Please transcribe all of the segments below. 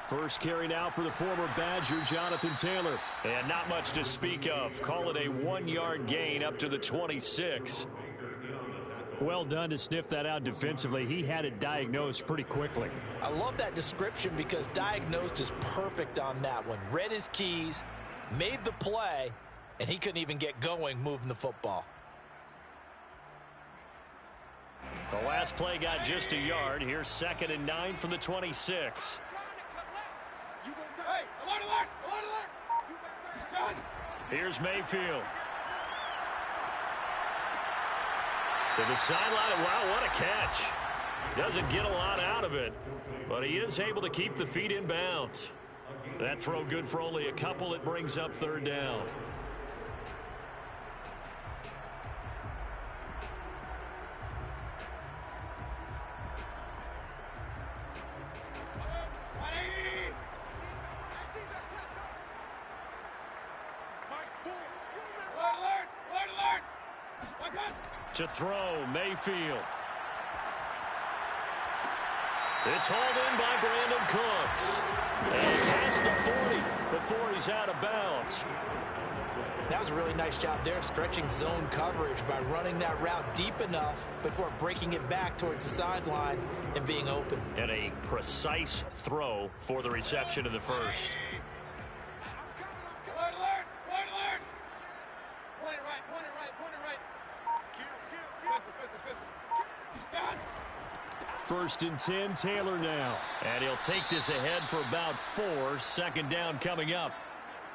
First carry now for the former Badger, Jonathan Taylor. And not much to speak of. Call it a 1-yard gain up to the 26. Well done to sniff that out defensively. He had it diagnosed pretty quickly. I love that description because diagnosed is perfect on that one. Read his keys, made the play, and he couldn't even get going moving the football. The last play got just a yard. Here's 2nd and 9 from the 26. Here's Mayfield. To the sideline. Wow, what a catch. Doesn't get a lot out of it, but he is able to keep the feet in bounds. That throw good for only a couple. It brings up 3rd down. To throw, Mayfield. It's hauled in by Brandon Cooks. And past the 40 before he's out of bounds. That was a really nice job there, stretching zone coverage by running that route deep enough before breaking it back towards the sideline and being open. And a precise throw for the reception in the first. First and 10, Taylor now. And he'll take this ahead for about 4. 2nd down coming up.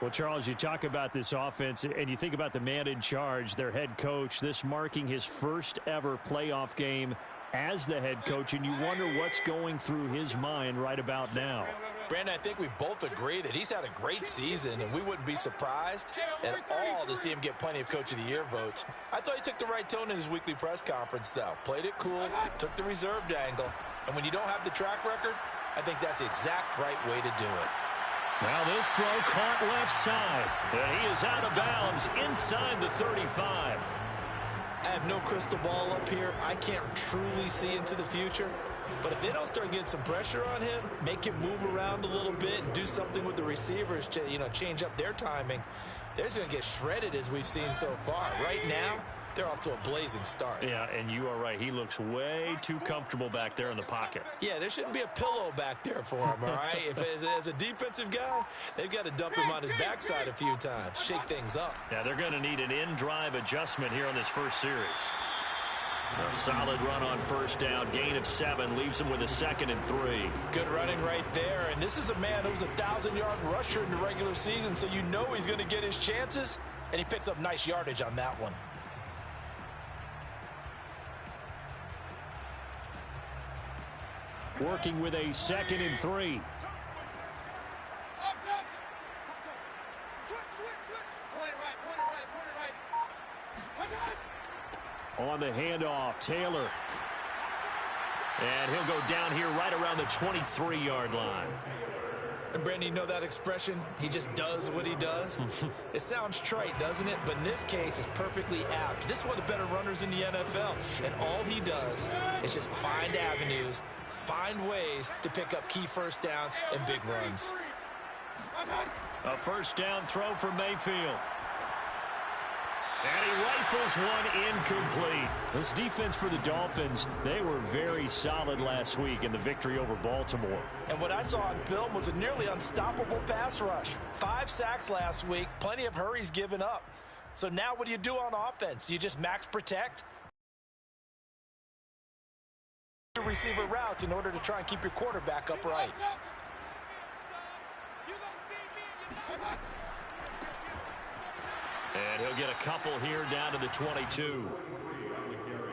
Well, Charles, you talk about this offense, and you think about the man in charge, their head coach, this marking his first ever playoff game as the head coach, and you wonder what's going through his mind right about now. Brandon, I think we both agree that he's had a great season, and we wouldn't be surprised at all to see him get plenty of Coach of the Year votes. I thought he took the right tone in his weekly press conference, though. Played it cool, took the reserved angle, and when you don't have the track record, I think that's the exact right way to do it. Now this throw caught left side, and he is out of bounds inside the 35. I have no crystal ball up here. I can't truly see into the future. But if they don't start getting some pressure on him, make him move around a little bit and do something with the receivers to, change up their timing, they're just going to get shredded as we've seen so far. Right now, they're off to a blazing start. Yeah, and you are right. He looks way too comfortable back there in the pocket. Yeah, there shouldn't be a pillow back there for him, all right? If as a defensive guy, they've got to dump him on his backside a few times, shake things up. Yeah, they're going to need an in-drive adjustment here on this first series. A solid run on 1st down. Gain of 7 leaves him with a 2nd and 3. Good running right there. And this is a man who was a 1,000-yard rusher in the regular season, so you know he's going to get his chances, and he picks up nice yardage on that one. Working with a 2nd and 3. On the handoff, Taylor. And he'll go down here right around the 23-yard line. And Brandon, you know that expression? He just does what he does. It sounds trite, doesn't it? But in this case, it's perfectly apt. This is one of the better runners in the NFL. And all he does is just find avenues, find ways to pick up key 1st downs and big runs. A 1st down throw for Mayfield. And he rifles one incomplete. This defense for the Dolphins, they were very solid last week in the victory over Baltimore. And what I saw on film was a nearly unstoppable pass rush. 5 sacks last week, plenty of hurries given up. So now what do you do on offense? You just max protect? Receiver routes in order to try and keep your quarterback upright. And he'll get a couple here down to the 22.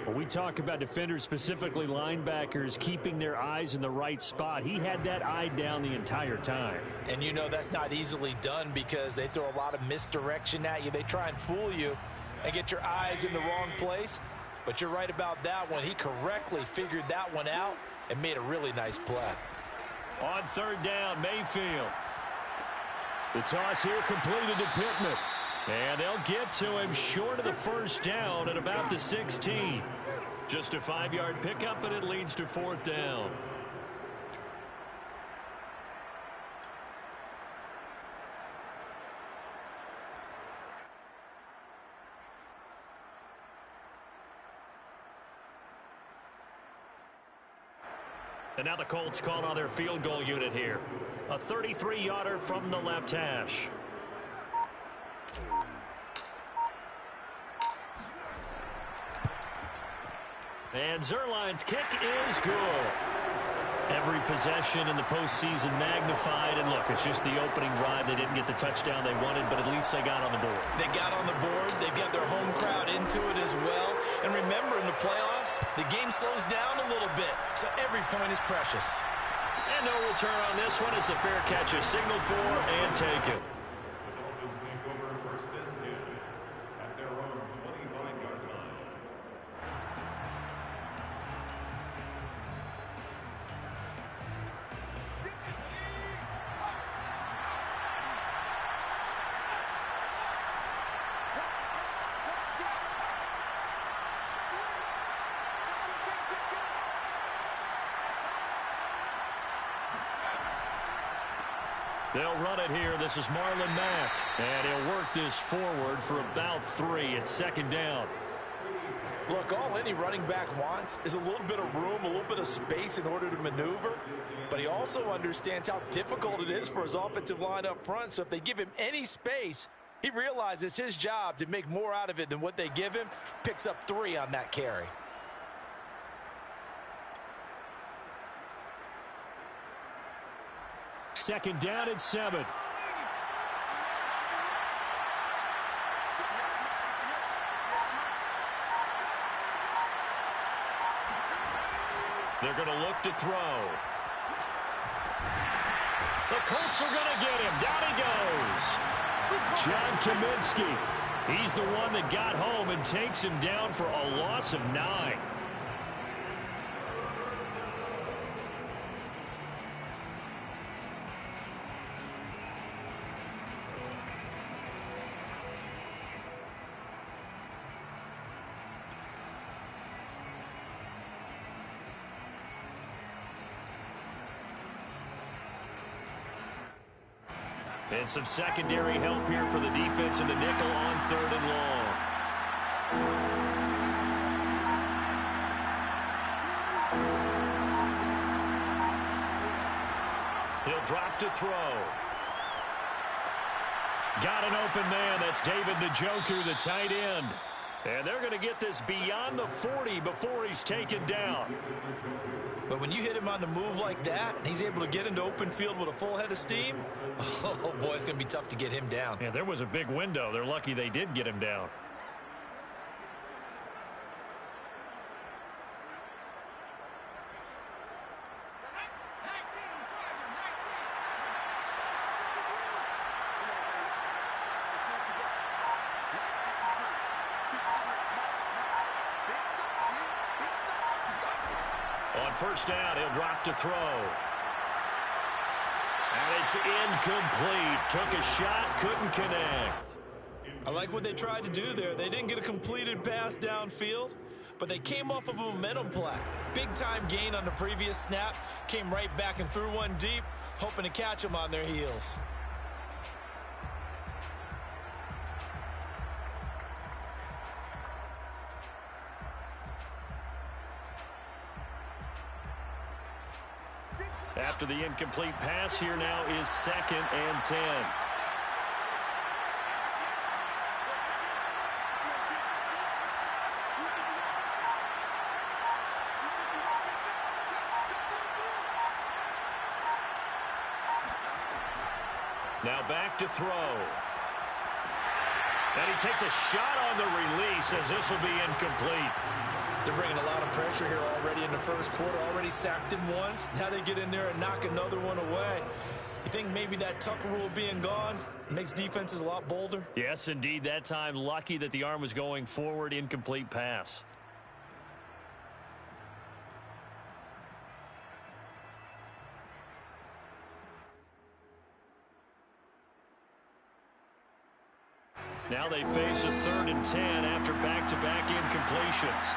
Well, we talk about defenders, specifically linebackers, keeping their eyes in the right spot. He had that eye down the entire time. And you know that's not easily done because they throw a lot of misdirection at you. They try and fool you and get your eyes in the wrong place. But you're right about that one. He correctly figured that one out and made a really nice play. On 3rd down, Mayfield. The toss here completed to And they'll get to him short of the 1st down at about the 16. Just a 5-yard pickup, and it leads to 4th down. And now the Colts call on their field goal unit here. A 33-yarder from the left hash. And Zerline's kick is good. Every possession in the postseason magnified. And look, it's just the opening drive. They didn't get the touchdown they wanted, but at least they got on the board. They got on the board. They've got their home crowd into it as well. And remember, in the playoffs, the game slows down a little bit, so every point is precious. And no return on this one as the fair catch is signaled for and taken. The Dolphins take over 1st and 10 at their own 25-yard line. They'll run it here. This is Marlon Mack. And he'll work this forward for about 3. It's 2nd down. Look, all any running back wants is a little bit of room, a little bit of space in order to maneuver. But he also understands how difficult it is for his offensive line up front. So if they give him any space, he realizes his job to make more out of it than what they give him. Picks up 3 on that carry. Second down and 7. They're going to look to throw. The Colts are going to get him. Down he goes. John Kaminsky. He's the one that got home and takes him down for a loss of 9. And some secondary help here for the defense in the nickel on 3rd and long. He'll drop to throw. Got an open man. That's David Njoku, the tight end. And they're going to get this beyond the 40 before he's taken down. But when you hit him on the move like that, and he's able to get into open field with a full head of steam, oh, boy, it's going to be tough to get him down. Yeah, there was a big window. They're lucky they did get him down. On 1st down, he'll drop to throw. And it's incomplete. Took a shot, couldn't connect. I like what they tried to do there. They didn't get a completed pass downfield, but they came off of a momentum play. Big-time gain on the previous snap. Came right back and threw one deep, hoping to catch them on their heels. After the incomplete pass, here now is 2nd and 10. Now back to throw. And he takes a shot on the release as this will be incomplete. They're bringing a lot of pressure here already in the 1st quarter. Already sacked him once. Now they get in there and knock another one away. You think maybe that Tucker rule being gone makes defenses a lot bolder? Yes, indeed. That time, lucky that the arm was going forward. Incomplete pass. Now they face a 3rd and 10 after back-to-back incompletions.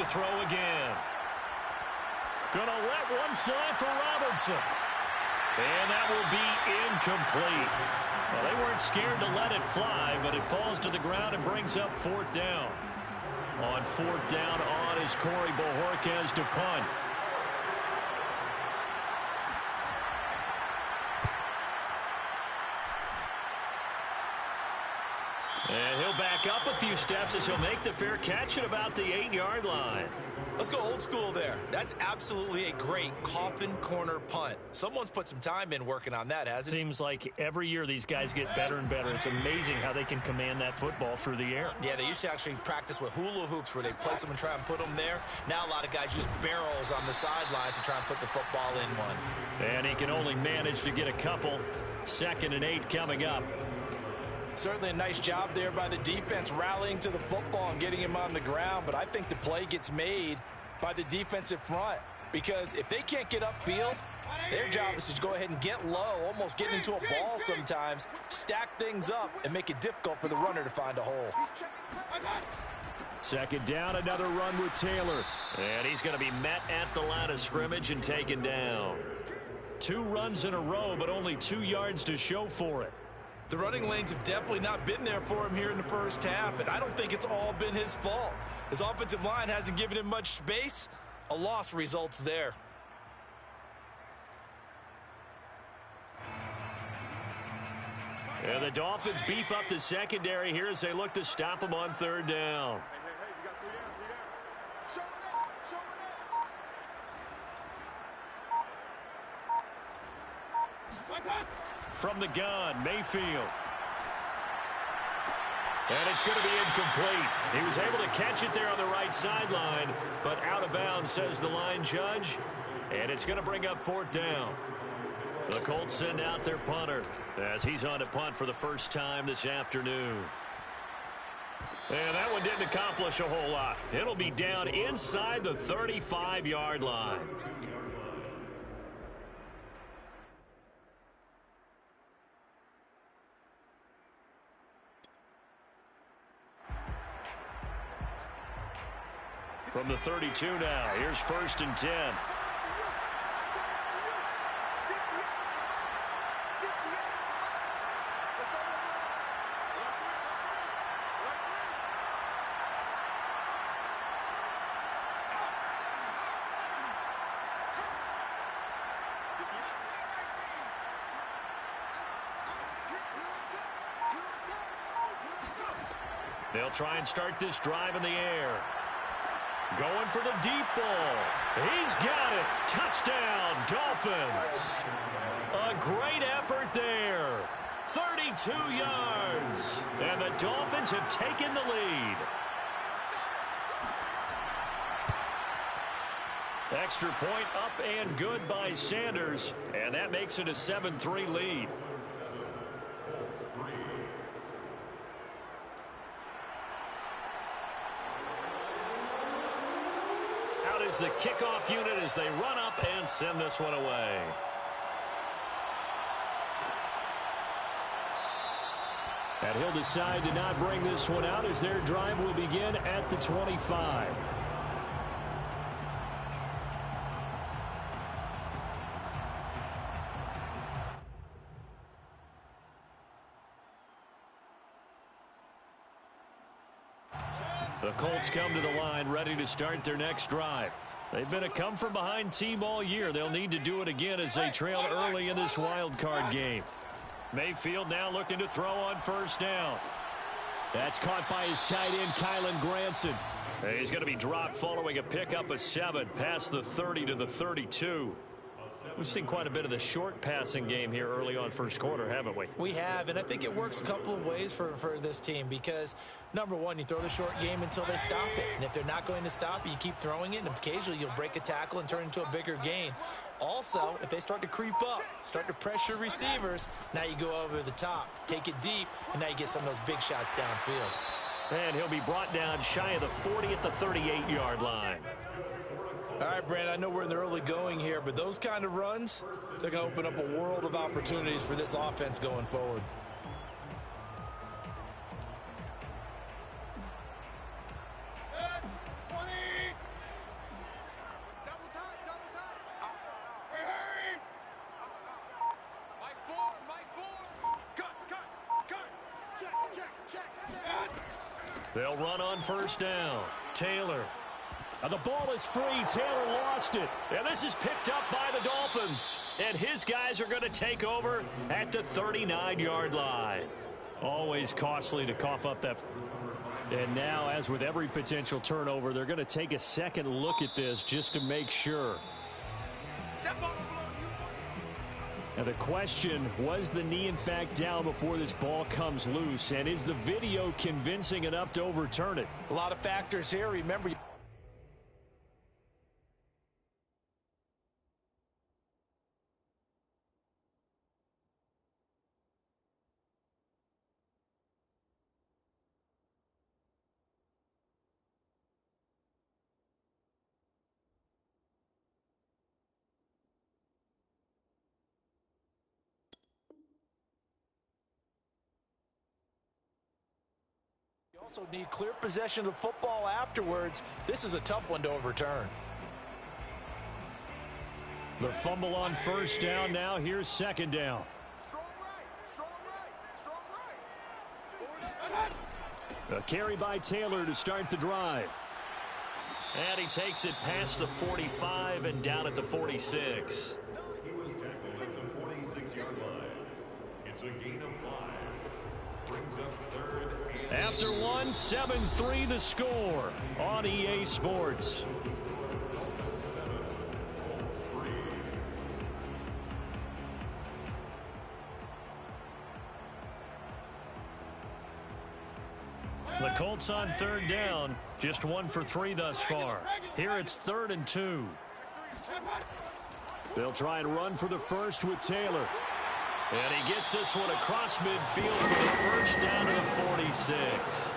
to throw again. Gonna let one fly for Robinson. And that will be incomplete. Well, they weren't scared to let it fly, but it falls to the ground and brings up fourth down. On fourth down on is Corey Bojorquez to punt. And he'll back up a few steps as he'll make the fair catch at about the 8-yard line. Let's go old school there. That's absolutely a great coffin corner punt. Someone's put some time in working on that, hasn't it? Seems like every year these guys get better and better. It's amazing how they can command that football through the air. Yeah, they used to actually practice with hula hoops where they place them and try and put them there. Now a lot of guys use barrels on the sidelines to try and put the football in one. And he can only manage to get a couple. 2nd and 8 coming up. Certainly a nice job there by the defense rallying to the football and getting him on the ground, but I think the play gets made by the defensive front because if they can't get upfield, their job is to go ahead and get low, almost get into a ball sometimes, stack things up, and make it difficult for the runner to find a hole. 2nd down, another run with Taylor. And he's going to be met at the line of scrimmage and taken down. 2 runs in a row, but only 2 yards to show for it. The running lanes have definitely not been there for him here in the first half, and I don't think it's all been his fault. His offensive line hasn't given him much space. A loss results there. And the Dolphins beef up the secondary here as they look to stop him on 3rd down. From the gun, Mayfield. And it's going to be incomplete. He was able to catch it there on the right sideline, but out of bounds, says the line judge. And it's going to bring up 4th down. The Colts send out their punter as he's on to punt for the first time this afternoon. And that one didn't accomplish a whole lot. It'll be down inside the 35-yard line. From the 32 now, here's 1st and 10. They'll try and start this drive in the air. Going for the deep ball. He's got it. Touchdown, Dolphins. A great effort there. 32 yards. And the Dolphins have taken the lead. Extra point up and good by Sanders. And that makes it a 7-3 lead. Is the kickoff unit as they run up and send this one away. And he'll decide to not bring this one out as their drive will begin at the 25. The Colts come to the line ready to start their next drive. They've been a come-from-behind team all year. They'll need to do it again as they trail early in this wild card game. Mayfield now looking to throw on 1st down. That's caught by his tight end, Kylen Granson. He's going to be dropped following a pickup of 7 past the 30 to the 32. We've seen quite a bit of the short passing game here early on first quarter, haven't we? We have, and I think it works a couple of ways for this team because, number one, you throw the short game until they stop it. And if they're not going to stop it, you keep throwing it, and occasionally you'll break a tackle and turn into a bigger gain. Also, if they start to creep up, start to pressure receivers, now you go over the top, take it deep, and now you get some of those big shots downfield. And he'll be brought down shy of the 40 at the 38-yard line. All right, Brandon, I know we're in the early going here, but those kind of runs, they're going to open up a world of opportunities for this offense going forward. They'll run on first down. Taylor. The ball is free. Taylor lost it. And this is picked up by the Dolphins. And his guys are going to take over at the 39-yard line. Always costly to cough up that. And now, as with every potential turnover, they're going to take a second look at this just to make sure. Now the question, was the knee in fact down before this ball comes loose? And is the video convincing enough to overturn it? A lot of factors here. Remember, also need clear possession of the football afterwards. This is a tough one to overturn. The fumble on first down. Now here's second down. A carry by Taylor to start the drive. And he takes it past the 45 and down at the 46. He was tackled at the 46-yard line. It's a gain of 5. Brings up third. After one, 7-3 the score on EA Sports. The Colts on third down, just 1 for 3 thus far. Here it's 3rd and 2. They'll try and run for the first with Taylor. And he gets this one across midfield for the first down to the 46.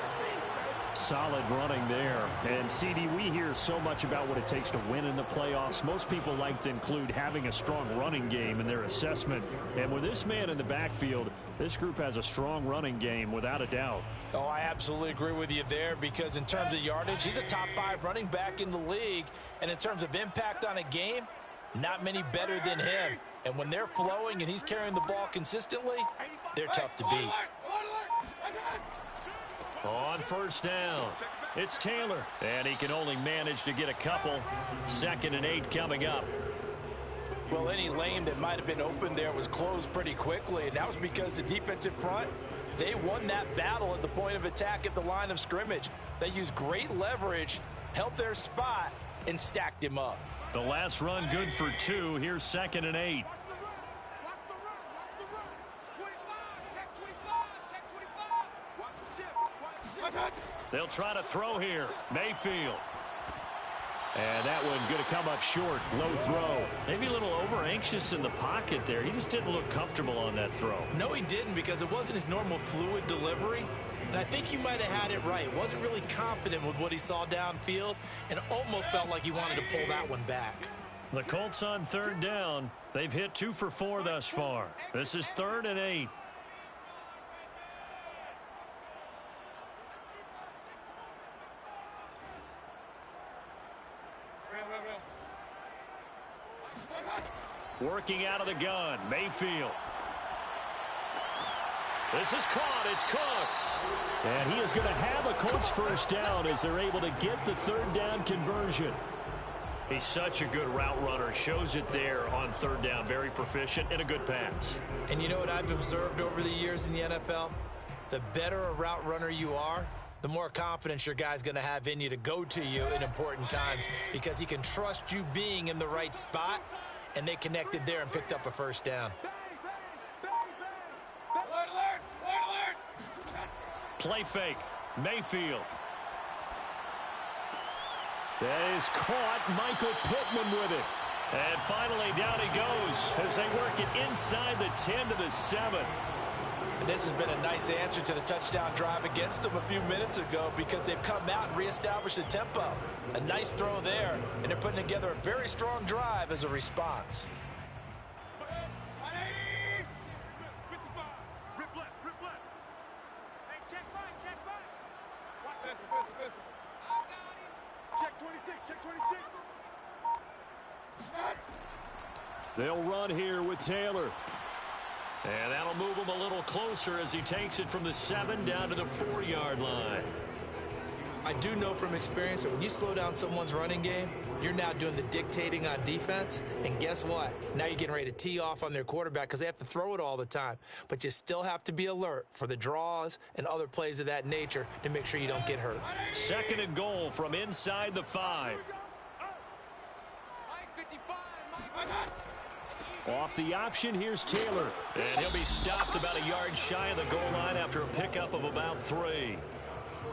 Solid running there. And CD, we hear so much about what it takes to win in the playoffs. Most people like to include having a strong running game in their assessment. And with this man in the backfield, this group has a strong running game without a doubt. Oh, I absolutely agree with you there, because in terms of yardage, he's a top 5 running back in the league. And in terms of impact on a game, not many better than him. And when they're flowing and he's carrying the ball consistently, they're tough to beat. On first down, it's Taylor. And he can only manage to get a couple. 2nd and 8 coming up. Well, any lane that might have been open there was closed pretty quickly, and that was because the defensive front, they won that battle at the point of attack at the line of scrimmage. They used great leverage, held their spot, and stacked him up. The last run good for 2. Here's 2nd and 8. They'll try to throw here. Mayfield. And that one going to come up short. Low throw. Maybe a little over-anxious in the pocket there. He just didn't look comfortable on that throw. No, he didn't, because it wasn't his normal fluid delivery. And I think you might have had it right. Wasn't really confident with what he saw downfield and almost felt like he wanted to pull that one back. The Colts on third down. They've hit 2 for 4 thus far. This is 3rd and 8. Working out of the gun, Mayfield. This is caught. It's Cooks. And he is going to have a Colts first down as they're able to get the 3rd down conversion. He's such a good route runner. Shows it there on 3rd down. Very proficient and a good pass. And you know what I've observed over the years in the NFL? The better a route runner you are, the more confidence your guy's going to have in you to go to you in important times, because he can trust you being in the right spot, and they connected there and picked up a first down. Play fake. Mayfield. That is caught. Michael Pittman with it. And finally down he goes as they work it inside the 10 to the 7. And this has been a nice answer to the touchdown drive against them a few minutes ago, because they've come out and reestablished the tempo. A nice throw there, and they're putting together a very strong drive as a response. They'll run here with Taylor. And that'll move him a little closer as he takes it from the 7 down to the 4-yard line. I do know from experience that when you slow down someone's running game, you're now doing the dictating on defense. And guess what? Now you're getting ready to tee off on their quarterback because they have to throw it all the time. But you still have to be alert for the draws and other plays of that nature to make sure you don't get hurt. 2nd and goal from inside the 5. Off the option, here's Taylor. And he'll be stopped about a yard shy of the goal line after a pickup of about 3.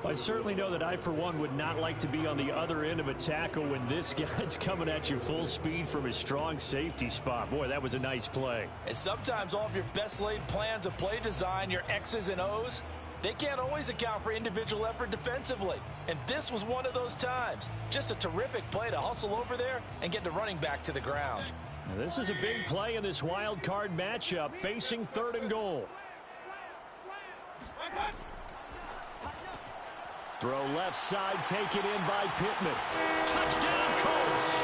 I certainly know that I, for one, would not like to be on the other end of a tackle when this guy's coming at you full speed from his strong safety spot. Boy, that was a nice play. And sometimes all of your best laid plans of play design, your X's and O's, they can't always account for individual effort defensively. And this was one of those times. Just a terrific play to hustle over there and get the running back to the ground. Now, this is a big play in this wild card matchup, facing 3rd and goal. Throw left side, taken in by Pittman. Touchdown, Colts!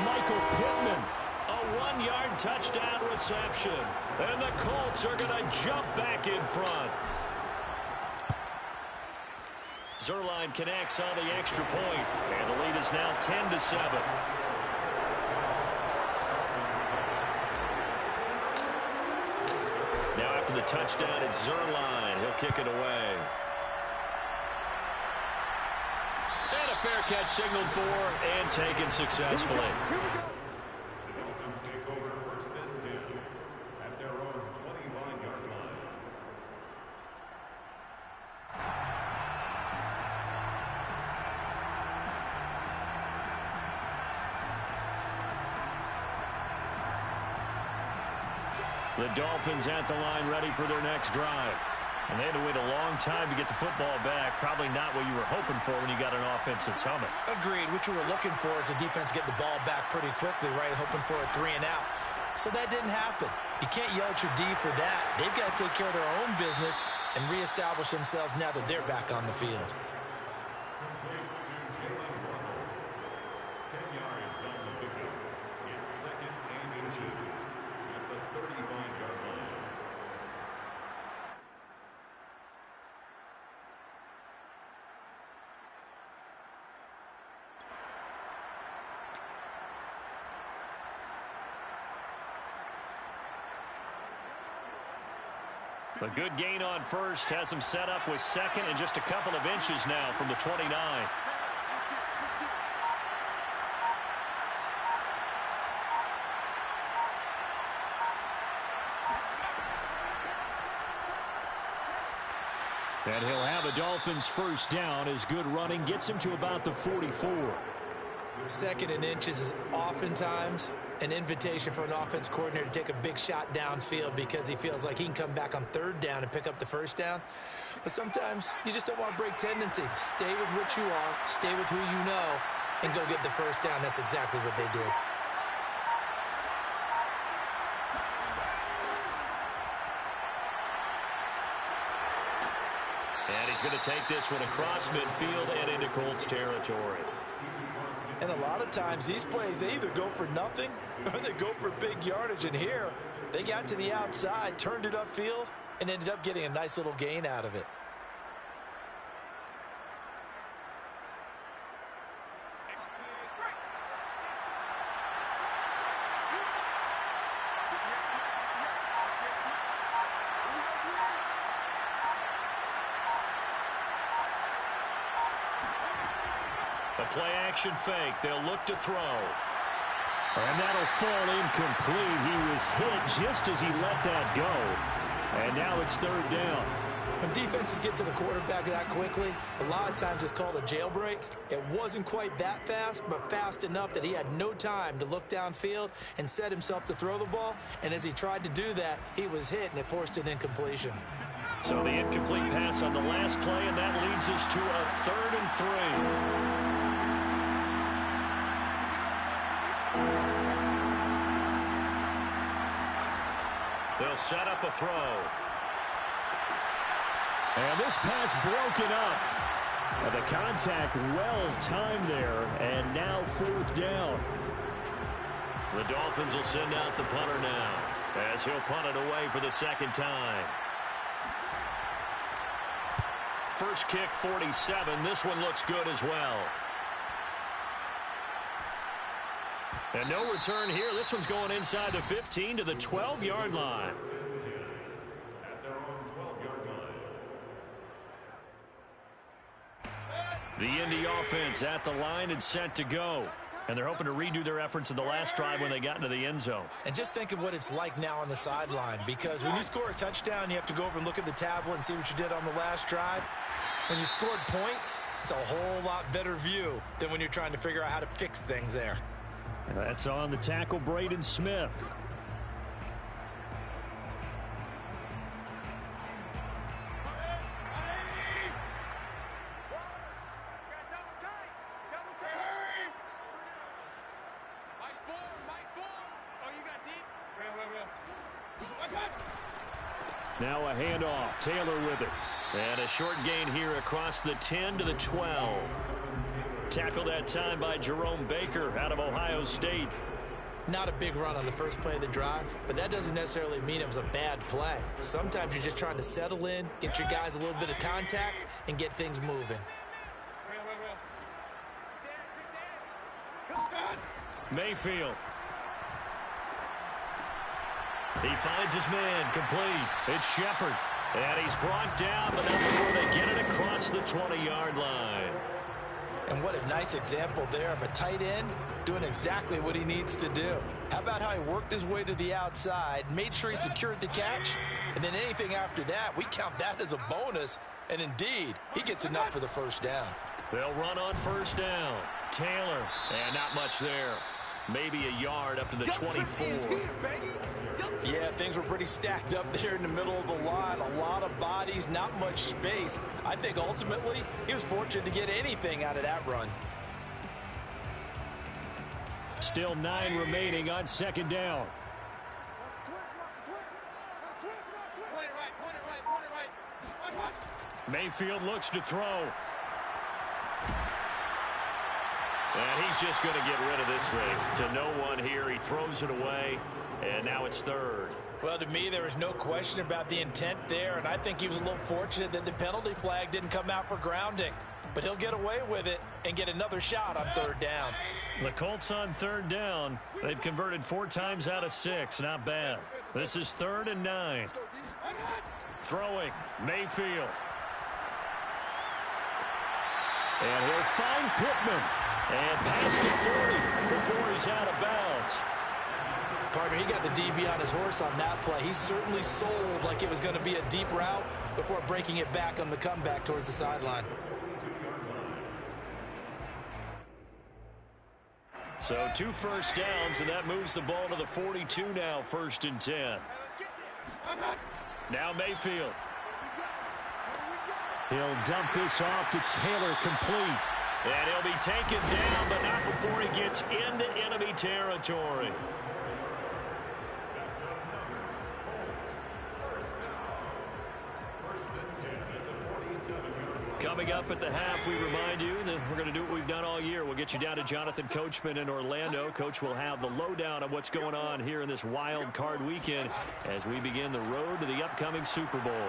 Michael Pittman. A 1-yard touchdown reception. And the Colts are going to jump back in front. Zerline connects on the extra point, and the lead is now 10-7. Now after the touchdown, it's Zerline. He'll kick it away. And a fair catch signaled for and taken successfully. The Dolphins take over 1st and 10 at their own 25-yard line. The Dolphins at the line, ready for their next drive. And they had to wait a long time to get the football back. Probably not what you were hoping for when you got an offense that's humming. Agreed. What you were looking for is the defense get the ball back pretty quickly, right? Hoping for a 3 and out. So that didn't happen. You can't yell at your D for that. They've got to take care of their own business and reestablish themselves now that they're back on the field. 10 yards on the pickup. It's 2nd and inches at the 35-yard line. A good gain on first has him set up with 2nd and just a couple of inches now from the 29. And he'll have a Dolphins 1st down as good running gets him to about the 44. 2nd and inches is oftentimes an invitation for an offense coordinator to take a big shot downfield because he feels like he can come back on 3rd down and pick up the 1st down. But sometimes you just don't want to break tendency. Stay with what you are, stay with who you know, and go get the 1st down. That's exactly what they did. And he's going to take this one across midfield and into Colts territory. And a lot of times these plays, they either go for nothing or they go for big yardage. And here, they got to the outside, turned it upfield, and ended up getting a nice little gain out of it. A play-action fake. They'll look to throw. And that'll fall incomplete. He was hit just as he let that go. And now it's 3rd down. When defenses get to the quarterback that quickly, a lot of times it's called a jailbreak. It wasn't quite that fast, but fast enough that he had no time to look downfield and set himself to throw the ball. And as he tried to do that, he was hit, and it forced an incompletion. So the incomplete pass on the last play, and that leads us to a 3rd and 3. They'll set up a throw. And this pass broken up. And the contact well timed there. And now 4th down. The Dolphins will send out the punter now as he'll punt it away for the 2nd time. First kick, 47. This one looks good as well. And no return here. This one's going inside the 15 to the 12-yard line. At their own 12-yard line. The Indy offense at the line and set to go. And they're hoping to redo their efforts in the last drive when they got into the end zone. And just think of what it's like now on the sideline, because when you score a touchdown, you have to go over and look at the tablet and see what you did on the last drive. When you scored points, it's a whole lot better view than when you're trying to figure out how to fix things there. That's on the tackle, Braden Smith. Now a handoff. Taylor with it. And a short gain here across the 10 to the 12. Tackled that time by Jerome Baker out of Ohio State. Not a big run on the first play of the drive, but that doesn't necessarily mean it was a bad play. Sometimes you're just trying to settle in, get your guys a little bit of contact, and get things moving. Mayfield. He finds his man, complete. It's Shepard. And he's brought down, but not before they get it across the 20-yard line. And what a nice example there of a tight end doing exactly what he needs to do. How about how he worked his way to the outside, made sure he secured the catch, and then anything after that, we count that as a bonus. And indeed, he gets enough for the first down. They'll run on first down. Taylor, and not much there. Maybe a yard up to the 24. Yeah, things were pretty stacked up there in the middle of the line. A lot of bodies, not much space. I think ultimately he was fortunate to get anything out of that run. Still 9 remaining on second down. Mayfield looks to throw. And he's just going to get rid of this thing. To no one here. He throws it away. And now it's third. Well, to me, there was no question about the intent there, and I think he was a little fortunate that the penalty flag didn't come out for grounding. But he'll get away with it and get another shot on third down. The Colts on third down. They've converted 4 times out of 6. Not bad. This is 3rd and 9. Throwing. Mayfield. And he'll find Pittman. And past the 40 before he's out of bounds. Partner, he got the DB on his horse on that play. He certainly sold like it was going to be a deep route before breaking it back on the comeback towards the sideline. So 2 first downs, and that moves the ball to the 42 now, 1st and 10. Now Mayfield. He'll dump this off to Taylor, complete. And he'll be taken down, but not before he gets into enemy territory. Coming up at the half, we remind you that we're going to do what we've done all year. We'll get you down to Jonathan Coachman in Orlando. Coach will have the lowdown of what's going on here in this wild card weekend as we begin the road to the upcoming Super Bowl.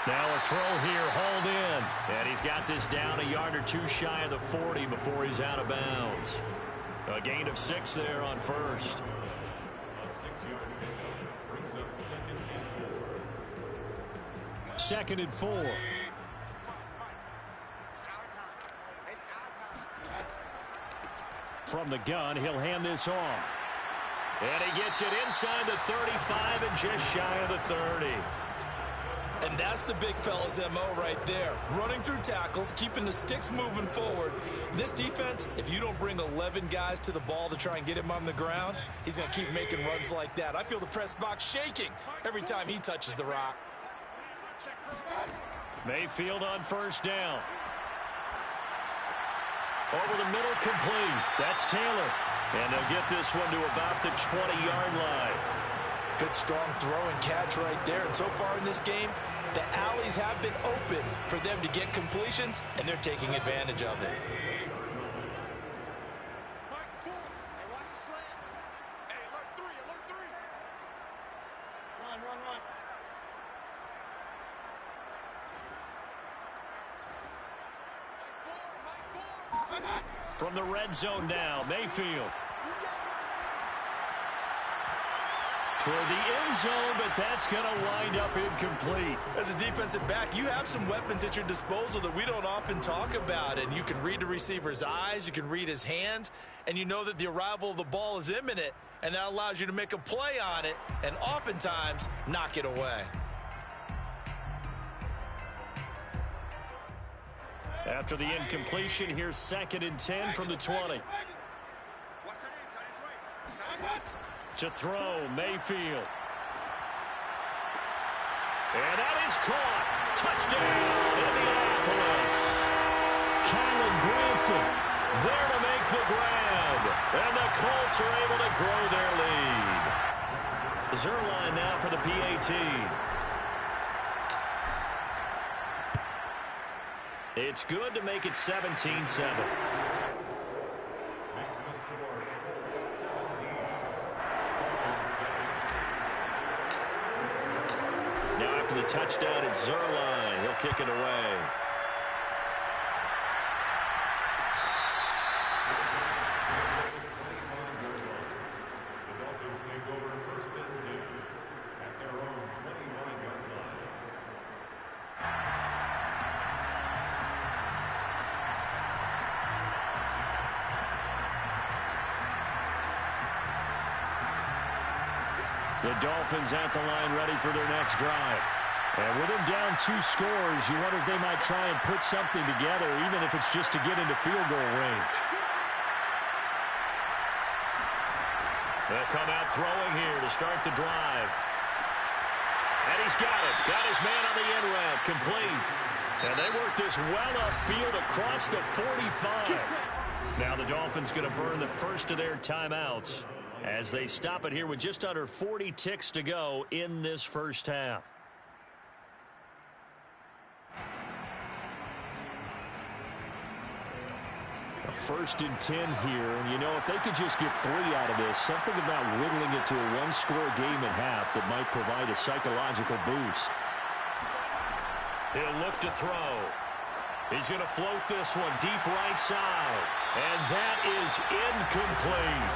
Now a throw here, hauled in. And he's got this down a yard or 2 shy of the 40 before he's out of bounds. A gain of 6 there on first. A 6-yard pickup brings up 2nd and 4. 2nd and 4. From the gun, he'll hand this off. And he gets it inside the 35 and just shy of the 30. And that's the big fella's MO right there. Running through tackles, keeping the sticks moving forward. This defense, if you don't bring 11 guys to the ball to try and get him on the ground, he's going to keep making runs like that. I feel the press box shaking every time he touches the rock. Mayfield on first down. Over the middle, complete. That's Taylor. And they'll get this one to about the 20-yard line. Good, strong throw and catch right there. And so far in this game, the alleys have been open for them to get completions, and they're taking advantage of it. From the red zone now, Mayfield. Toward the end zone, but that's going to wind up incomplete. As a defensive back, you have some weapons at your disposal that we don't often talk about. And you can read the receiver's eyes, you can read his hands, and you know that the arrival of the ball is imminent, and that allows you to make a play on it and oftentimes knock it away. After the incompletion, here's 2nd and 10 from the 20. To throw, Mayfield. And that is caught. Touchdown, Indianapolis. Kylan Granson There to make the grab. And the Colts are able to grow their lead. Zerline now for the PAT. It's good to make it 17-7. Makes the score 17. Now after the touchdown, it's Zerline. He'll kick it away. The Dolphins take over 1st and 10 at their own 25-yard line. The Dolphins at the line ready for their next drive. And with them down 2 scores, you wonder if they might try and put something together, even if it's just to get into field goal range. They'll come out throwing here to start the drive. And he's got it. Got his man on the end route. Complete. And they work this well upfield across the 45. Now the Dolphins going to burn the first of their timeouts as they stop it here with just under 40 ticks to go in this first half. A 1st and 10 here, and you know, if they could just get 3 out of this, something about whittling it to a 1-score game at half that might provide a psychological boost. He'll look to throw. He's going to float this one deep right side. And that is incomplete.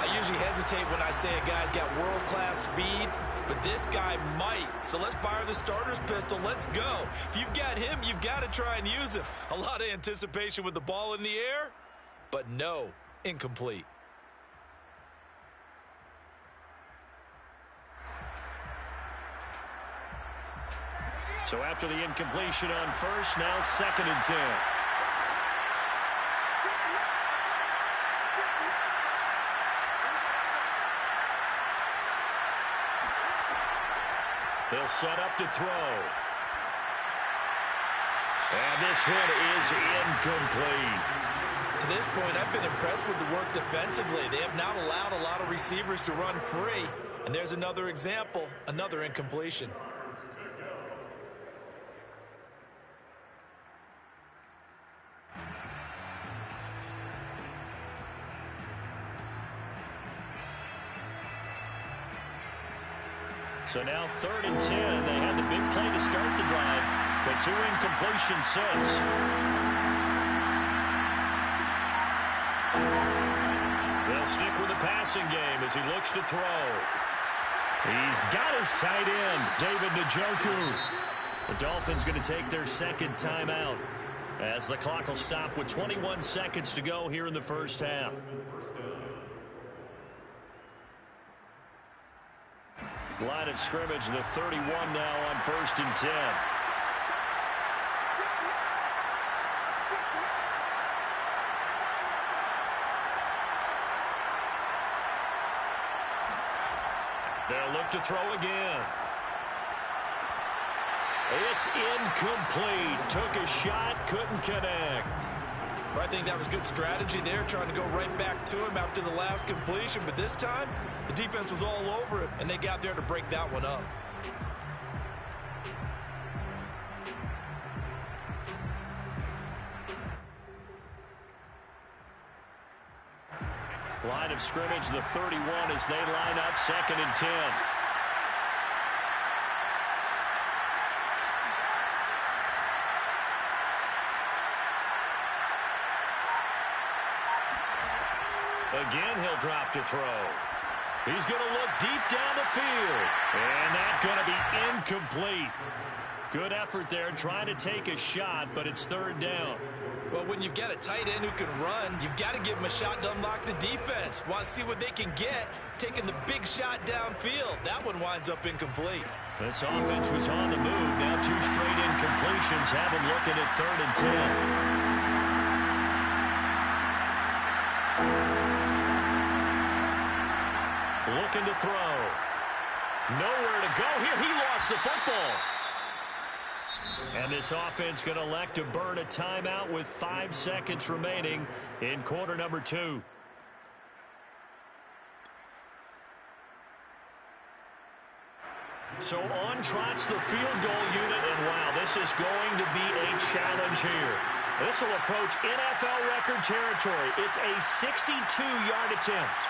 I usually hesitate when I say a guy's got world-class speed, but this guy might. So let's fire the starter's pistol. Let's go. If you've got him, you've got to try and use him. A lot of anticipation with the ball in the air, but no, incomplete. So after the incompletion on first, now 2nd and 10. They'll set up to throw. And this one is incomplete. To this point, I've been impressed with the work defensively. They have not allowed a lot of receivers to run free. And there's another example, another incompletion. So now 3rd and 10. They had the big play to start the drive, but 2 incompletions since. They'll stick with the passing game as he looks to throw. He's got his tight end, David Njoku. The Dolphins going to take their 2nd timeout as the clock will stop with 21 seconds to go here in the first half. Line of scrimmage, the 31 now on 1st and 10. They'll look to throw again. It's incomplete. Took a shot, couldn't connect. I think that was good strategy there, trying to go right back to him after the last completion. But this time, the defense was all over him, and they got there to break that one up. Line of scrimmage, the 31 as they line up 2nd and 10. Again, he'll drop to throw. He's going to look deep down the field. And that's going to be incomplete. Good effort there trying to take a shot, but it's third down. Well, when you've got a tight end who can run, you've got to give him a shot to unlock the defense. Want to see what they can get, taking the big shot downfield. That one winds up incomplete. This offense was on the move. Now 2 straight incompletions have him looking at 3rd and 10. Looking to throw. Nowhere to go here. He lost the football. And this offense going to elect to burn a timeout with 5 seconds remaining in quarter number 2. So on trots the field goal unit, and wow, this is going to be a challenge here. This will approach NFL record territory. It's a 62-yard attempt.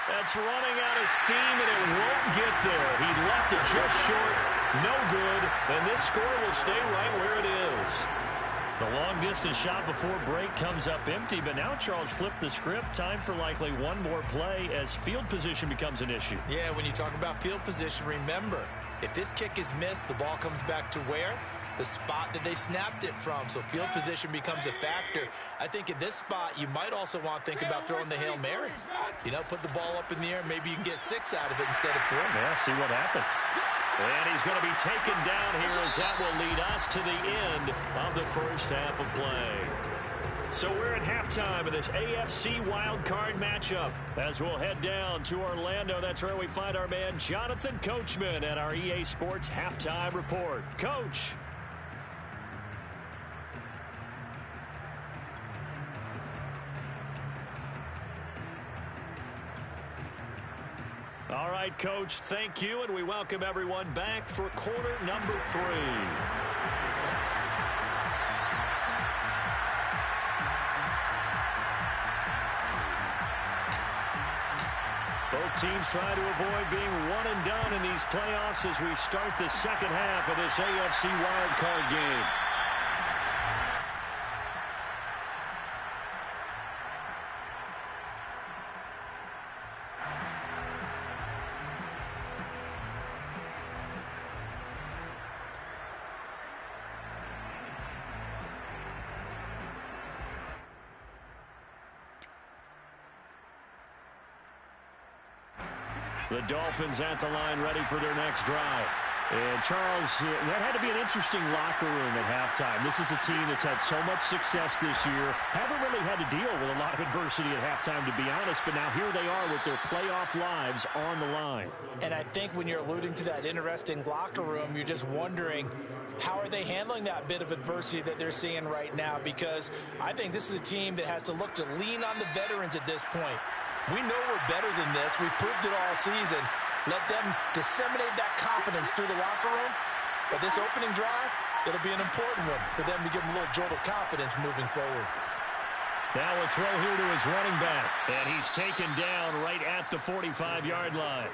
That's running out of steam, and it won't get there. He left it just short. No good. And this score will stay right where it is. The long-distance shot before break comes up empty, but now Charles flipped the script. Time for likely one more play as field position becomes an issue. Yeah, when you talk about field position, remember, if this kick is missed, the ball comes back to where? The spot that they snapped it from. So field position becomes a factor. I think at this spot, you might also want to think about throwing the Hail Mary. You know, put the ball up in the air. Maybe you can get 6 out of it instead of 3. Yeah, see what happens. And he's going to be taken down here as that will lead us to the end of the first half of play. So we're at halftime of this AFC wildcard matchup. As we'll head down to Orlando, that's where we find our man Jonathan Coachman at our EA Sports Halftime Report. Coach. All right, Coach, thank you, and we welcome everyone back for quarter number 3. Both teams try to avoid being one and done in these playoffs as we start the second half of this AFC wildcard game. The Dolphins at the line ready for their next drive. And, Charles, that had to be an interesting locker room at halftime. This is a team that's had so much success this year. Haven't really had to deal with a lot of adversity at halftime, to be honest. But now here they are with their playoff lives on the line. And I think when you're alluding to that interesting locker room, you're just wondering, how are they handling that bit of adversity that they're seeing right now? Because I think this is a team that has to look to lean on the veterans at this point. We know we're better than this. We've proved it all season. Let them disseminate that confidence through the locker room. But this opening drive, it'll be an important one for them to give them a little jolt of confidence moving forward. Now a throw here to his running back. And he's taken down right at the 45-yard line.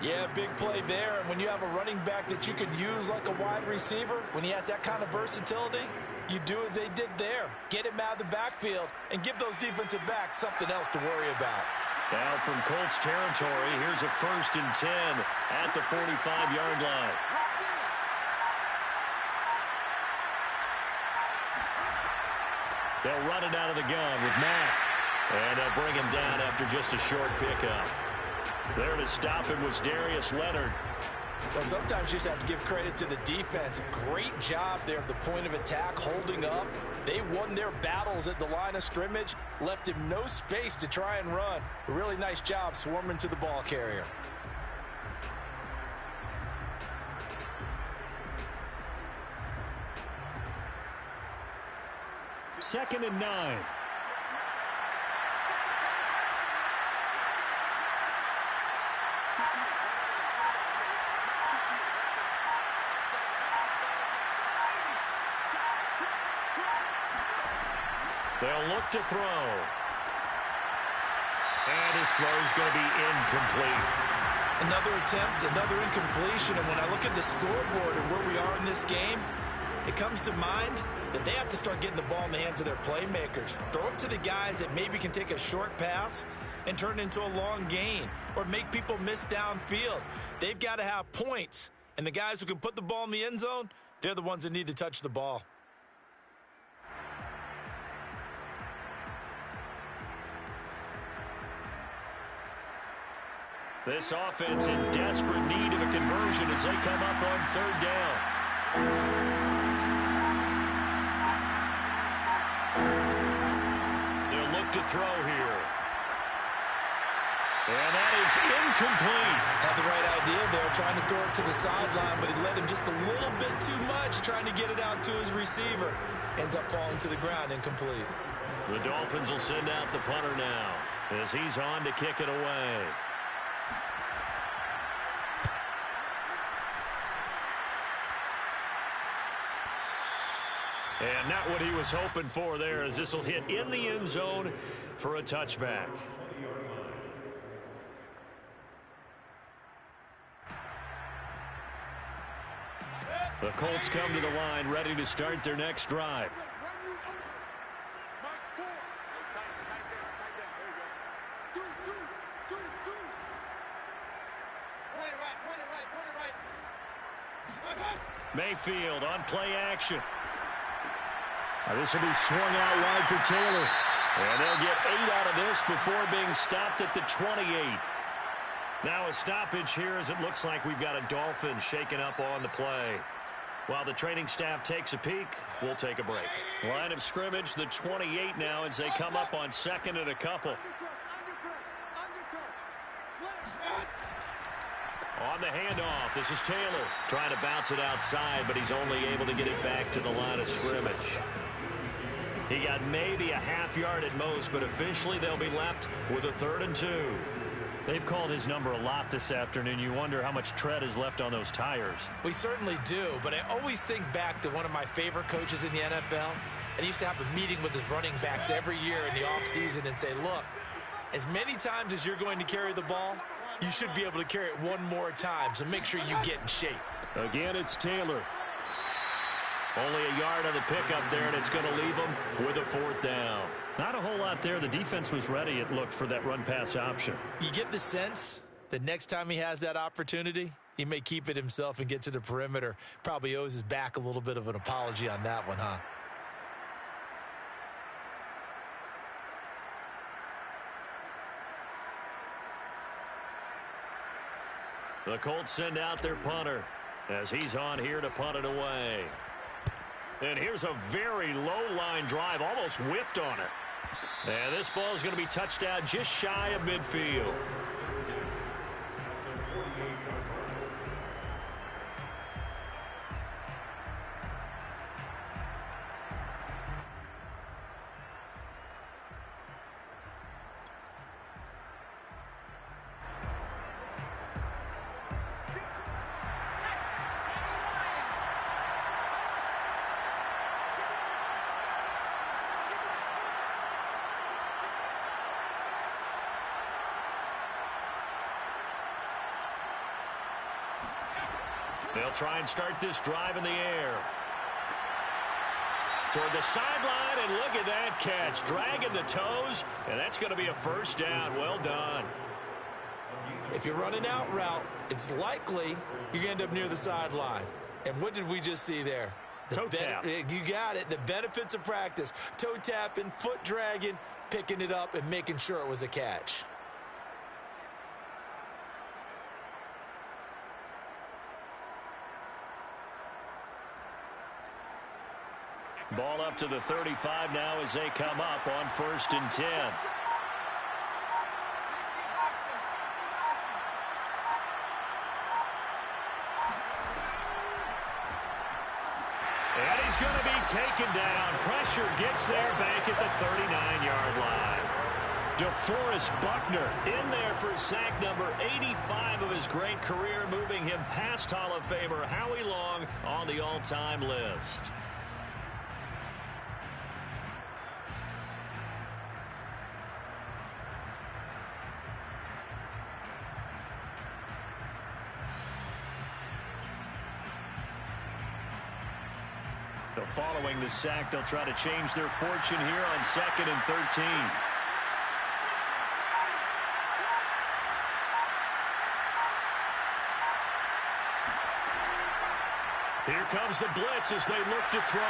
Yeah, big play there. And when you have a running back that you can use like a wide receiver, when he has that kind of versatility, you do as they did there. Get him out of the backfield and give those defensive backs something else to worry about. Now from Colts territory, here's a 1st and 10 at the 45-yard line. They'll run it out of the gun with Mack. And they'll bring him down after just a short pickup. There to stop him was Darius Leonard. Well, sometimes you just have to give credit to the defense. Great job there at the point of attack, holding up. They won their battles at the line of scrimmage, left him no space to try and run. A really nice job swarming to the ball carrier. Second and 9. They'll look to throw. And his throw is going to be incomplete. Another attempt, another incompletion. And when I look at the scoreboard and where we are in this game, it comes to mind that they have to start getting the ball in the hands of their playmakers. Throw it to the guys that maybe can take a short pass and turn it into a long gain or make people miss downfield. They've got to have points, and the guys who can put the ball in the end zone, they're the ones that need to touch the ball. This offense in desperate need of a conversion as they come up on third down. They'll look to throw here. And that is incomplete. Had the right idea there, trying to throw it to the sideline, but he led him just a little bit too much, trying to get it out to his receiver. Ends up falling to the ground, incomplete. The Dolphins will send out the punter now as he's on to kick it away. And not what he was hoping for there, as this will hit in the end zone for a touchback. The Colts come to the line, ready to start their next drive. Mayfield on play action. This will be swung out wide for Taylor. And they'll get 8 out of this before being stopped at the 28. Now a stoppage here as it looks like we've got a Dolphin shaken up on the play. While the training staff takes a peek, we'll take a break. Line of scrimmage, the 28 now as they come up on second and a couple. On the handoff, this is Taylor trying to bounce it outside, but he's only able to get it back to the line of scrimmage. He got maybe a half yard at most, but officially they'll be left with a 3rd and 2. They've called his number a lot this afternoon. You wonder how much tread is left on those tires. We certainly do, but I always think back to one of my favorite coaches in the NFL, and he used to have a meeting with his running backs every year in the offseason and say, look, as many times as you're going to carry the ball, you should be able to carry it one more time, so make sure you get in shape. Again, it's Taylor. Only a yard on the pickup there, and it's going to leave him with a 4th down. Not a whole lot there. The defense was ready, it looked, for that run-pass option. You get the sense that next time he has that opportunity, he may keep it himself and get to the perimeter. Probably owes his back a little bit of an apology on that one, huh? The Colts send out their punter as he's on here to punt it away. And here's a very low-line drive, almost whiffed on it. And this ball is going to be touched out just shy of midfield. They'll try and start this drive in the air. Toward the sideline, and look at that catch. Dragging the toes, and that's going to be a 1st down. Well done. If you're running out route, it's likely you're going to end up near the sideline. And what did we just see there? Toe tap. You got it. The benefits of practice. Toe tapping, foot dragging, picking it up, and making sure it was a catch. Ball up to the 35 now as they come up on 1st and 10. And he's going to be taken down. Pressure gets there back at the 39-yard line. DeForest Buckner in there for sack number 85 of his great career, moving him past Hall of Famer Howie Long on the all-time list. So following the sack, they'll try to change their fortune here on 2nd and 13. Here comes the blitz as they look to throw.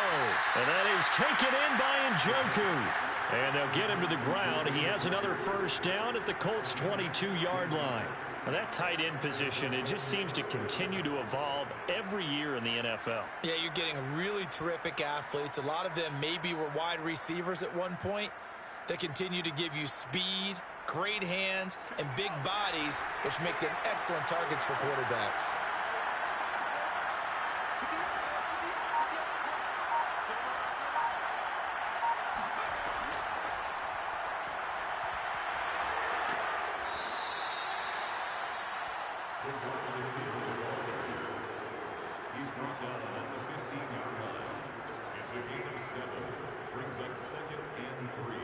And that is taken in by Njoku. And they'll get him to the ground. He has another first down at the Colts' 22-yard line. Now that tight end position, it just seems to continue to evolve every year in the NFL. Yeah, you're getting really terrific athletes. A lot of them maybe were wide receivers at one point. They continue to give you speed, great hands, and big bodies, which make them excellent targets for quarterbacks. He's brought down at the 15-yard line. It's a gain of 7. Brings up 2nd and 3.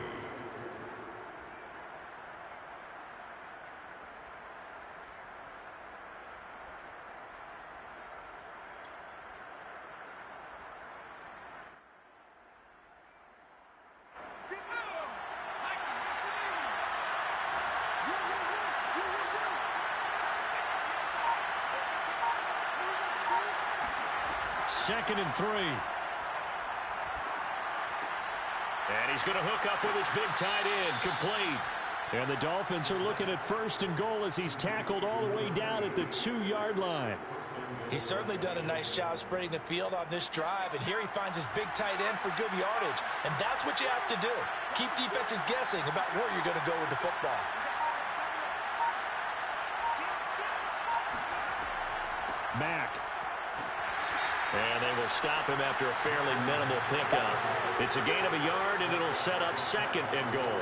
Second and 3. And he's going to hook up with his big tight end, complete. And the Dolphins are looking at 1st and goal as he's tackled all the way down at the 2-yard line. He's certainly done a nice job spreading the field on this drive, and here he finds his big tight end for good yardage. And that's what you have to do. Keep defenses guessing about where you're going to go with the football. Mack. And they will stop him after a fairly minimal pickup. It's a gain of a yard, and it'll set up 2nd and goal.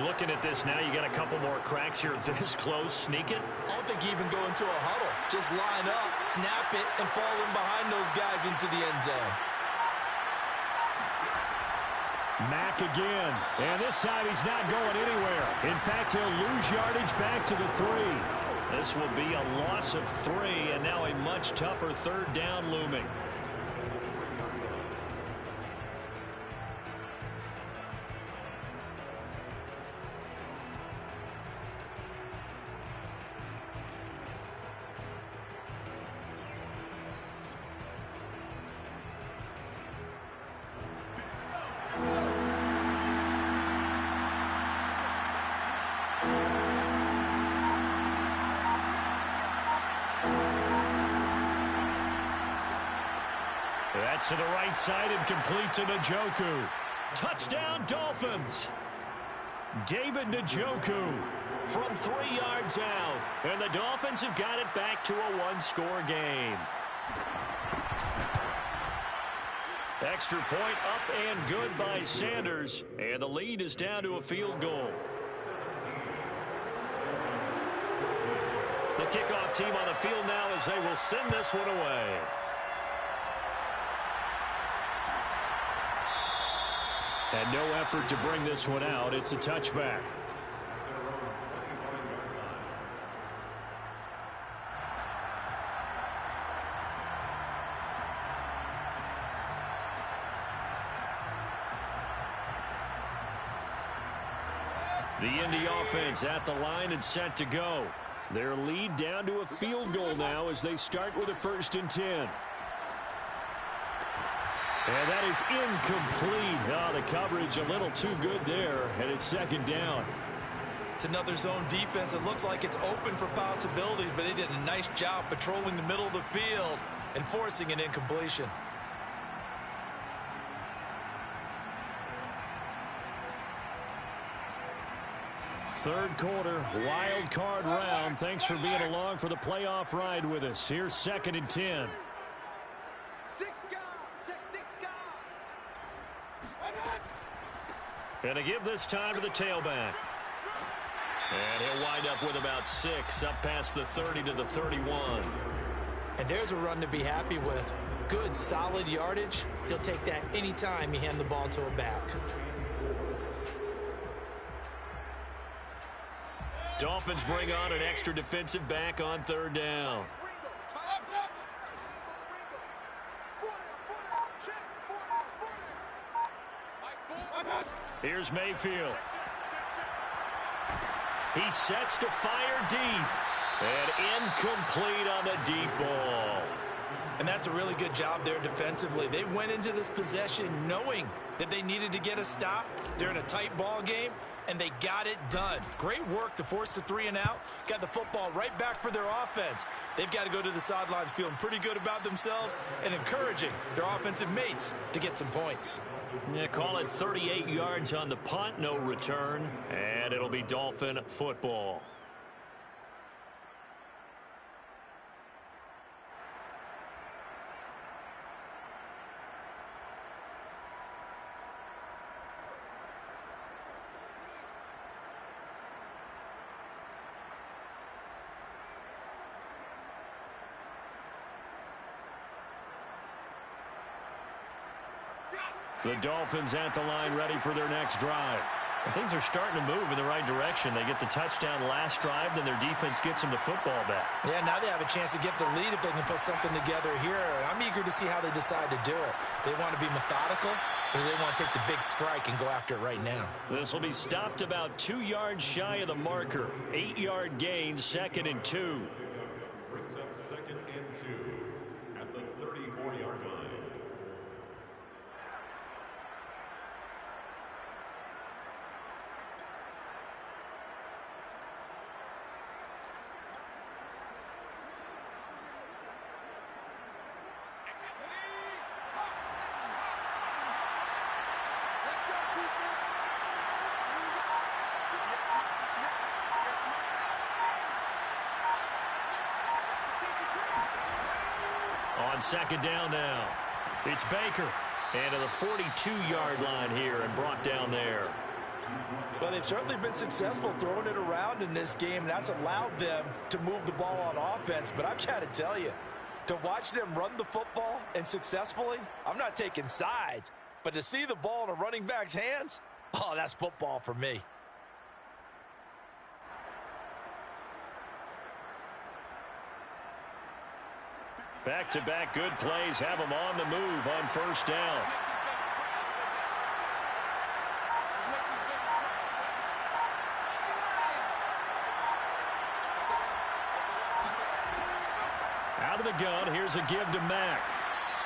Looking at this now, you got a couple more cracks here this close. Sneak it. I don't think you even go into a huddle. Just line up, snap it, and fall in behind those guys into the end zone. Mack again. And this time he's not going anywhere. In fact, he'll lose yardage back to the 3. This will be a loss of 3, and now a much tougher 3rd down looming. That's to the right side and complete to Njoku. Touchdown, Dolphins. David Njoku from 3 yards out. And the Dolphins have got it back to a 1-score game. Extra point up and good by Sanders. And the lead is down to a field goal. The kickoff team on the field now as they will send this one away. And no effort to bring this one out. It's a touchback. The Indy offense at the line and set to go. Their lead down to a field goal now as they start with a 1st and 10. And that is incomplete. Oh, the coverage a little too good there, and it's 2nd down. It's another zone defense. It looks like it's open for possibilities, but they did a nice job patrolling the middle of the field and forcing an incompletion. Third quarter, wild card round. Thanks for being along for the playoff ride with us. Here's 2nd and 10. And to give this time to the tailback. And he'll wind up with about 6 up past the 30 to the 31. And there's a run to be happy with. Good, solid yardage. He'll take that anytime you hand the ball to a back. Dolphins bring on an extra defensive back on 3rd down. Here's Mayfield. He sets to fire deep. And incomplete on the deep ball. And that's a really good job there defensively. They went into this possession knowing that they needed to get a stop. They're in a tight ball game, and they got it done. Great work to force the 3 and out. Got the football right back for their offense. They've got to go to the sidelines feeling pretty good about themselves and encouraging their offensive mates to get some points. Yeah, call it 38 yards on the punt, no return, and it'll be Dolphin football. The Dolphins at the line ready for their next drive. And things are starting to move in the right direction. They get the touchdown last drive, then their defense gets them the football back. Yeah, now they have a chance to get the lead if they can put something together here. I'm eager to see how they decide to do it. They want to be methodical, or they want to take the big strike and go after it right now. This will be stopped about 2 yards shy of the marker. 8-yard gain, 2nd and 2. Brings up 2nd and 2 at the 34-yard line. On 2nd down now, it's Baker. And to the 42-yard line here and brought down there. Well, they've certainly been successful throwing it around in this game. And that's allowed them to move the ball on offense. But I've got to tell you, to watch them run the football and successfully, I'm not taking sides. But to see the ball in a running back's hands, oh, that's football for me. Back-to-back good plays have them on the move on 1st down. Out of the gun, here's a give to Mack.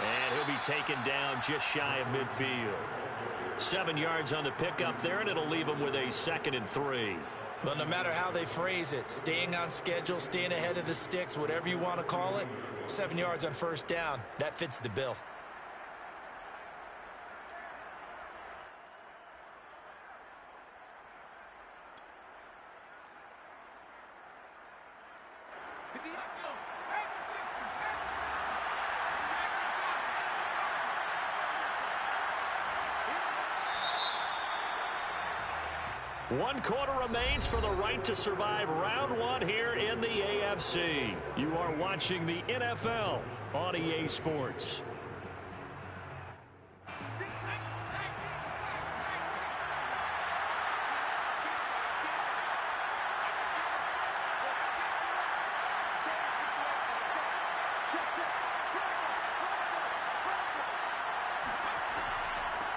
And he'll be taken down just shy of midfield. 7 yards on the pickup there, and it'll leave him with a 2nd and 3. Well, no matter how they phrase it, staying on schedule, staying ahead of the sticks, whatever you want to call it, 7 yards on 1st down, that fits the bill. One quarter remains for the right to survive round 1 here in the AFC. You are watching the NFL on EA Sports.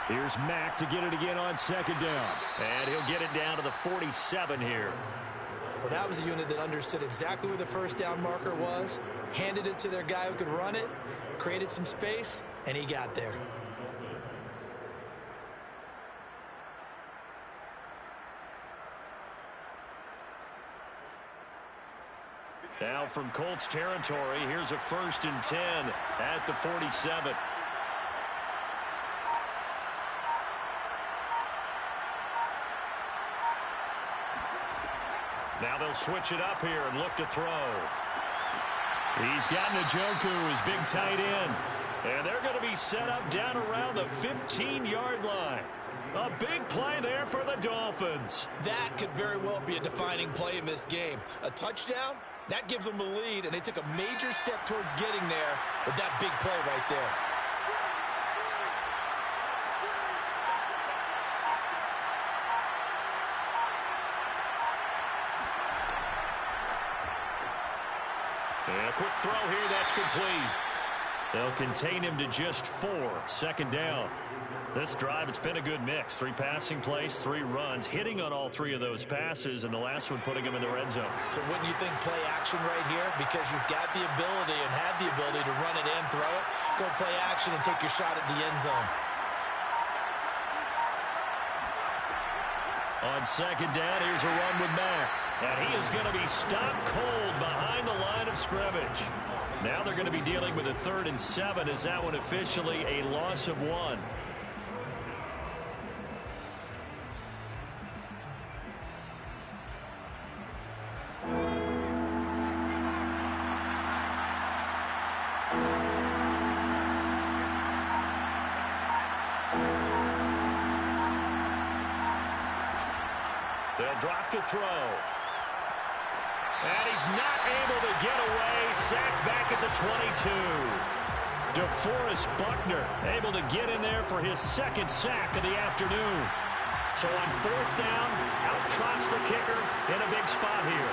Here's Mack to get it again on 2nd down. And he'll get it down to the 47 here. Well, that was a unit that understood exactly where the 1st down marker was, handed it to their guy who could run it, created some space, and he got there. Now from Colts territory, here's a 1st and 10 at the 47. Now they'll switch it up here and look to throw. He's got Njoku, his big tight end. And they're going to be set up down around the 15-yard line. A big play there for the Dolphins. That could very well be a defining play in this game. A touchdown, that gives them the lead, and they took a major step towards getting there with that big play right there. And a quick throw here, that's complete. They'll contain him to just 4, 2nd down. This drive, it's been a good mix. 3 passing plays, 3 runs, hitting on all 3 of those passes, and the last one putting him in the red zone. So wouldn't you think play action right here? Because you've got the ability and had the ability to run it in, throw it, go play action and take your shot at the end zone. On second down, here's a run with Mack. And he is going to be stopped cold behind the line of scrimmage. Now they're going to be dealing with a 3rd and 7 as that one officially a loss of 1. They'll drop to throw. And he's not able to get away. Sacked back at the 22. DeForest Buckner able to get in there for his 2nd sack of the afternoon. So on 4th down, out trots the kicker in a big spot here.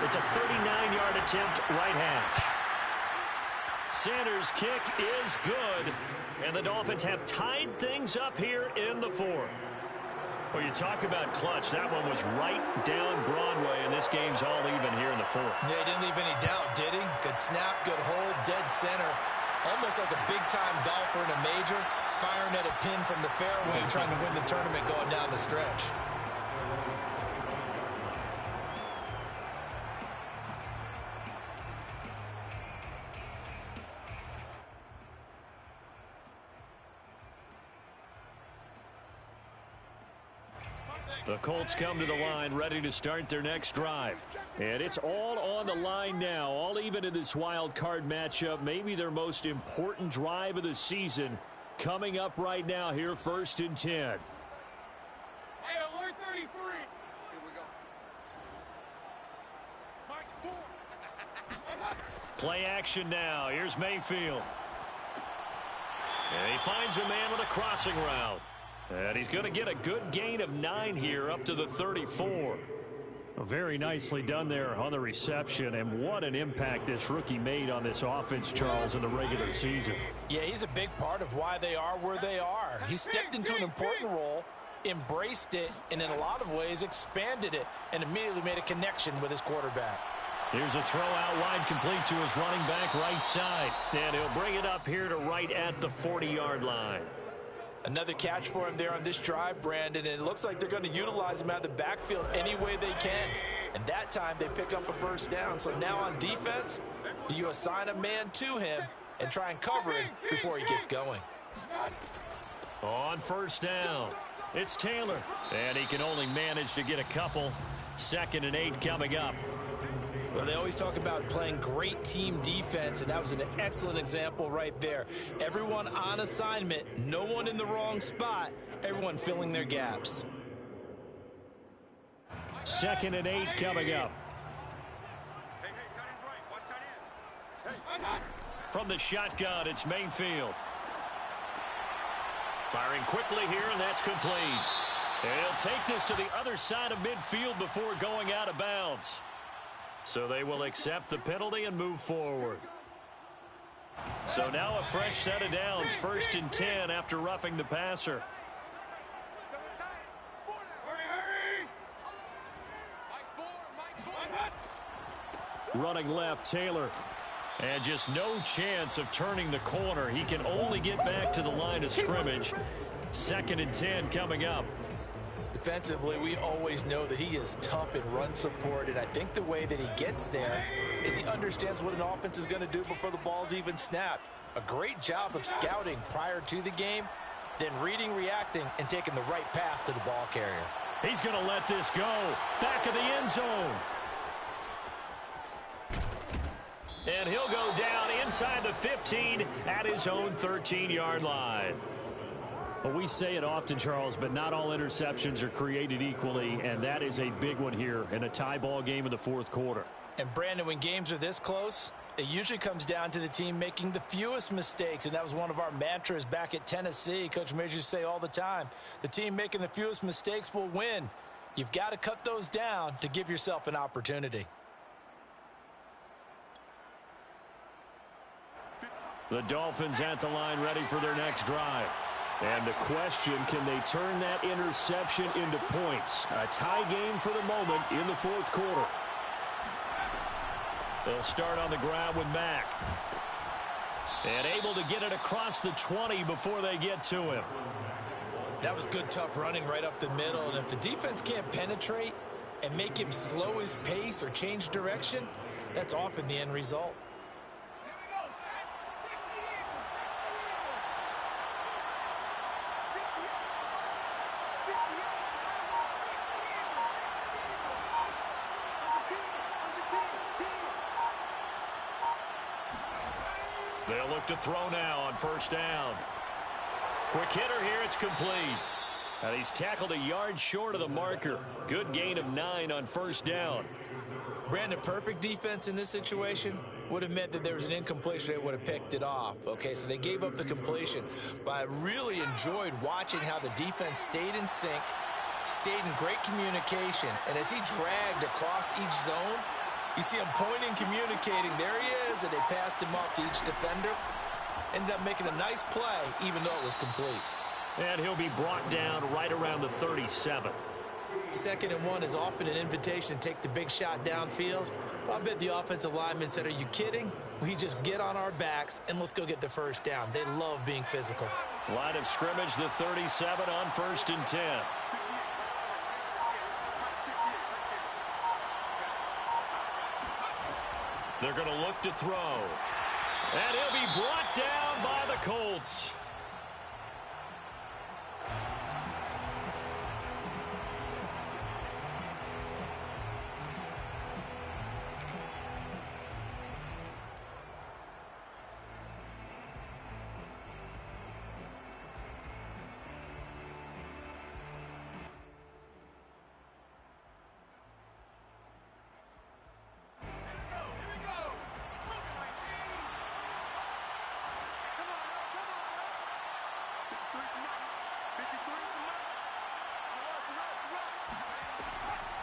It's a 39-yard attempt, right hash. Sanders' kick is good. And the Dolphins have tied things up here in the 4th. Well, you talk about clutch. That one was right down Broadway, and this game's all even here in the 4th. Yeah, he didn't leave any doubt, did he? Good snap, good hold, dead center. Almost like a big-time golfer in a major, firing at a pin from the fairway, trying to win the tournament going down the stretch. The Colts come to the line ready to start their next drive. And it's all on the line now, all even in this wild card matchup. Maybe their most important drive of the season coming up right now here, 1st and 10. Hey, alert 33. Here we go. Mike 4. Play action now. Here's Mayfield. And he finds a man with a crossing route. And he's going to get a good gain of 9 here up to the 34. Very nicely done there on the reception, and what an impact this rookie made on this offense, Charles, in the regular season. Yeah, he's a big part of why they are where they are. He stepped into an important role, embraced it, and in a lot of ways expanded it, and immediately made a connection with his quarterback. Here's a throw out wide, complete to his running back right side. And he'll bring it up here to right at the 40-yard line. Another catch for him there on this drive, Brandon, and it looks like they're going to utilize him out of the backfield any way they can. And that time they pick up a 1st down. So now on defense, do you assign a man to him and try and cover him before he gets going? On 1st down, it's Taylor. And he can only manage to get a couple. 2nd and 8 coming up. Well, they always talk about playing great team defense, and that was an excellent example right there. Everyone on assignment, no one in the wrong spot, everyone filling their gaps. 2nd and 8 coming up. Hey, tight end's right. Watch tight end. Hey. From the shotgun, it's Mayfield. Firing quickly here, and that's complete. And he'll take this to the other side of midfield before going out of bounds. So they will accept the penalty and move forward. So now a fresh set of downs, 1st and 10 after roughing the passer. Running left, Taylor. And just no chance of turning the corner. He can only get back to the line of scrimmage. 2nd and 10 coming up. Defensively, we always know that he is tough in run support, and I think the way that he gets there is he understands what an offense is going to do before the ball's even snapped. A great job of scouting prior to the game, then reading, reacting, and taking the right path to the ball carrier. He's going to let this go. Back of the end zone. And he'll go down inside the 15 at his own 13-yard line. Well, we say it often, Charles, but not all interceptions are created equally, and that is a big one here in a tie ball game in the 4th quarter. And, Brandon, when games are this close, it usually comes down to the team making the fewest mistakes, and that was one of our mantras back at Tennessee. Coach Majors used to say all the time, the team making the fewest mistakes will win. You've got to cut those down to give yourself an opportunity. The Dolphins at the line ready for their next drive. And the question, can they turn that interception into points? A tie game for the moment in the fourth quarter. They'll start on the ground with Mack. And able to get it across the 20 before they get to him. That was good, tough running right up the middle. And if the defense can't penetrate and make him slow his pace or change direction, that's often the end result. They'll look to throw now on first down. Quick hitter here, it's complete. And he's tackled a yard short of the marker. Good gain of 9 on first down. Brandon, perfect defense in this situation would have meant that there was an incompletion. They would have picked it off. Okay, so they gave up the completion. But I really enjoyed watching how the defense stayed in sync, stayed in great communication. And as he dragged across each zone, you see him pointing, communicating. There he is, and they passed him off to each defender. Ended up making a nice play, even though it was complete. And he'll be brought down right around the 37. 2nd and 1 is often an invitation to take the big shot downfield. But I bet the offensive lineman said, are you kidding? We just get on our backs and let's go get the first down. They love being physical. Line of scrimmage, the 37 on 1st and 10. They're going to look to throw. And he'll be brought down by the Colts.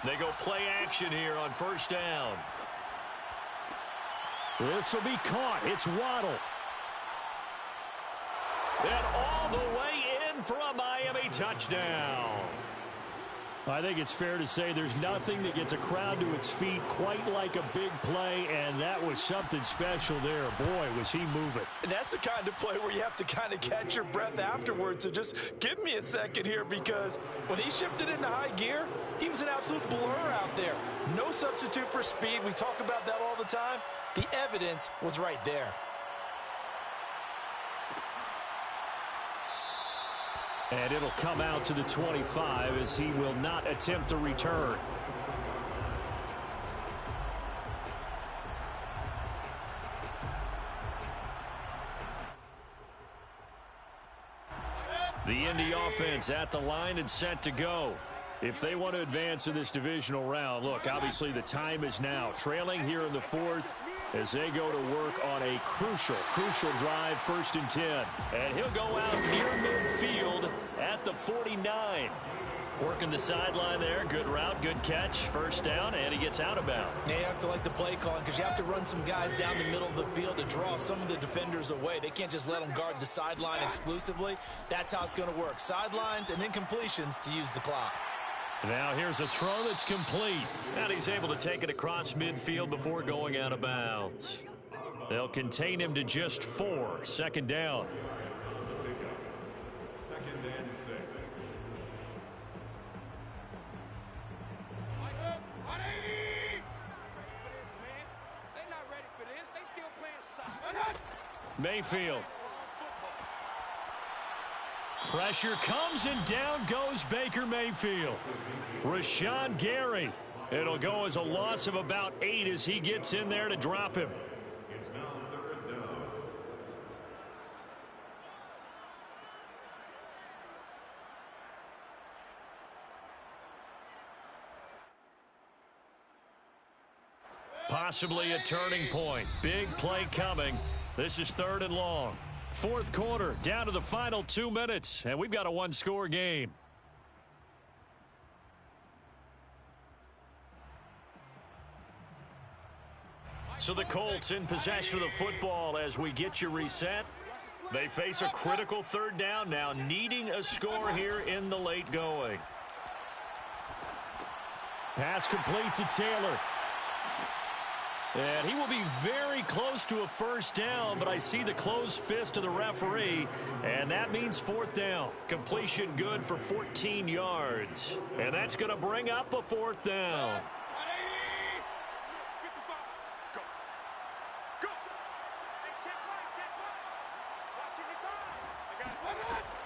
They go play action here on first down. This will be caught. It's Waddle. And all the way in for a Miami touchdown. I think it's fair to say there's nothing that gets a crowd to its feet quite like a big play, and that was something special there. Boy, was he moving. And that's the kind of play where you have to kind of catch your breath afterwards. So just give me a second here, because when he shifted into high gear, he was an absolute blur out there. No substitute for speed. We talk about that all the time. The evidence was right there. And it'll come out to the 25 as he will not attempt a return. The Indy offense at the line and set to go. If they want to advance in this divisional round, look, obviously the time is now. Trailing here in the fourth as they go to work on a crucial drive, 1st and 10. And he'll go out near midfield at the 49. Working the sideline there. Good route, good catch. First down, and he gets out of bounds. Yeah, you have to like the play calling because you have to run some guys down the middle of the field to draw some of the defenders away. They can't just let them guard the sideline exclusively. That's how it's going to work. Sidelines and incompletions to use the clock. Now here's a throw that's complete. And he's able to take it across midfield before going out of bounds. They'll contain him to just 4. 2nd down. 2nd and 6. Mayfield. Pressure comes and down goes Baker Mayfield. Rashawn Gary. It'll go as a loss of about 8 as he gets in there to drop him. It's now 3rd down. Possibly a turning point. Big play coming. This is 3rd and long. 4th quarter, down to the final 2 minutes, and we've got a 1-score game. So the Colts in possession of the football as we get you reset. They face a critical third down now, needing a score here in the late going. Pass complete to Taylor. And he will be very close to a first down, but I see the closed fist of the referee, and that means fourth down. Completion good for 14 yards. And that's going to bring up a fourth down.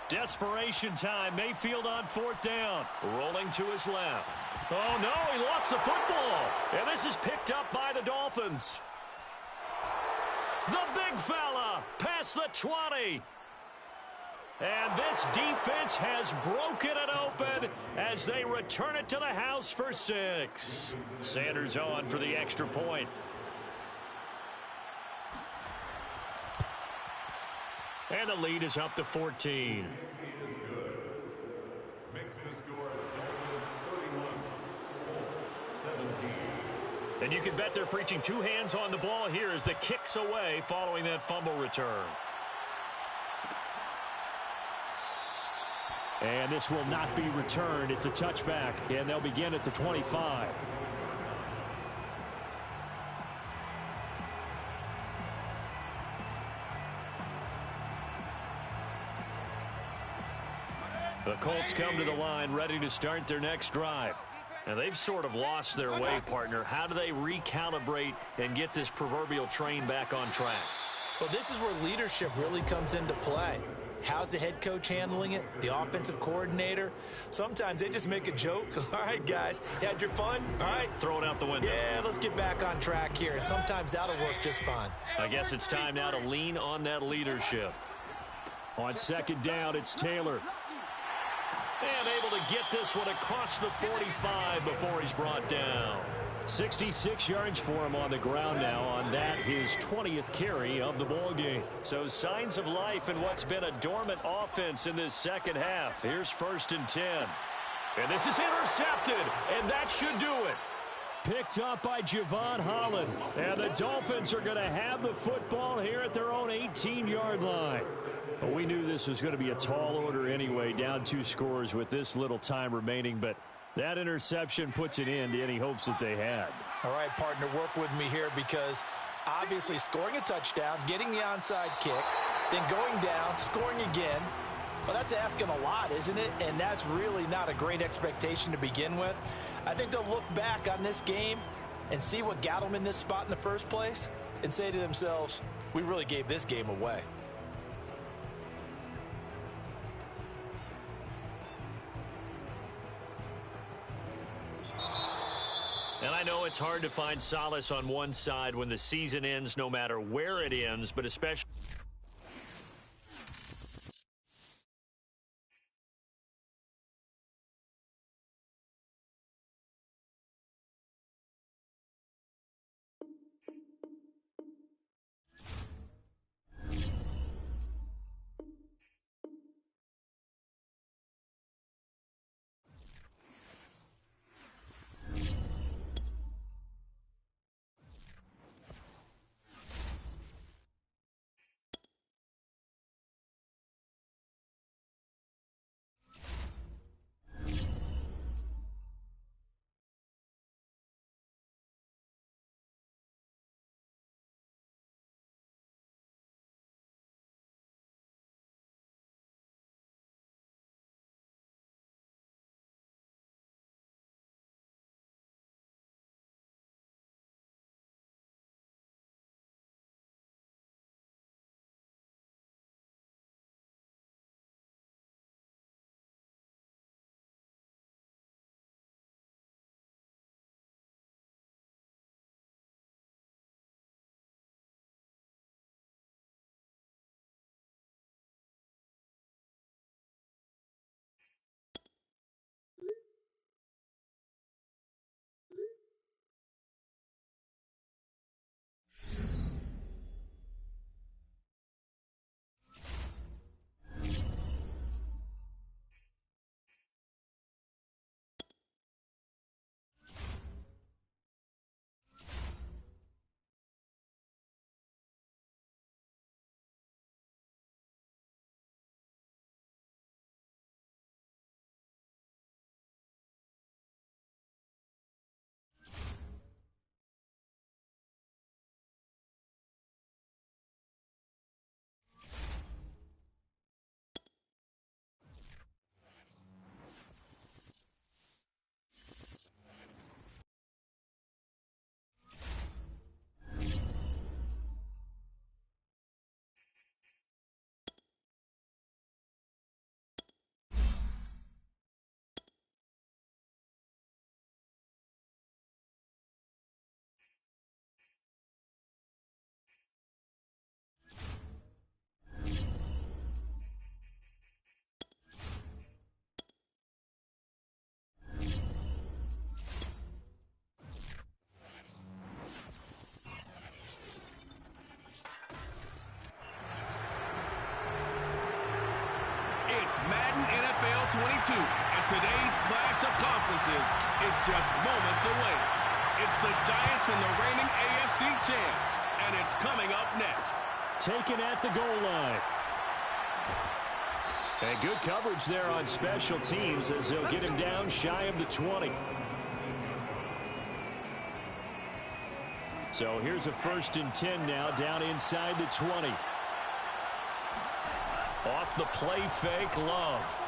Desperation time. Mayfield on fourth down. Rolling to his left. Oh, no, he lost the football. And this is picked up by the Dolphins. The big fella past the 20. And this defense has broken it open as they return it to the house for 6. Sanders on for the extra point. And the lead is up to 14. Makes the score Dolphins 31, Colts 17. And you can bet they're preaching 2 hands on the ball here as the kick's away following that fumble return. And this will not be returned. It's a touchback, and they'll begin at the 25. The Colts come to the line ready to start their next drive. Now, they've sort of lost their way, partner. How do they recalibrate and get this proverbial train back on track? Well, this is where leadership really comes into play. How's the head coach handling it? The offensive coordinator? Sometimes they just make a joke. All right, guys, you had your fun? All right. Throw it out the window. Yeah, let's get back on track here. And sometimes that'll work just fine. I guess it's time now to lean on that leadership. On second down, it's Taylor. And able to get this one across the 45 before he's brought down. 66 yards for him on the ground now on that, his 20th carry of the ball game. So signs of life in what's been a dormant offense in this second half. Here's 1st and 10. And this is intercepted, and that should do it. Picked up by Javon Holland. And the Dolphins are going to have the football here at their own 18-yard line. Well, we knew this was going to be a tall order anyway, down 2 scores with this little time remaining, but that interception puts an end to any hopes that they had. All right, partner, work with me here because obviously scoring a touchdown, getting the onside kick, then going down, scoring again. Well, that's asking a lot, isn't it? And that's really not a great expectation to begin with. I think they'll look back on this game and see what got them in this spot in the first place and say to themselves, we really gave this game away. And I know it's hard to find solace on one side when the season ends, no matter where it ends, but especially Madden NFL 22, and today's clash of conferences is just moments away. It's the Giants and the reigning AFC champs, and it's coming up next. Taken at the goal line. And good coverage there on special teams as they'll get him down shy of the 20. So here's a 1st and 10 now, down inside the 20. Off the play fake, Love.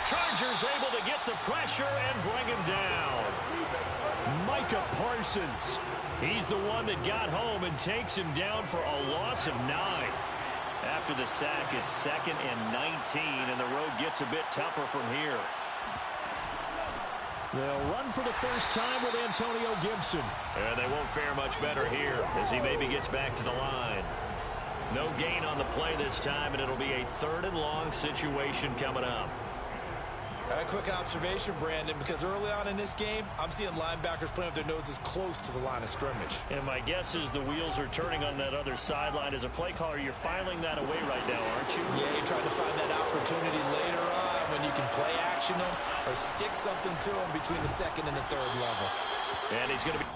Chargers able to get the pressure and bring him down. Micah Parsons. He's the one that got home and takes him down for a loss of 9. After the sack, it's 2nd and 19, and the road gets a bit tougher from here. They'll run for the first time with Antonio Gibson. And they won't fare much better here as he maybe gets back to the line. No gain on the play this time, and it'll be a 3rd and long situation coming up. A quick observation, Brandon, because early on in this game, I'm seeing linebackers playing with their noses close to the line of scrimmage. And my guess is the wheels are turning on that other sideline. As a play caller, you're filing that away right now, aren't you? Yeah, you're trying to find that opportunity later on when you can play action them or stick something to them between the 2nd and the 3rd level. And he's going to be...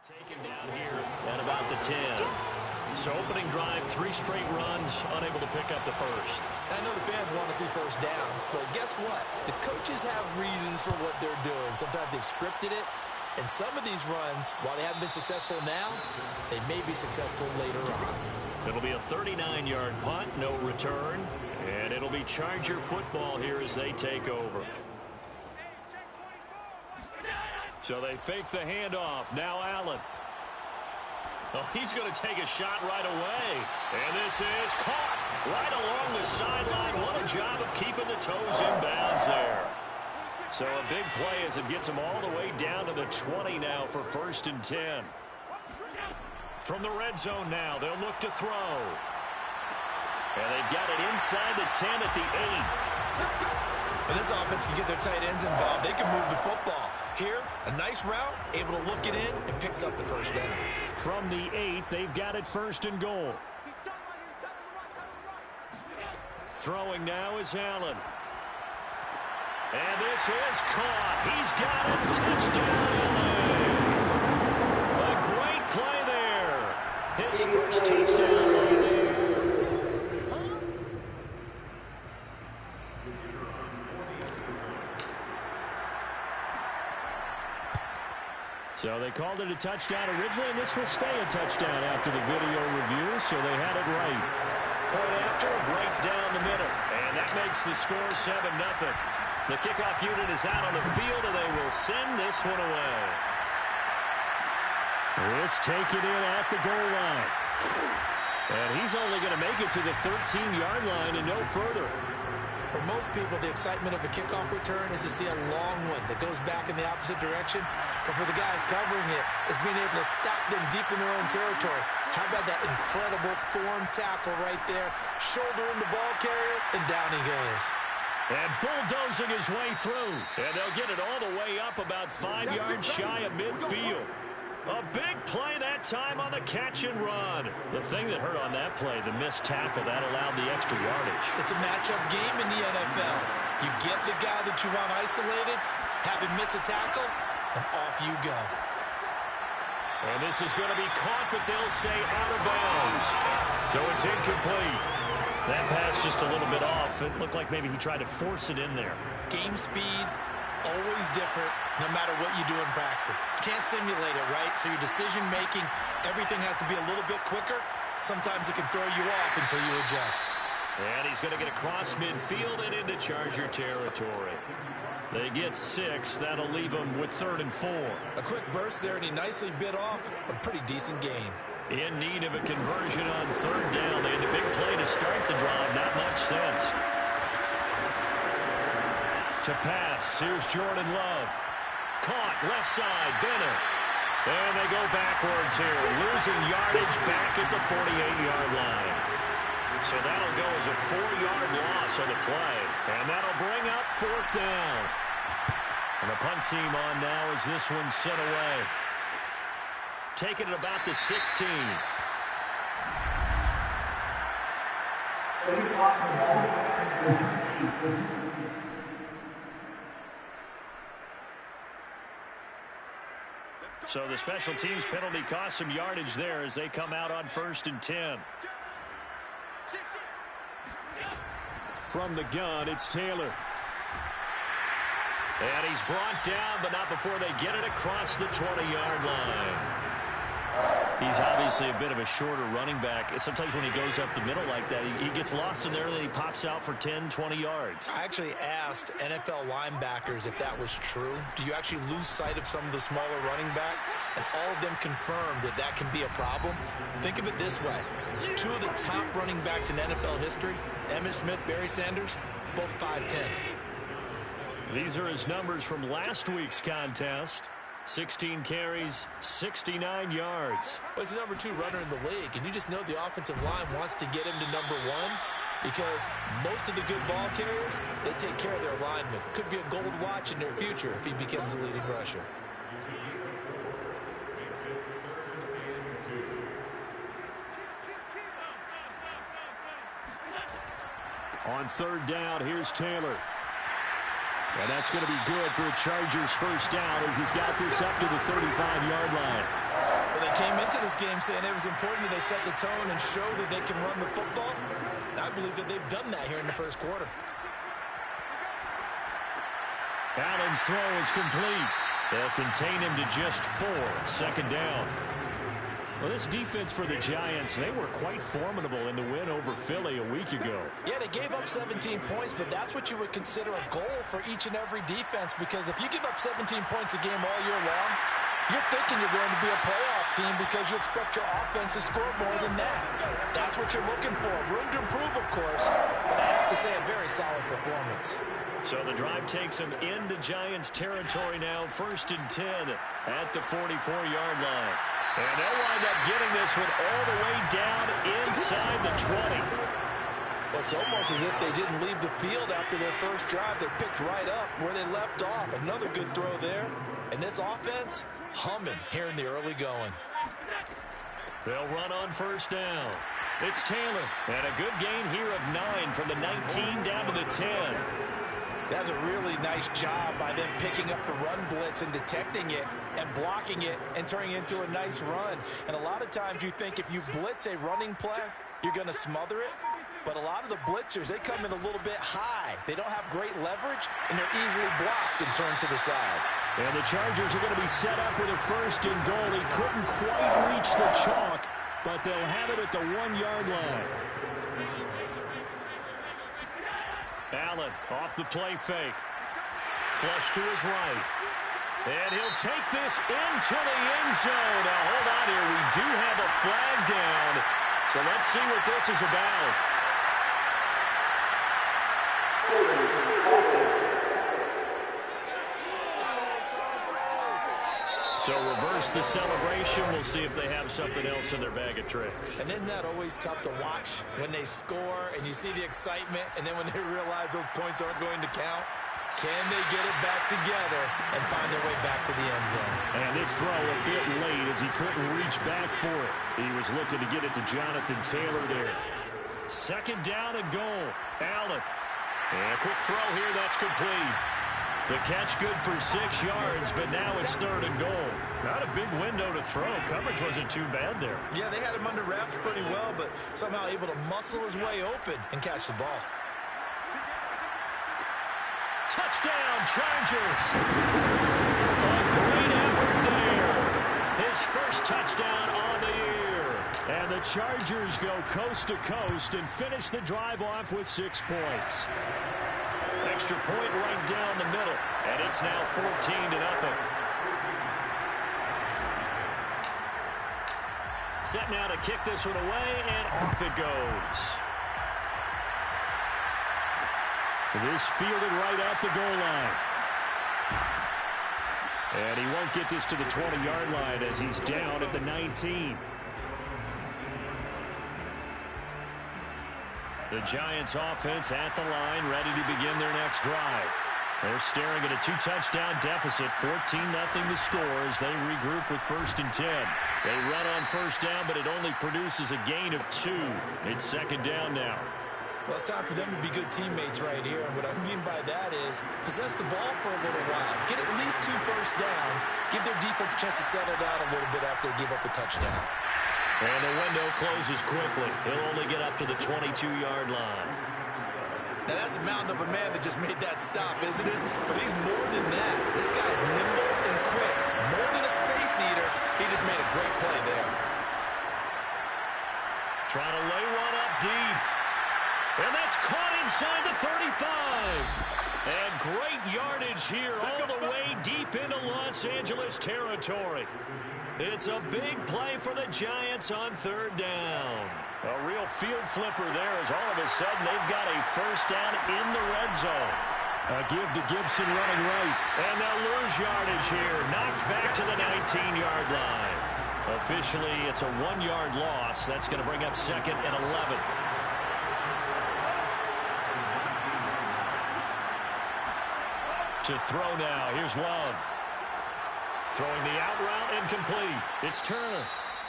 Taken down here at about the 10. So opening drive, 3 straight runs, unable to pick up the first. I know the fans want to see first downs, but guess what? The coaches have reasons for what they're doing. Sometimes they've scripted it, and some of these runs, while they haven't been successful now, they may be successful later on. It'll be a 39-yard punt, no return, and it'll be Charger football here as they take over. So they fake the handoff. Now Allen. Oh, he's going to take a shot right away. And this is caught right along the sideline. What a job of keeping the toes in bounds there. So a big play as it gets him all the way down to the 20 now for 1st and 10. From the red zone now, they'll look to throw. And they've got it inside the 10 at the 8. When this offense can get their tight ends involved, they can move the football. Here, a nice route, able to look it in, and picks up the first down. From the 8, they've got it 1st and goal. Throwing now is Allen. And this is caught. He's got it. Touchdown. A great play there. His first touchdown right there. So they called it a touchdown originally, and this will stay a touchdown after the video review, so they had it right. Point after, right down the middle. And that makes the score 7-0. The kickoff unit is out on the field, and they will send this one away. This taken in at the goal line. And he's only going to make it to the 13-yard line and no further. For most people, the excitement of a kickoff return is to see a long one that goes back in the opposite direction. But for the guys covering it, it's being able to stop them deep in their own territory. How about that incredible form tackle right there? Shoulder in the ball carrier, and down he goes. And bulldozing his way through. And they'll get it all the way up about 5 yards shy of midfield. A big play that time on the catch and run. The thing that hurt on that play, the missed tackle, that allowed the extra yardage. It's a matchup game in the NFL. You get the guy that you want isolated, have him miss a tackle, and off you go. And this is going to be caught, but they'll say out of bounds. So it's incomplete. That pass just a little bit off. It looked like maybe he tried to force it in there. Game speed, always different, no matter what you do in practice. You can't simulate it, right? So your decision-making, everything has to be a little bit quicker. Sometimes it can throw you off until you adjust. And he's going to get across midfield and into Charger territory. They get 6. That'll leave them with 3rd and 4. A quick burst there, and he nicely bit off a pretty decent gain. In need of a conversion on 3rd down. They had the big play to start the drive. Not much sense. To pass, here's Jordan Love. Caught, left side, Bennett. And they go backwards here, losing yardage back at the 48-yard line. So that'll go as a 4-yard loss on the play. And that'll bring up 4th down. And the punt team on now as this one's sent away. Taking it about the 16. So the special teams penalty cost some yardage there as they come out on 1st and 10. From the gun, it's Taylor. And he's brought down, but not before they get it across the 20-yard line. He's obviously a bit of a shorter running back. Sometimes when he goes up the middle like that, he gets lost in there, and then he pops out for 10, 20 yards. I actually asked NFL linebackers if that was true. Do you actually lose sight of some of the smaller running backs? And all of them confirmed that that can be a problem. Think of it this way. 2 of the top running backs in NFL history, Emmitt Smith, Barry Sanders, both 5'10". These are his numbers from last week's contest. 16 carries, 69 yards. Well, he's the number 2 runner in the league, and you just know the offensive line wants to get him to number 1 because most of the good ball carriers, they take care of their linemen. Could be a gold watch in their future if he becomes a leading rusher. On 3rd down, here's Taylor. And that's going to be good for a Chargers first down as he's got this up to the 35-yard line. Well, they came into this game saying it was important that they set the tone and show that they can run the football. And I believe that they've done that here in the first quarter. Allen's throw is complete. They'll contain him to just 4. 2nd down. Well, this defense for the Giants, they were quite formidable in the win over Philly a week ago. Yeah, they gave up 17 points, but that's what you would consider a goal for each and every defense, because if you give up 17 points a game all year long, you're thinking you're going to be a playoff team because you expect your offense to score more than that. That's what you're looking for. Room to improve, of course, but I have to say a very solid performance. So the drive takes them into Giants territory now, 1st and 10 at the 44-yard line. And they'll wind up getting this one all the way down inside the 20. Well, it's almost as if they didn't leave the field after their first drive. They picked right up where they left off. Another good throw there. And this offense, humming here in the early going. They'll run on first down. It's Taylor. And a good gain here of 9 from the 19 down to the 10. That's a really nice job by them picking up the run blitz and detecting it and blocking it and turning it into a nice run. And a lot of times you think if you blitz a running play, you're going to smother it. But a lot of the blitzers, they come in a little bit high. They don't have great leverage, and they're easily blocked and turned to the side. And the Chargers are going to be set up with a 1st and goal. He couldn't quite reach the chalk, but they'll have it at the 1-yard line. Allen off the play fake. Flush to his right. And he'll take this into the end zone. Now, hold on here. We do have a flag down. So let's see what this is about. So reverse the celebration. We'll see if they have something else in their bag of tricks. And isn't that always tough to watch when they score and you see the excitement, and then when they realize those points aren't going to count? Can they get it back together and find their way back to the end zone? And this throw a bit late as he couldn't reach back for it. He was looking to get it to Jonathan Taylor there. 2nd down and goal. Allen. And a quick throw here. That's complete. The catch good for 6 yards, but now it's 3rd and goal. Not a big window to throw. Coverage wasn't too bad there. Yeah, they had him under wraps pretty well, but somehow able to muscle his way open and catch the ball. Touchdown, Chargers. A great effort there. His first touchdown on the year. And the Chargers go coast to coast and finish the drive off with 6 points. Extra point right down the middle. And it's now 14-0. Set now to kick this one away, and off it goes. This fielded right at the goal line. And he won't get this to the 20-yard line as he's down at the 19. The Giants offense at the line, ready to begin their next drive. They're staring at a 2-touchdown deficit, 14-0 the score as they regroup with 1st and 10. They run on first down, but it only produces a gain of 2. It's 2nd down now. Well, it's time for them to be good teammates right here. And what I mean by that is possess the ball for a little while. Get at least 2 first downs. Give their defense a chance to settle down a little bit after they give up a touchdown. And the window closes quickly. He'll only get up to the 22-yard line. Now, that's a mountain of a man that just made that stop, isn't it? But he's more than that. This guy's nimble and quick. More than a space eater. He just made a great play there. Trying to lay one up deep. And that's caught inside the 35. And great yardage here all the way deep into Los Angeles territory. It's a big play for the Giants on 3rd down. A real field flipper there as all of a sudden they've got a first down in the red zone. A give to Gibson running right. And they'll lose yardage here. Knocked back to the 19-yard line. Officially, it's a 1-yard loss. That's going to bring up 2nd and 11. To throw now. Here's Love. Throwing the out route incomplete. It's Turner.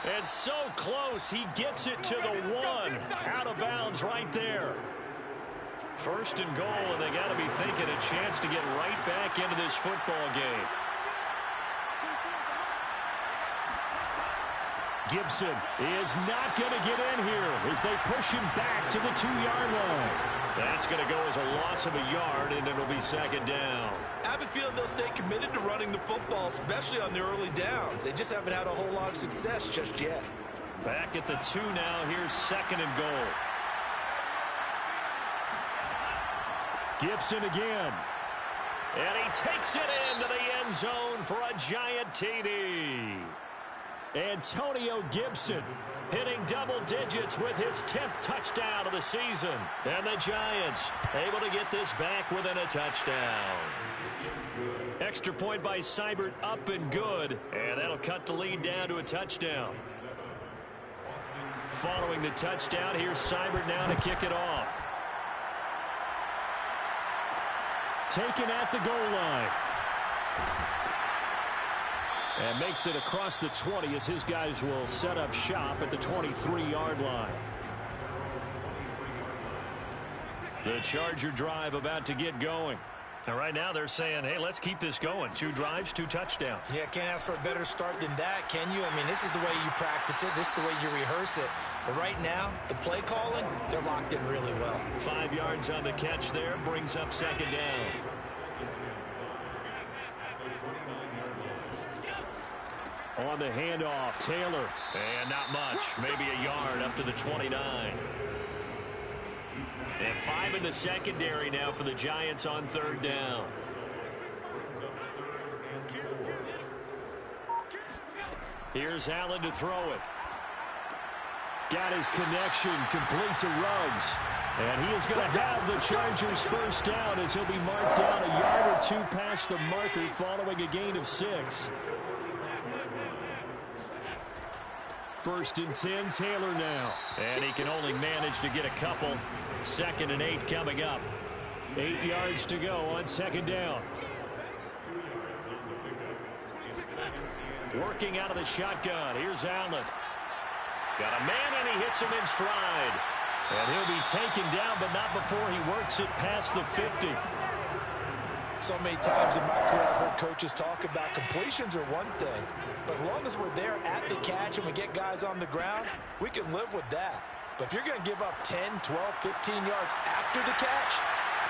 And so close. He gets it to the 1. Out of bounds right there. 1st and goal, and they got to be thinking a chance to get right back into this football game. Gibson is not going to get in here as they push him back to the 2-yard line. That's going to go as a loss of a yard, and it'll be 2nd down. I have a feeling they'll stay committed to running the football, especially on the early downs. They just haven't had a whole lot of success just yet. Back at the 2 now. Here's 2nd and goal. Gibson again. And he takes it into the end zone for a giant TD. Antonio Gibson hitting double digits with his 10th touchdown of the season. And the Giants able to get this back within a touchdown. Extra point by Seibert, up and good. And that'll cut the lead down to a touchdown. Following the touchdown, here's Seibert now to kick it off. taken at the goal line. And makes it across the 20 as his guys will set up shop at the 23-yard line. The Charger drive about to get going. And right now they're saying, hey, let's keep this going. 2 drives, 2 touchdowns. Yeah, can't ask for a better start than that, can you? I mean, this is the way you practice it. This is the way you rehearse it. But right now, the play calling, they're locked in really well. 5 yards on the catch there, brings up 2nd down. On the handoff, Taylor. And not much, maybe a yard up to the 29. And 5 in the secondary now for the Giants on 3rd down. Here's Allen to throw it. Got his connection complete to Ruggs. And he is going to have the Chargers first down as he'll be marked down a yard or 2 past the marker following a gain of 6. 1st and 10, Taylor now. And he can only manage to get a couple. 2nd and 8 coming up. 8 yards to go on 2nd down. Working out of the shotgun. Here's Allen. Got a man, and he hits him in stride. And he'll be taken down, but not before he works it past the 50. So many times in my career, I've heard coaches talk about completions are one thing. But as long as we're there at the catch and we get guys on the ground, we can live with that. But if you're going to give up 10, 12, 15 yards after the catch,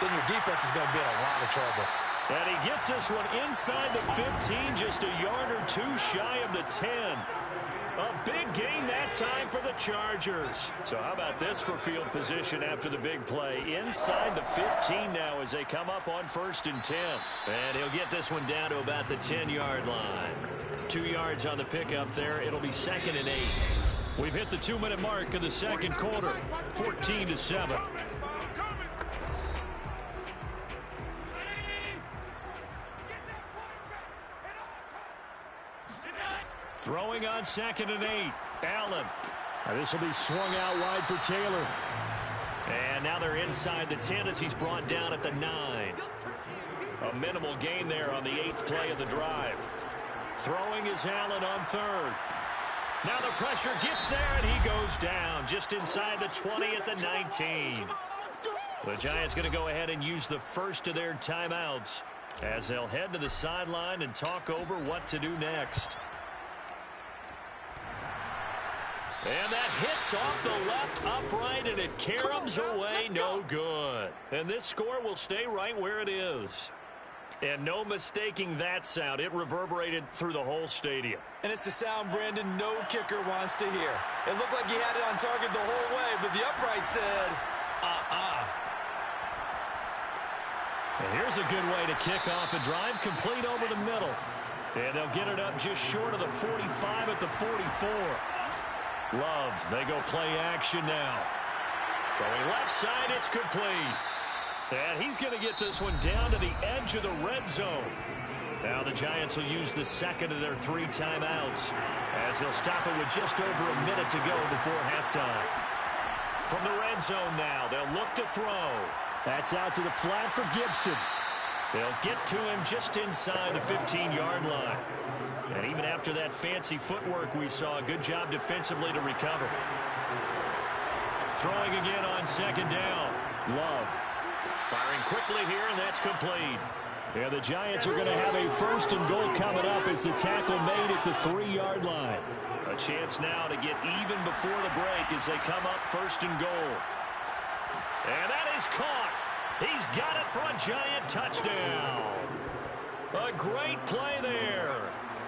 then your defense is going to be in a lot of trouble. And he gets this one inside the 15, just a yard or 2 shy of the 10. A big gain that time for the Chargers. So how about this for field position after the big play? Inside the 15 now as they come up on 1st and 10. And he'll get this one down to about the 10-yard line. 2 yards on the pickup there. It'll be 2nd and 8. We've hit the 2-minute mark of the 2nd quarter. 14-7. Throwing on 2nd and 8. Allen. This will be swung out wide for Taylor. And now they're inside the 10 as he's brought down at the 9. A minimal gain there on the 8th play of the drive. Throwing is Allen on 3rd. Now the pressure gets there, and he goes down just inside the 20 at the 19. The Giants going to go ahead and use the first of their timeouts as they'll head to the sideline and talk over what to do next. And that hits off the left upright, and it caroms away, no good. And this score will stay right where it is. And no mistaking that sound. It reverberated through the whole stadium. And it's the sound, Brandon, no kicker wants to hear. It looked like he had it on target the whole way, but the upright said, And here's a good way to kick off a drive, complete over the middle. And they'll get it up just short of the 45 at the 44. Love, they go play action now. Throwing left side, it's complete. And he's going to get this one down to the edge of the red zone. Now the Giants will use the 2nd of their 3 timeouts as they'll stop it with just over a minute to go before halftime. From the red zone now, they'll look to throw. That's out to the flat for Gibson. They'll get to him just inside the 15-yard line. And even after that fancy footwork we saw, a good job defensively to recover. Throwing again on 2nd down. Love. Firing quickly here, and that's complete. Yeah, the Giants are going to have a 1st and goal coming up as the tackle made at the 3-yard line. A chance now to get even before the break as they come up 1st and goal. And that is caught. He's got it for a Giant touchdown. A great play there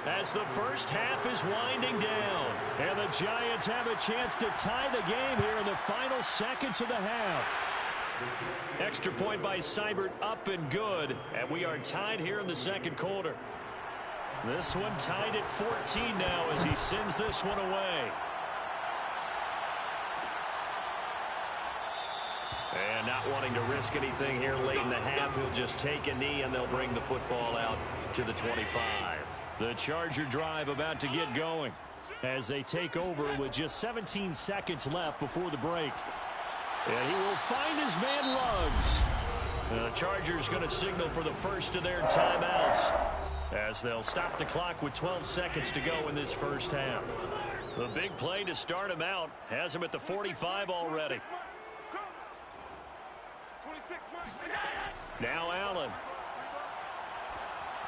as the first half is winding down. And the Giants have a chance to tie the game here in the final seconds of the half. Extra point by Seibert, up and good. And we are tied here in the 2nd quarter. This one tied at 14 now as he sends this one away. And not wanting to risk anything here late in the half, he'll just take a knee and they'll bring the football out to the 25. The Charger drive about to get going as they take over with just 17 seconds left before the break. And he will find his man Ruggs. The Chargers going to signal for the first of their timeouts as they'll stop the clock with 12 seconds to go in this first half. The big play to start him out has him at the 45 already. Now Allen.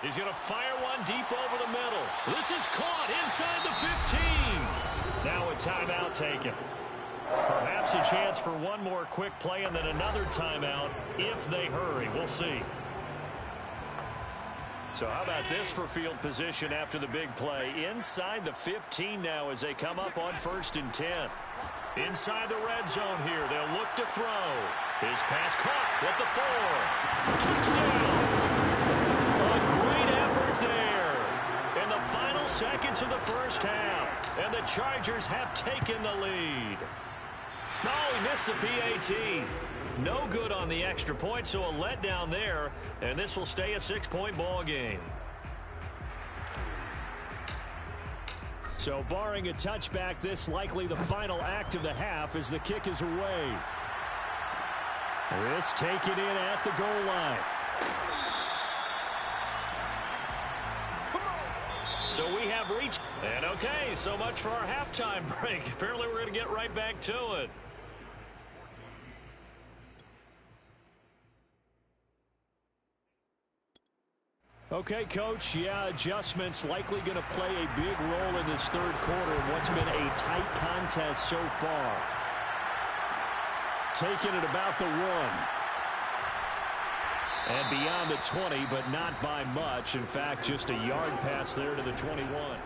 He's going to fire one deep over the middle. This is caught inside the 15. Now a timeout taken. Perhaps a chance for one more quick play and then another timeout if they hurry. We'll see. So how about this for field position after the big play? Inside the 15 now as they come up on 1st and 10. Inside the red zone here. They'll look to throw. His pass caught at the 4. Touchdown. A great effort there in the final seconds of the first half. And the Chargers have taken the lead. No, he missed the PAT. No good on the extra point, so a letdown there. And this will stay a 6-point ball game. So barring a touchback, this likely the final act of the half as the kick is away. This taken in at the goal line. So we have reached. And okay, so much for our halftime break. Apparently we're going to get right back to it. Okay, Coach, yeah, adjustments likely going to play a big role in this third quarter in what's been a tight contest so far. Taking it about the 1. And beyond the 20, but not by much. In fact, just a yard pass there to the 21.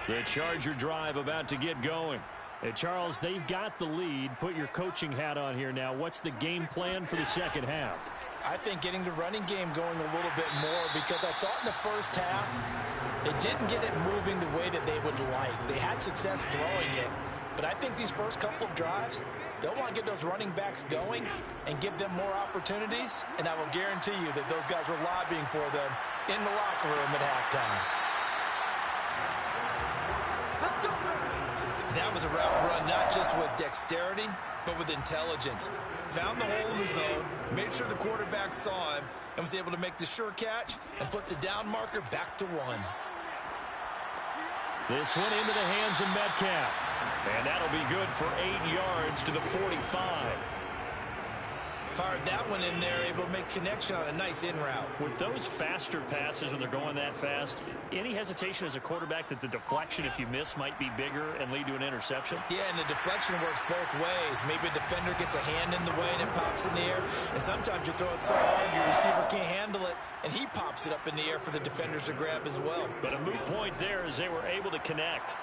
The Charger drive about to get going. Hey, Charles, they've got the lead. Put your coaching hat on here now. What's the game plan for the second half? I think getting the running game going a little bit more because I thought in the first half they didn't get it moving the way that they would like. They had success throwing it, but I think these first couple of drives, they'll want to get those running backs going and give them more opportunities, and I will guarantee you that those guys were lobbying for them in the locker room at halftime. That was a route run not just with dexterity, but with intelligence. Found the hole in the zone, made sure the quarterback saw him, and was able to make the sure catch and flip the down marker back to 1. This one into the hands of Metcalf. And that'll be good for 8 yards to the 45. Fired that one in there, able to make connection on a nice in route. With those faster passes when they're going that fast, any hesitation as a quarterback that the deflection, if you miss, might be bigger and lead to an interception? Yeah, and the deflection works both ways. Maybe a defender gets a hand in the way and it pops in the air. And sometimes you throw it so hard your receiver can't handle it, and he pops it up in the air for the defenders to grab as well. But a moot point there as they were able to connect.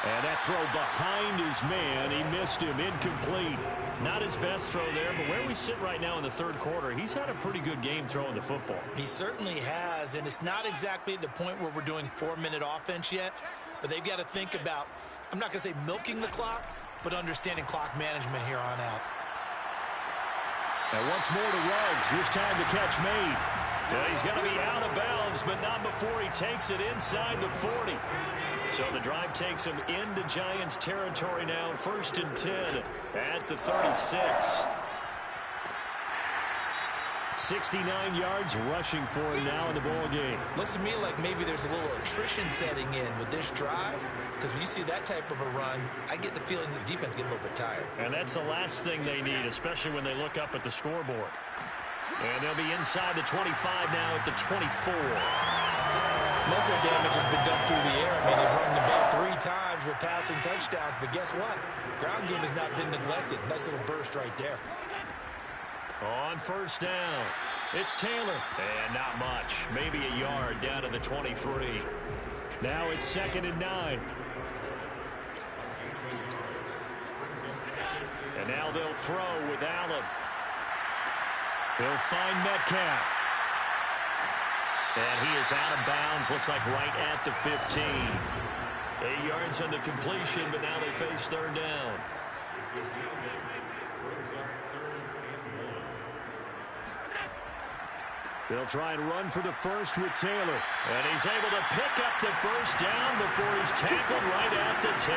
And that throw behind his man, he missed him, incomplete. Not his best throw there, but where we sit right now in the third quarter, he's had a pretty good game throwing the football. He certainly has, and it's not exactly at the point where we're doing 4-minute offense yet, but they've got to think about, I'm not going to say milking the clock, but understanding clock management here on out. And once more to Ruggs, this time the catch made. Yeah, he's got to be out of bounds, but not before he takes it inside the 40. So the drive takes him into Giants territory now, 1st and 10 at the 36. 69 yards rushing for him now in the ball game. Looks to me like maybe there's a little attrition setting in with this drive, because when you see that type of a run, I get the feeling the defense getting a little bit tired. And that's the last thing they need, especially when they look up at the scoreboard. And they'll be inside the 25 now at the 24. Most of their damage has been done through the air. I mean, they've run the ball 3 times with passing touchdowns, but guess what? Ground game has not been neglected. Nice little burst right there. On 1st down, it's Taylor. And not much. Maybe a yard down to the 23. Now it's 2nd and 9. And now they'll throw with Allen. He'll find Metcalf. And he is out of bounds, looks like right at the 15. 8 yards on the completion, but now they face 3rd down. They'll try and run for the first with Taylor. And he's able to pick up the 1st down before he's tackled right at the 10.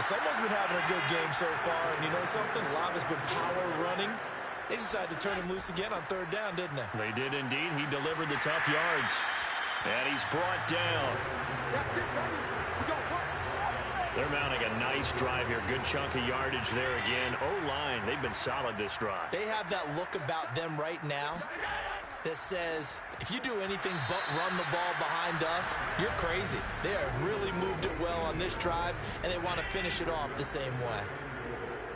Someone's been having a good game so far, and you know something? A lot has been power running. They decided to turn him loose again on third down, didn't they? They did indeed. He delivered the tough yards. And he's brought down. They're mounting a nice drive here. Good chunk of yardage there again. O-line, they've been solid this drive. They have that look about them right now that says, if you do anything but run the ball behind us, you're crazy. They have really moved it well on this drive, and they want to finish it off the same way.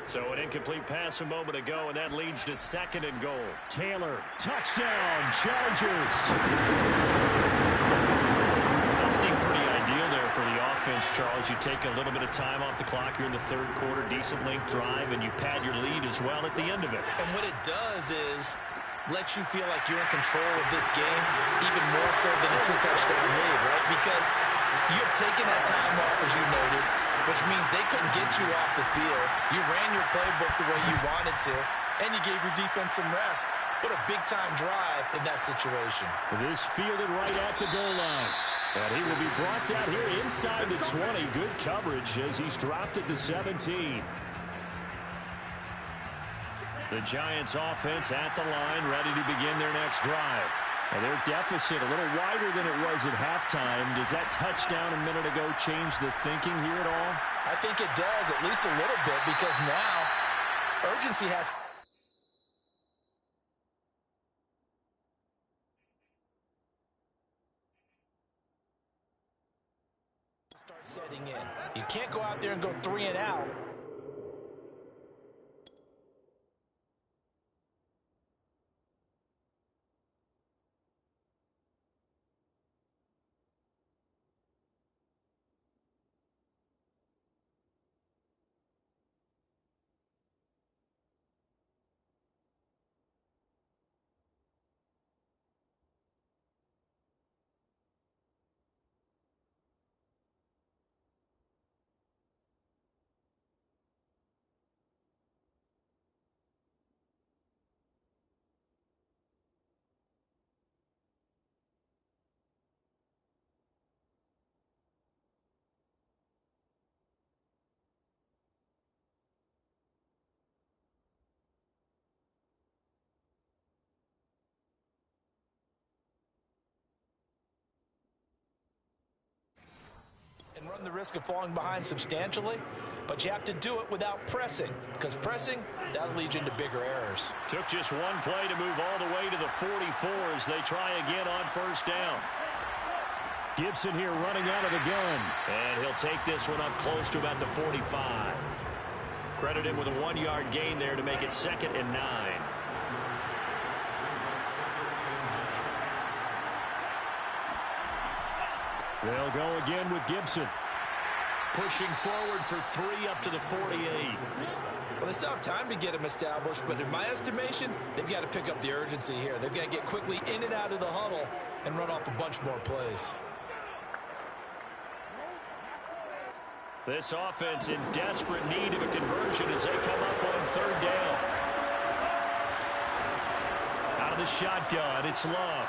So an incomplete pass a moment ago, and that leads to 2nd and goal. Taylor, touchdown, Chargers. That seemed pretty ideal there for the offense, Charles. You take a little bit of time off the clock here in the third quarter, decent length drive, and you pad your lead as well at the end of it. And what it does is let you feel like you're in control of this game, even more so than a 2-touchdown lead, right? Because you have taken that time off, as you noted, which means they couldn't get you off the field. You ran your playbook the way you wanted to, and you gave your defense some rest. What a big-time drive in that situation. This fielded right at the goal line. And he will be brought down here inside the 20. Good coverage as he's dropped at the 17. The Giants offense at the line, ready to begin their next drive. And their deficit a little wider than it was at halftime. Does that touchdown a minute ago change the thinking here at all? I think it does, at least a little bit, because now urgency has to start setting in. You can't go out there and go 3 and out. And run the risk of falling behind substantially, but you have to do it without pressing, because pressing, that'll lead you into bigger errors. Took just one play to move all the way to the 44 as they try again on first down. Gibson here running out of the gun. And he'll take this one up close to about the 45. Credit him with a 1-yard gain there to make it 2nd and 9. They'll go again with Gibson. Pushing forward for 3 up to the 48. Well, they still have time to get him established, but in my estimation, they've got to pick up the urgency here. They've got to get quickly in and out of the huddle and run off a bunch more plays. This offense in desperate need of a conversion as they come up on third down. Out of the shotgun, it's Love.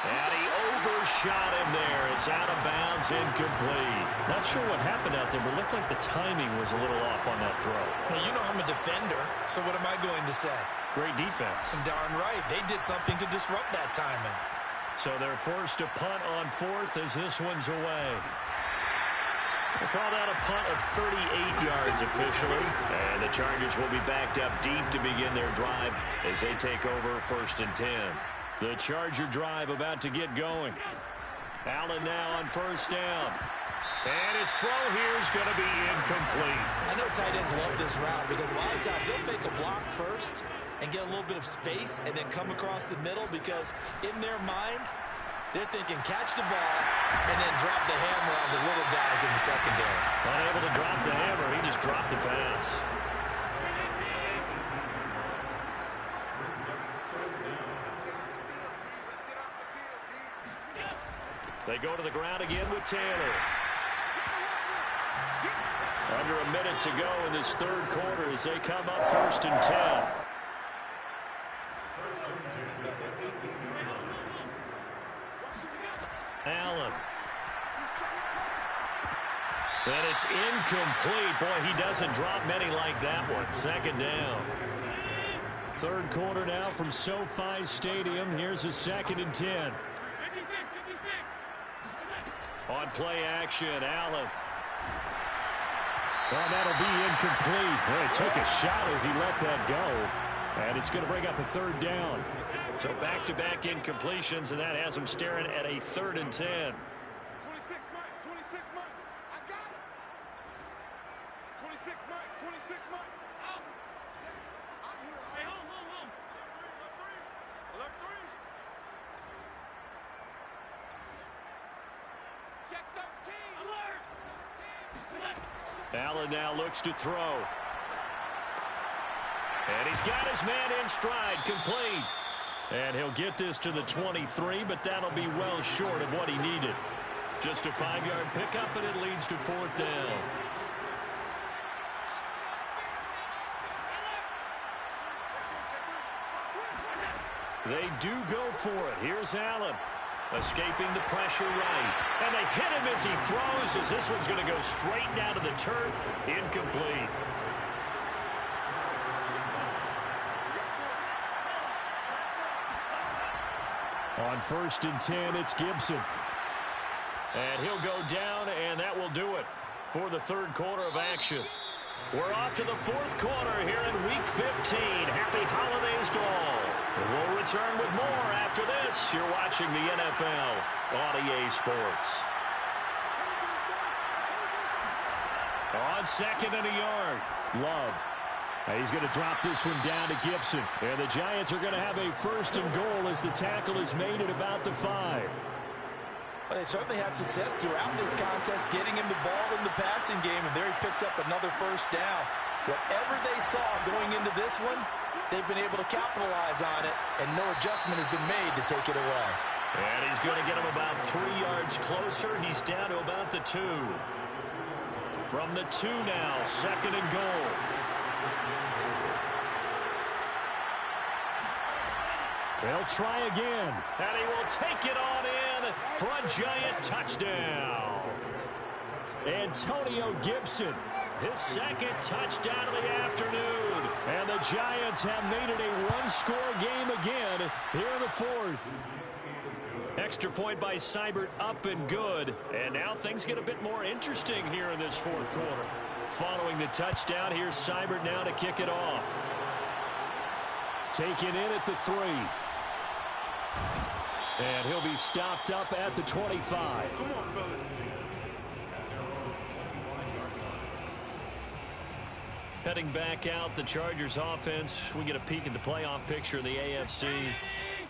And he overshot him there. It's out of bounds, incomplete. Not sure what happened out there, but it looked like the timing was a little off on that throw. Hey, you know I'm a defender, so what am I going to say? Great defense. And darn right, they did something to disrupt that timing. So they're forced to punt on 4th as this one's away. We'll call that a punt of 38 yards officially. And the Chargers will be backed up deep to begin their drive as they take over 1st and 10. The Charger drive about to get going. Allen now on first down. And his throw here is going to be incomplete. I know tight ends love this route because a lot of times they'll take a block first and get a little bit of space and then come across the middle because in their mind, they're thinking catch the ball and then drop the hammer on the little guys in the secondary. Unable to drop the hammer, he just dropped the pass. They go to the ground again with Taylor. Under a minute to go in this third quarter as they come up 1st and 10. Allen. And it's incomplete. Boy, he doesn't drop many like that one. Second down. Third quarter now from SoFi Stadium. Here's a 2nd and 10. On play action, Allen. Well, that'll be incomplete. Well, he took a shot as he let that go. And it's going to bring up a 3rd down. So back-to-back incompletions, and that has him staring at a 3rd and 10. 26 Mike, 26 Mike. I got it. 26 Mike, 26 Mike. Out. I'm here. Hey, home. Alert 3. Check 13. Alert. Allen now looks to throw. And he's got his man in stride, complete. And he'll get this to the 23, but that'll be well short of what he needed. Just a 5-yard pickup, and it leads to 4th down. They do go for it. Here's Allen. Escaping the pressure right. And they hit him as he throws, as this one's going to go straight down to the turf. Incomplete. On 1st and 10, it's Gibson. And he'll go down, and that will do it for the 3rd quarter of action. We're off to the 4th quarter here in Week 15. Happy holidays to all. We'll return with more after this. You're watching the NFL on EA Sports. On 2nd and a yard, Love. He's going to drop this one down to Gibson. And the Giants are going to have a 1st and goal as the tackle is made at about the 5. Well, they certainly had success throughout this contest, getting him the ball in the passing game, and there he picks up another 1st down. Whatever they saw going into this one, they've been able to capitalize on it, and no adjustment has been made to take it away. And he's going to get him about 3 yards closer. He's down to about the 2. From the 2 now, 2nd and goal. They'll try again. And he will take it on in for a Giant touchdown. Antonio Gibson. His 2nd touchdown of the afternoon. And the Giants have made it a 1-score game again here in the 4th. Extra point by Seibert, up and good. And now things get a bit more interesting here in this 4th quarter. Following the touchdown, here's Seibert now to kick it off. Taken in at the 3. And he'll be stopped up at the 25. Come on, fellas. Heading back out, the Chargers offense. We get a peek at the playoff picture in the AFC.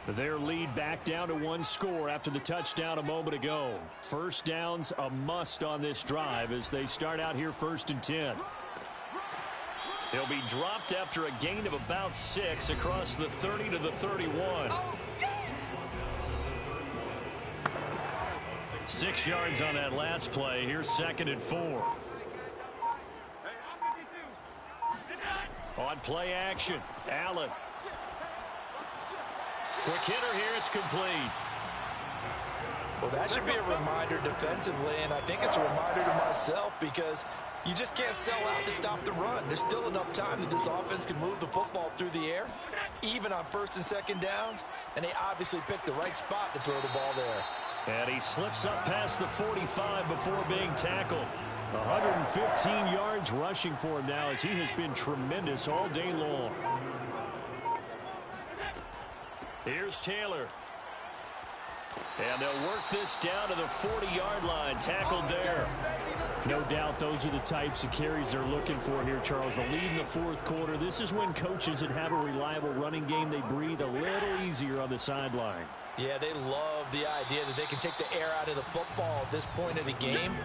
Their lead back down to 1 score after the touchdown a moment ago. 1st down's a must on this drive as they start out here 1st and 10. He'll be dropped after a gain of about 6 across the 30 to the 31. 6 yards on that last play. Here's 2nd and 4. On play action, Allen. Quick hitter here, it's complete. Well, that should be a reminder defensively, and I think it's a reminder to myself because you just can't sell out to stop the run. There's still enough time that this offense can move the football through the air, even on 1st and 2nd downs, and they obviously picked the right spot to throw the ball there. And he slips up past the 45 before being tackled. 115 yards rushing for him now as he has been tremendous all day long. Here's Taylor. And they'll work this down to the 40-yard line. Tackled there. No doubt those are the types of carries they're looking for here, Charles. The lead in the 4th quarter. This is when coaches that have a reliable running game, they breathe a little easier on the sideline. Yeah, they love the idea that they can take the air out of the football at this point of the game.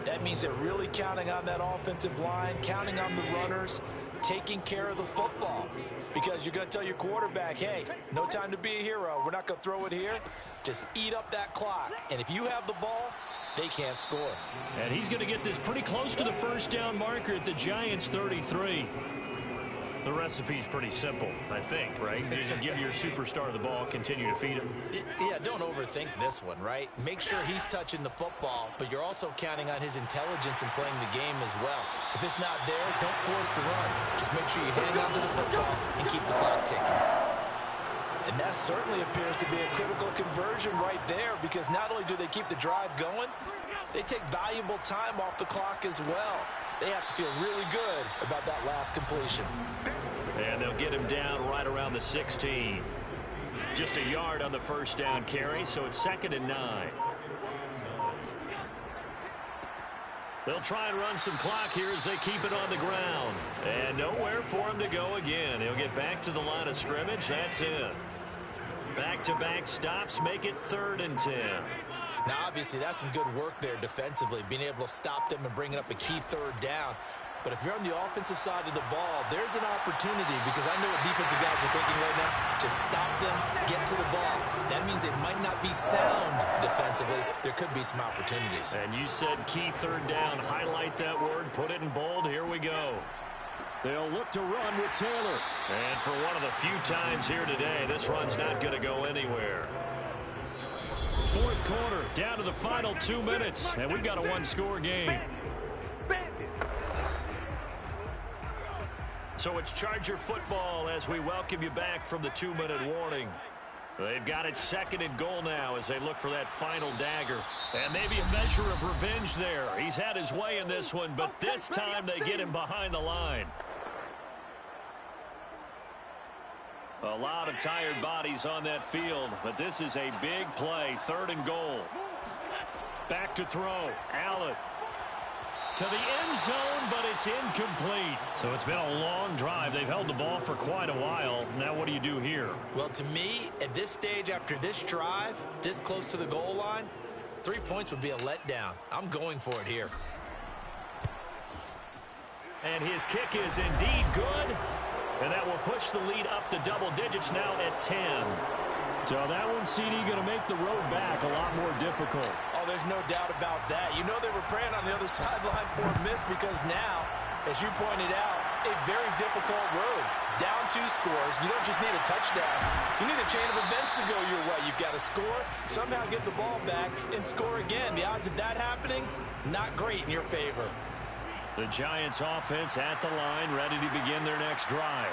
That means they're really counting on that offensive line, counting on the runners, taking care of the football. Because you're going to tell your quarterback, hey, no time to be a hero. We're not going to throw it here. Just eat up that clock. And if you have the ball, they can't score. And he's going to get this pretty close to the 1st down marker at the Giants' 33. The recipe's pretty simple, I think, right? Just give your superstar the ball, continue to feed him. Yeah, don't overthink this one, right? Make sure he's touching the football, but you're also counting on his intelligence in playing the game as well. If it's not there, don't force the run. Just make sure you hang on to the football and keep the clock ticking. And that certainly appears to be a critical conversion right there, because not only do they keep the drive going, they take valuable time off the clock as well. They have to feel really good about that last completion. And they'll get him down right around the 16. Just a yard on the first down carry, so it's 2nd and 9. They'll try and run some clock here as they keep it on the ground. And nowhere for him to go again. He'll get back to the line of scrimmage. That's it. Back-to-back stops make it 3rd and 10. Now, obviously, that's some good work there defensively, being able to stop them and bringing up a key 3rd down. But if you're on the offensive side of the ball, there's an opportunity, because I know what defensive guys are thinking right now. Just stop them, get to the ball. That means they might not be sound defensively. There could be some opportunities. And you said key 3rd down. Highlight that word. Put it in bold. Here we go. They'll look to run with Taylor. And for one of the few times here today, this run's not going to go anywhere. 4th quarter, down to the final 2 minutes, and we've got a one-score game. So it's Charger football as we welcome you back from the 2-minute warning. They've got it 2nd and goal now as they look for that final dagger. And maybe a measure of revenge there. He's had his way in this one, but this time they get him behind the line. A lot of tired bodies on that field, but this is a big play. 3rd and goal. Back to throw. Allen. To the end zone, but it's incomplete. So it's been a long drive. They've held the ball for quite a while. Now what do you do here? Well, to me, at this stage, after this drive, this close to the goal line, 3 points would be a letdown. I'm going for it here. And his kick is indeed good. And that will push the lead up to double digits now at 10. So that one, CD, going to make the road back a lot more difficult. Oh, there's no doubt about that. You know they were praying on the other sideline for a miss, because now, as you pointed out, a very difficult road. Down 2 scores. You don't just need a touchdown. You need a chain of events to go your way. You've got to score, somehow get the ball back, and score again. The odds of that happening, not great in your favor. The Giants offense at the line, ready to begin their next drive.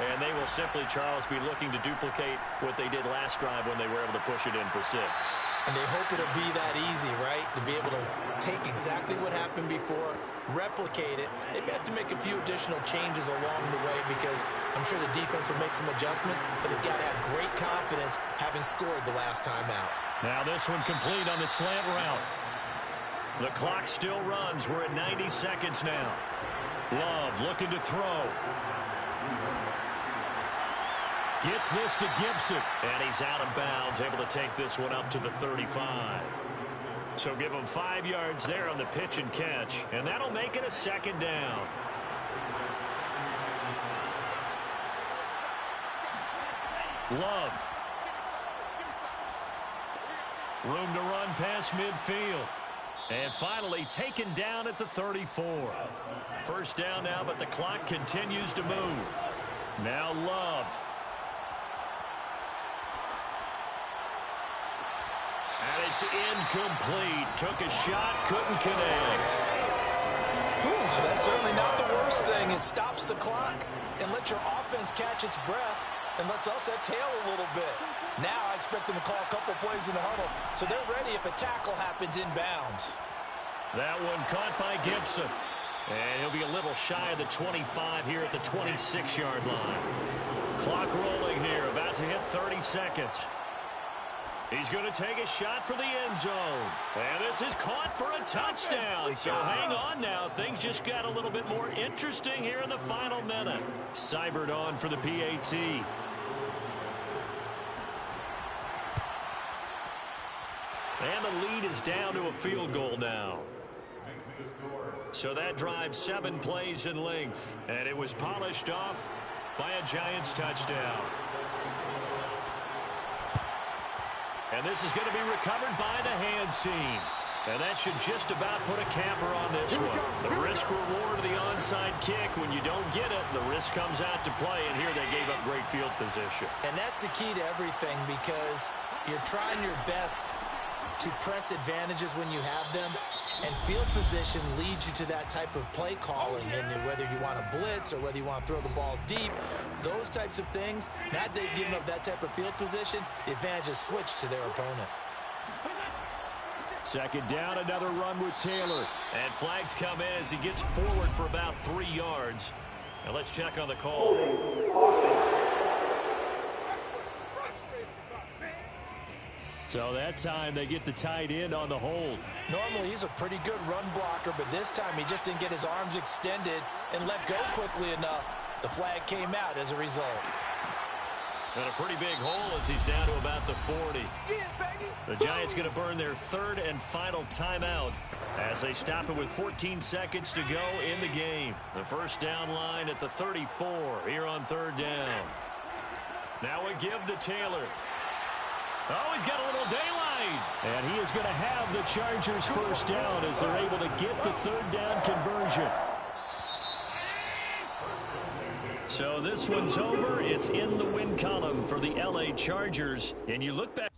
And they will simply, Charles, be looking to duplicate what they did last drive when they were able to push it in for 6. And they hope it'll be that easy, right? To be able to take exactly what happened before, replicate it. They may have to make a few additional changes along the way, because I'm sure the defense will make some adjustments, but they've got to have great confidence having scored the last time out. Now this one complete on the slant route. The clock still runs. We're at 90 seconds now. Love looking to throw. Gets this to Gibson. And he's out of bounds, able to take this one up to the 35. So give him 5 yards there on the pitch and catch. And that'll make it a 2nd down. Love. Room to run past midfield. And finally taken down at the 34. 1st down now, but the clock continues to move. Now Love. And it's incomplete. Took a shot, couldn't connect. Whew, that's certainly not the worst thing. It stops the clock and lets your offense catch its breath and lets us exhale a little bit. Now I expect them to call a couple plays in the huddle, so they're ready if a tackle happens inbounds. That one caught by Gibson. And he'll be a little shy of the 25 here at the 26-yard line. Clock rolling here, about to hit 30 seconds. He's going to take a shot for the end zone. And this is caught for a touchdown. So hang on now. Things just got a little bit more interesting here in the final minute. Seibert on for the PAT. And the lead is down to a field goal now. So that drives 7 plays in length. And it was polished off by a Giants touchdown. And this is going to be recovered by the hands team. And that should just about put a capper on this one. The risk-reward of the onside kick. When you don't get it, the risk comes out to play, and here they gave up great field position. And that's the key to everything, because you're trying your best to press advantages when you have them, and field position leads you to that type of play calling. And whether you want to blitz or whether you want to throw the ball deep, those types of things, now that they've given up that type of field position, the advantage is switched to their opponent. Second down, another run with Taylor. And flags come in as he gets forward for about 3 yards. Now let's check on the call. So that time they get the tight end on the hold. Normally he's a pretty good run blocker, but this time he just didn't get his arms extended and let go quickly enough. The flag came out as a result. And a pretty big hole as he's down to about the 40. The Giants going to burn their third and final timeout as they stop it with 14 seconds to go in the game. The first down line at the 34 here on third down. Now a give to Taylor. Oh, he's got a little daylight. And he is going to have the Chargers first down as they're able to get the third down conversion. So this one's over. It's in the win column for the LA Chargers. And you look back.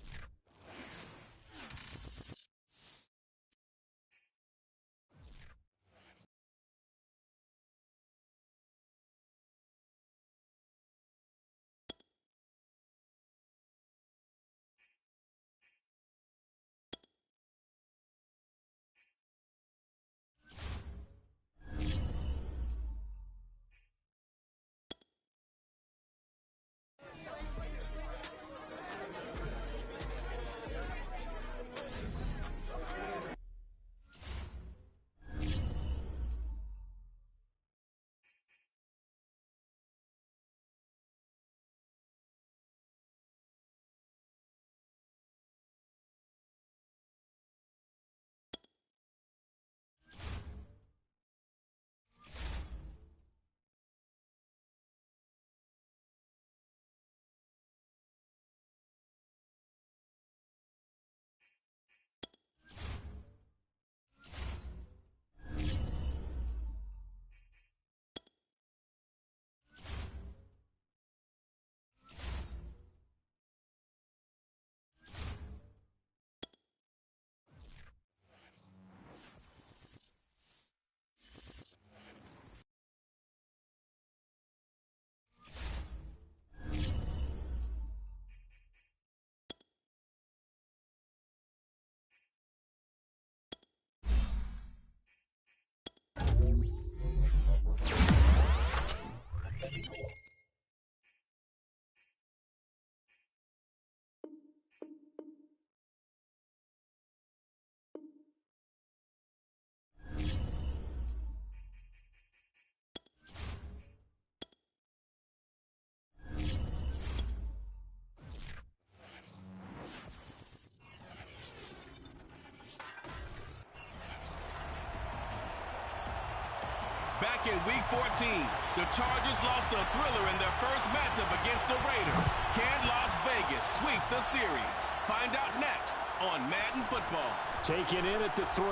Back in Week 14, the Chargers lost a thriller in their first matchup against the Raiders. Can Las Vegas sweep the series? Find out next on Madden Football. Taken in at the 3.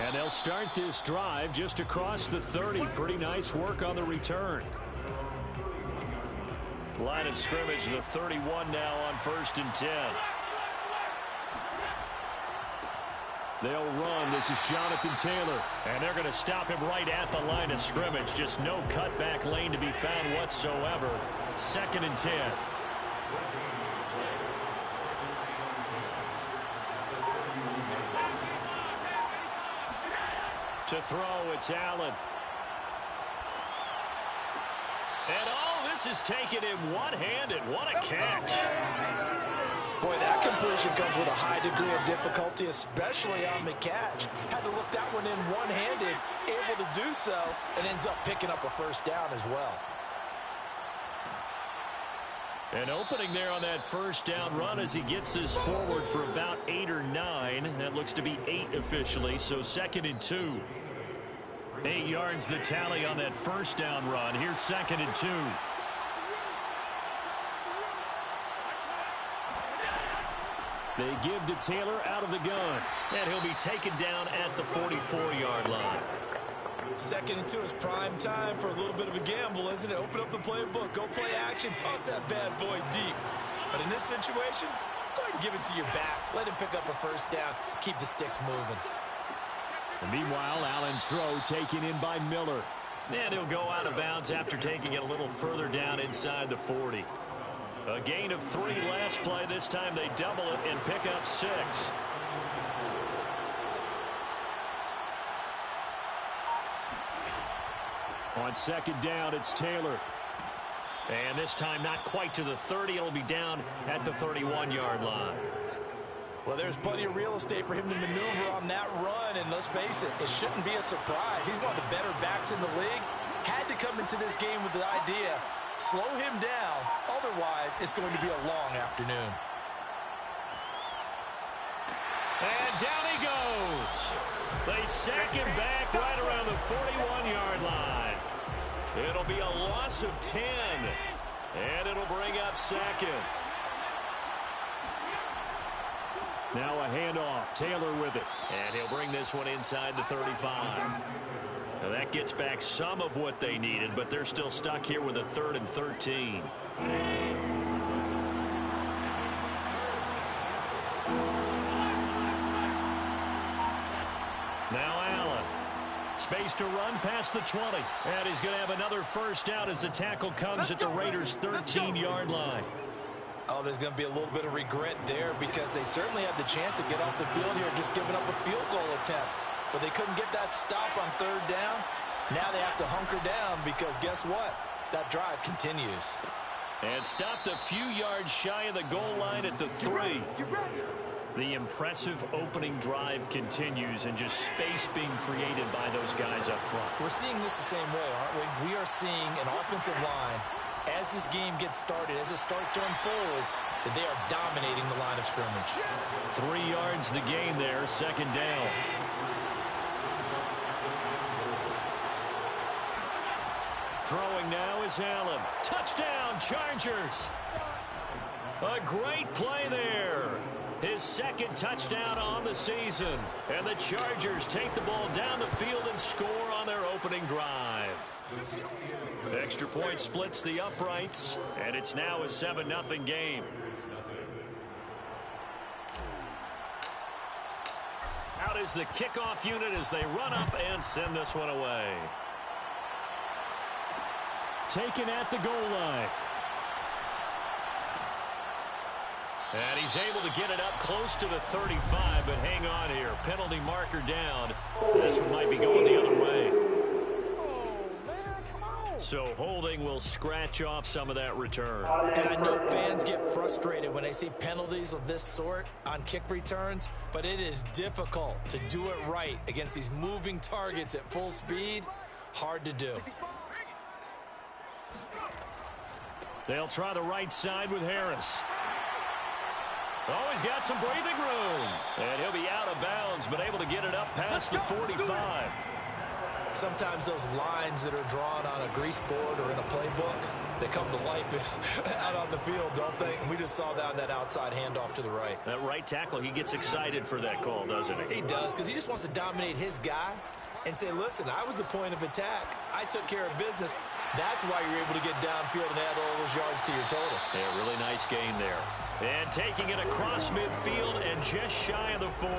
And they'll start this drive just across the 30. Pretty nice work on the return. Line of scrimmage, the 31 now on 1st and 10. They'll run. This is Jonathan Taylor. And they're going to stop him right at the line of scrimmage. Just no cutback lane to be found whatsoever. 2nd and 10. To throw, it's Allen. And oh, this is taken in one-handed. What a catch. Boy, that completion comes with a high degree of difficulty, especially on the catch. Had to look that one in one-handed, able to do so, and ends up picking up a first down as well. An opening there on that first down run as he gets this forward for about 8 or 9. That looks to be 8 officially, so 2nd and 2. 8 yards the tally on that first down run. Here's 2nd and 2. They give to Taylor out of the gun. And he'll be taken down at the 44-yard line. 2nd and 2 is prime time for a little bit of a gamble, isn't it? Open up the playbook, go play action, toss that bad boy deep. But in this situation, go ahead and give it to your back. Let him pick up a first down. Keep the sticks moving. And meanwhile, Allen's throw taken in by Miller. And he'll go out of bounds after taking it a little further down inside the 40. A gain of 3 last play. This time they double it and pick up 6. On 2nd down, it's Taylor. And this time not quite to the 30. It'll be down at the 31-yard line. Well, there's plenty of real estate for him to maneuver on that run, and let's face it, it shouldn't be a surprise. He's one of the better backs in the league. Had to come into this game with the idea, slow him down, otherwise it's going to be a long afternoon. And down he goes. They sack him back right around the 41-yard line. It'll be a loss of 10, and it'll bring up 2nd. Now a handoff. Taylor with it. And he'll bring this one inside the 35. Now that gets back some of what they needed, but they're still stuck here with a 3rd and 13. Now Allen. Space to run past the 20. And he's going to have another first down as the tackle comes at the Raiders' 13-yard line. Oh, there's going to be a little bit of regret there because they certainly had the chance to get off the field here, just giving up a field goal attempt. But they couldn't get that stop on 3rd down. Now they have to hunker down because guess what? That drive continues. And stopped a few yards shy of the goal line at the 3. The impressive opening drive continues and just space being created by those guys up front. We're seeing this the same way, aren't we? We are seeing an offensive line, as this game gets started, as it starts to unfold, that they are dominating the line of scrimmage. 3 yards the gain there, 2nd down. Throwing now is Allen. Touchdown, Chargers. A great play there. His 2nd touchdown on the season. And the Chargers take the ball down the field and score on their opening drive. Extra point splits the uprights, and it's now a 7-0 game. Out is the kickoff unit as they run up and send this one away. Taken at the goal line. And he's able to get it up close to the 35, but hang on here. Penalty marker down. This one might be going the other way. So holding will scratch off some of that return. And I know fans get frustrated when they see penalties of this sort on kick returns, but it is difficult to do it right against these moving targets at full speed. Hard to do. They'll try the right side with Harris. Oh, he's got some breathing room. And he'll be out of bounds, but able to get it up past the 45. Sometimes those lines that are drawn on a grease board or in a playbook, they come to life out on the field, don't they? And we just saw that on that outside handoff to the right. That right tackle, he gets excited for that call, doesn't he? He does, because he just wants to dominate his guy and say, listen, I was the point of attack. I took care of business. That's why you're able to get downfield and add all those yards to your total. Yeah, really nice gain there. And taking it across midfield and just shy of the 40.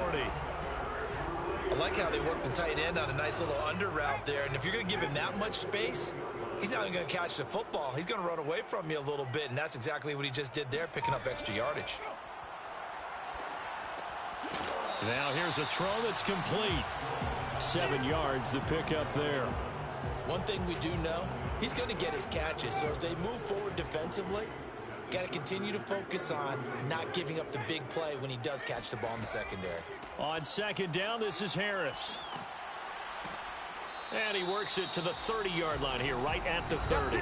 I like how they work the tight end on a nice little under route there. And if you're going to give him that much space, he's not even going to catch the football. He's going to run away from you a little bit, and that's exactly what he just did there, picking up extra yardage. Now here's a throw that's complete. 7 yards to pick up there. One thing we do know, he's going to get his catches. So as they move forward defensively, got to continue to focus on not giving up the big play when he does catch the ball in the secondary. On 2nd down, this is Harris. And he works it to the 30-yard line here, right at the 30.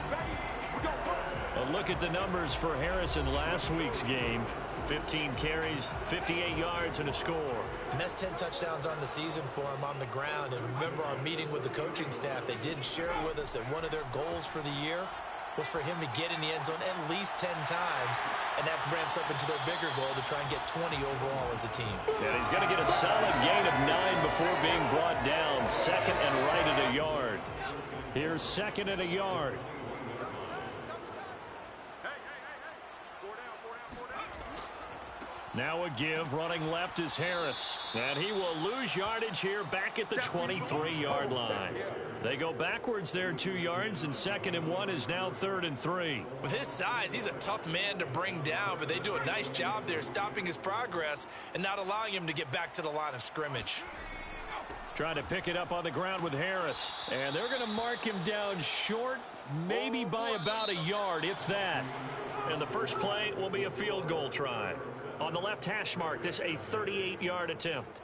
A look at the numbers for Harris in last week's game. 15 carries, 58 yards, and a score. And that's 10 touchdowns on the season for him on the ground. And remember our meeting with the coaching staff, they did share with us that one of their goals for the year was for him to get in the end zone at least 10 times, and that ramps up into their bigger goal to try and get 20 overall as a team. And he's going to get a solid gain of 9 before being brought down. Second and right at a yard. Here's second and a yard. Now a give, running left is Harris. And he will lose yardage here back at the 23-yard line. They go backwards there 2 yards, and second and 1 is now third and 3. With his size, he's a tough man to bring down, but they do a nice job there stopping his progress and not allowing him to get back to the line of scrimmage. Trying to pick it up on the ground with Harris. And they're going to mark him down short, maybe by about a yard, if that. And the first play will be a field goal try. On the left hash mark, this a 38-yard attempt.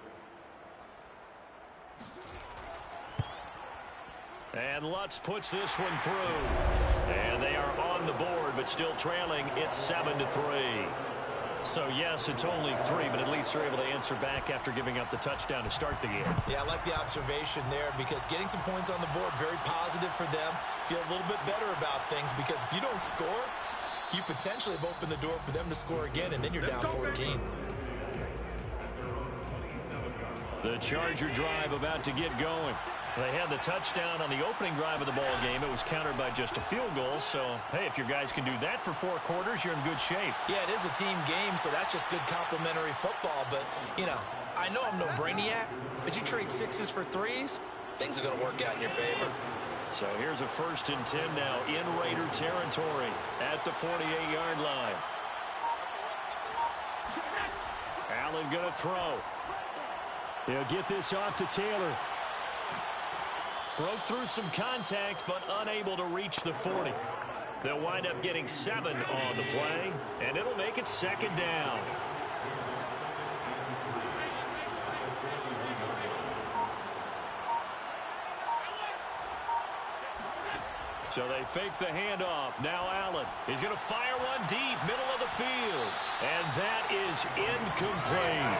And Lutz puts this one through. And they are on the board, but still trailing. It's 7-3. So, yes, it's only 3, but at least they're able to answer back after giving up the touchdown to start the game. Yeah, I like the observation there because getting some points on the board, very positive for them. Feel a little bit better about things because if you don't score, you potentially have opened the door for them to score again, and then you're down 14. The Charger drive about to get going. They had the touchdown on the opening drive of the ball game. It was countered by just a field goal. So, hey, if your guys can do that for 4 quarters, you're in good shape. Yeah, it is a team game, so that's just good complimentary football. But, you know, I know I'm no brainiac, but you trade 6s for 3s, things are going to work out in your favor. So here's a 1st and 10 now in Raider territory at the 48-yard line. Allen going to throw. He'll get this off to Taylor. Broke through some contact, but unable to reach the 40. They'll wind up getting 7 on the play, and it'll make it 2nd down. So they fake the handoff. Now Allen. He's going to fire one deep, middle of the field. And that is incomplete.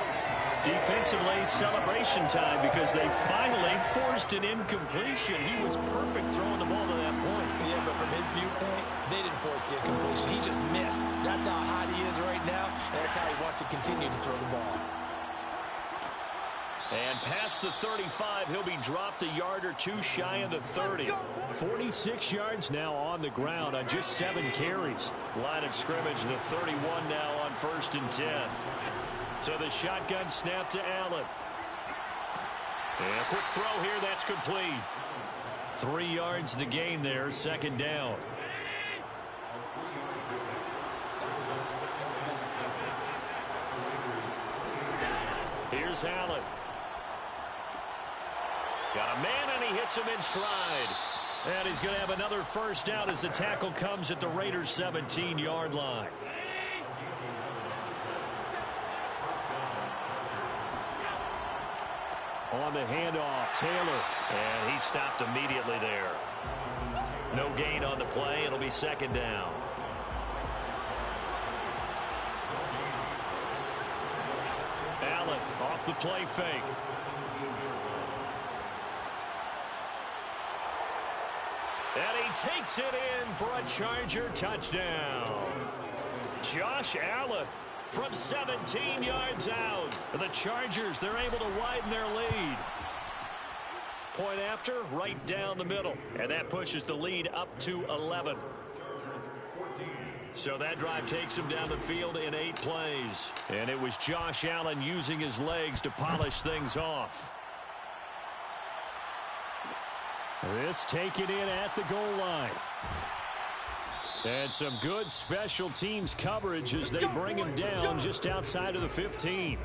Defensively, celebration time because they finally forced an incompletion. He was perfect throwing the ball to that point. Yeah, but from his viewpoint, they didn't force the incompletion. He just missed. That's how hot he is right now, and that's how he wants to continue to throw the ball. And past the 35, he'll be dropped a yard or 2 shy of the 30. 46 yards now on the ground on just 7 carries. Line of scrimmage, the 31 now on 1st and 10. So the shotgun snap to Allen. And a quick throw here, that's complete. 3 yards the gain there, 2nd down. Here's Allen. Got a man, and he hits him in stride. And he's going to have another 1st down as the tackle comes at the Raiders' 17-yard line. On the handoff, Taylor. And he stopped immediately there. No gain on the play. It'll be 2nd down. Allen off the play fake. And he takes it in for a Charger touchdown. Josh Allen from 17 yards out. The Chargers, they're able to widen their lead. Point after, right down the middle. And that pushes the lead up to 11. So that drive takes him down the field in 8 plays. And it was Josh Allen using his legs to polish things off. This taken in at the goal line. And some good special teams coverage as they bring him down just outside of the 15.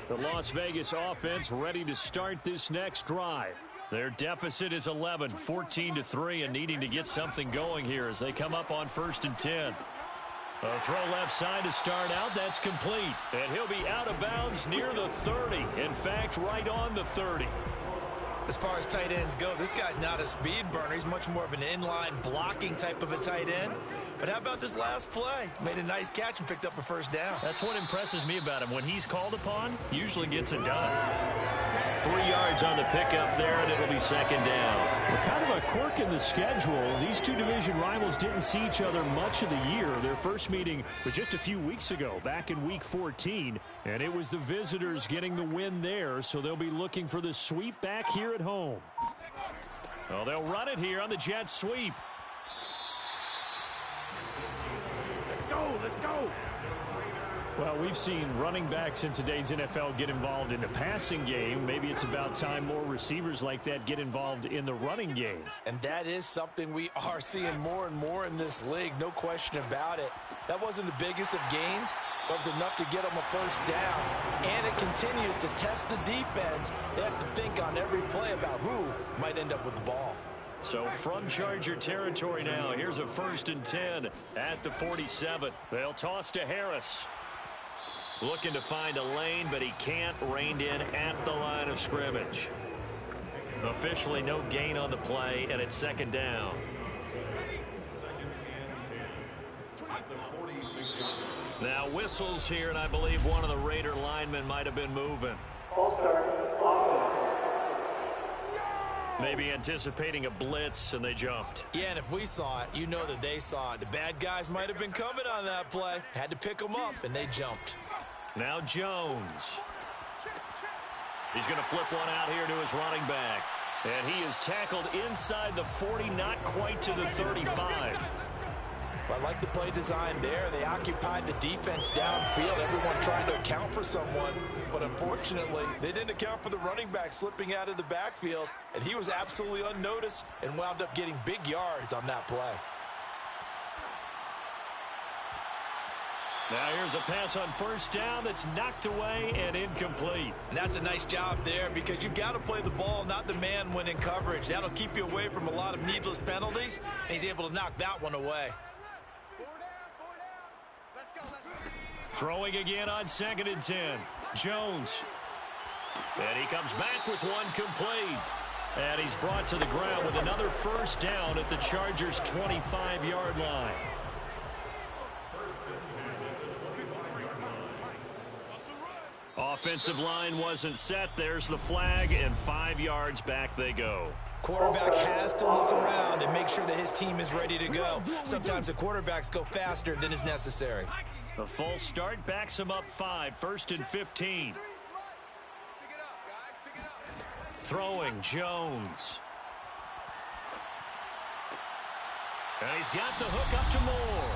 The Las Vegas offense ready to start this next drive. Their deficit is 11, 14-3, and needing to get something going here as they come up on 1st and 10. A throw left side to start out. That's complete. And he'll be out of bounds near the 30. In fact, right on the 30. As far as tight ends go, this guy's not a speed burner. He's much more of an inline blocking type of a tight end. But how about this last play? Made a nice catch and picked up a first down. That's what impresses me about him. When he's called upon, usually gets it done. 3 yards on the pickup there, and it'll be second down. Well, kind of a quirk in the schedule. These two division rivals didn't see each other much of the year. Their first meeting was just a few weeks ago, back in Week 14, and it was the visitors getting the win there, so they'll be looking for the sweep back here at home. Well, they'll run it here on the jet sweep. Let's go, let's go. Well, we've seen running backs in today's NFL get involved in the passing game. Maybe it's about time more receivers like that get involved in the running game. And that is something we are seeing more and more in this league, no question about it. That wasn't the biggest of gains, but it was enough to get them a first down. And it continues to test the defense. They have to think on every play about who might end up with the ball. So from Charger territory now, here's a 1st and 10 at the 47. They'll toss to Harris. Looking to find a lane, but he can't. Reined in at the line of scrimmage. Officially no gain on the play, and it's second down. Now whistles here, and I believe one of the Raider linemen might have been moving. Maybe anticipating a blitz, and they jumped. Yeah, and if we saw it, you know that they saw it. The bad guys might have been coming on that play. Had to pick them up, and they jumped. Now Jones. He's going to flip one out here to his running back. And he is tackled inside the 40, not quite to the 35. I like the play design there. They occupied the defense downfield, everyone trying to account for someone. But unfortunately, they didn't account for the running back slipping out of the backfield. And he was absolutely unnoticed and wound up getting big yards on that play. Now here's a pass on first down that's knocked away and incomplete. And that's a nice job there because you've got to play the ball, not the man when in coverage. That'll keep you away from a lot of needless penalties, and he's able to knock that one away. Let's go, let's go. Throwing again on 2nd and 10. Jones. And he comes back with one complete. And he's brought to the ground with another first down at the Chargers' 25-yard line. Offensive line wasn't set. There's the flag, and 5 yards back they go. Quarterback has to look around and make sure that his team is ready to go. Sometimes the quarterbacks go faster than is necessary. The false start backs him up 5, 1st and 15. Throwing, Jones. And he's got the hook up to Moore.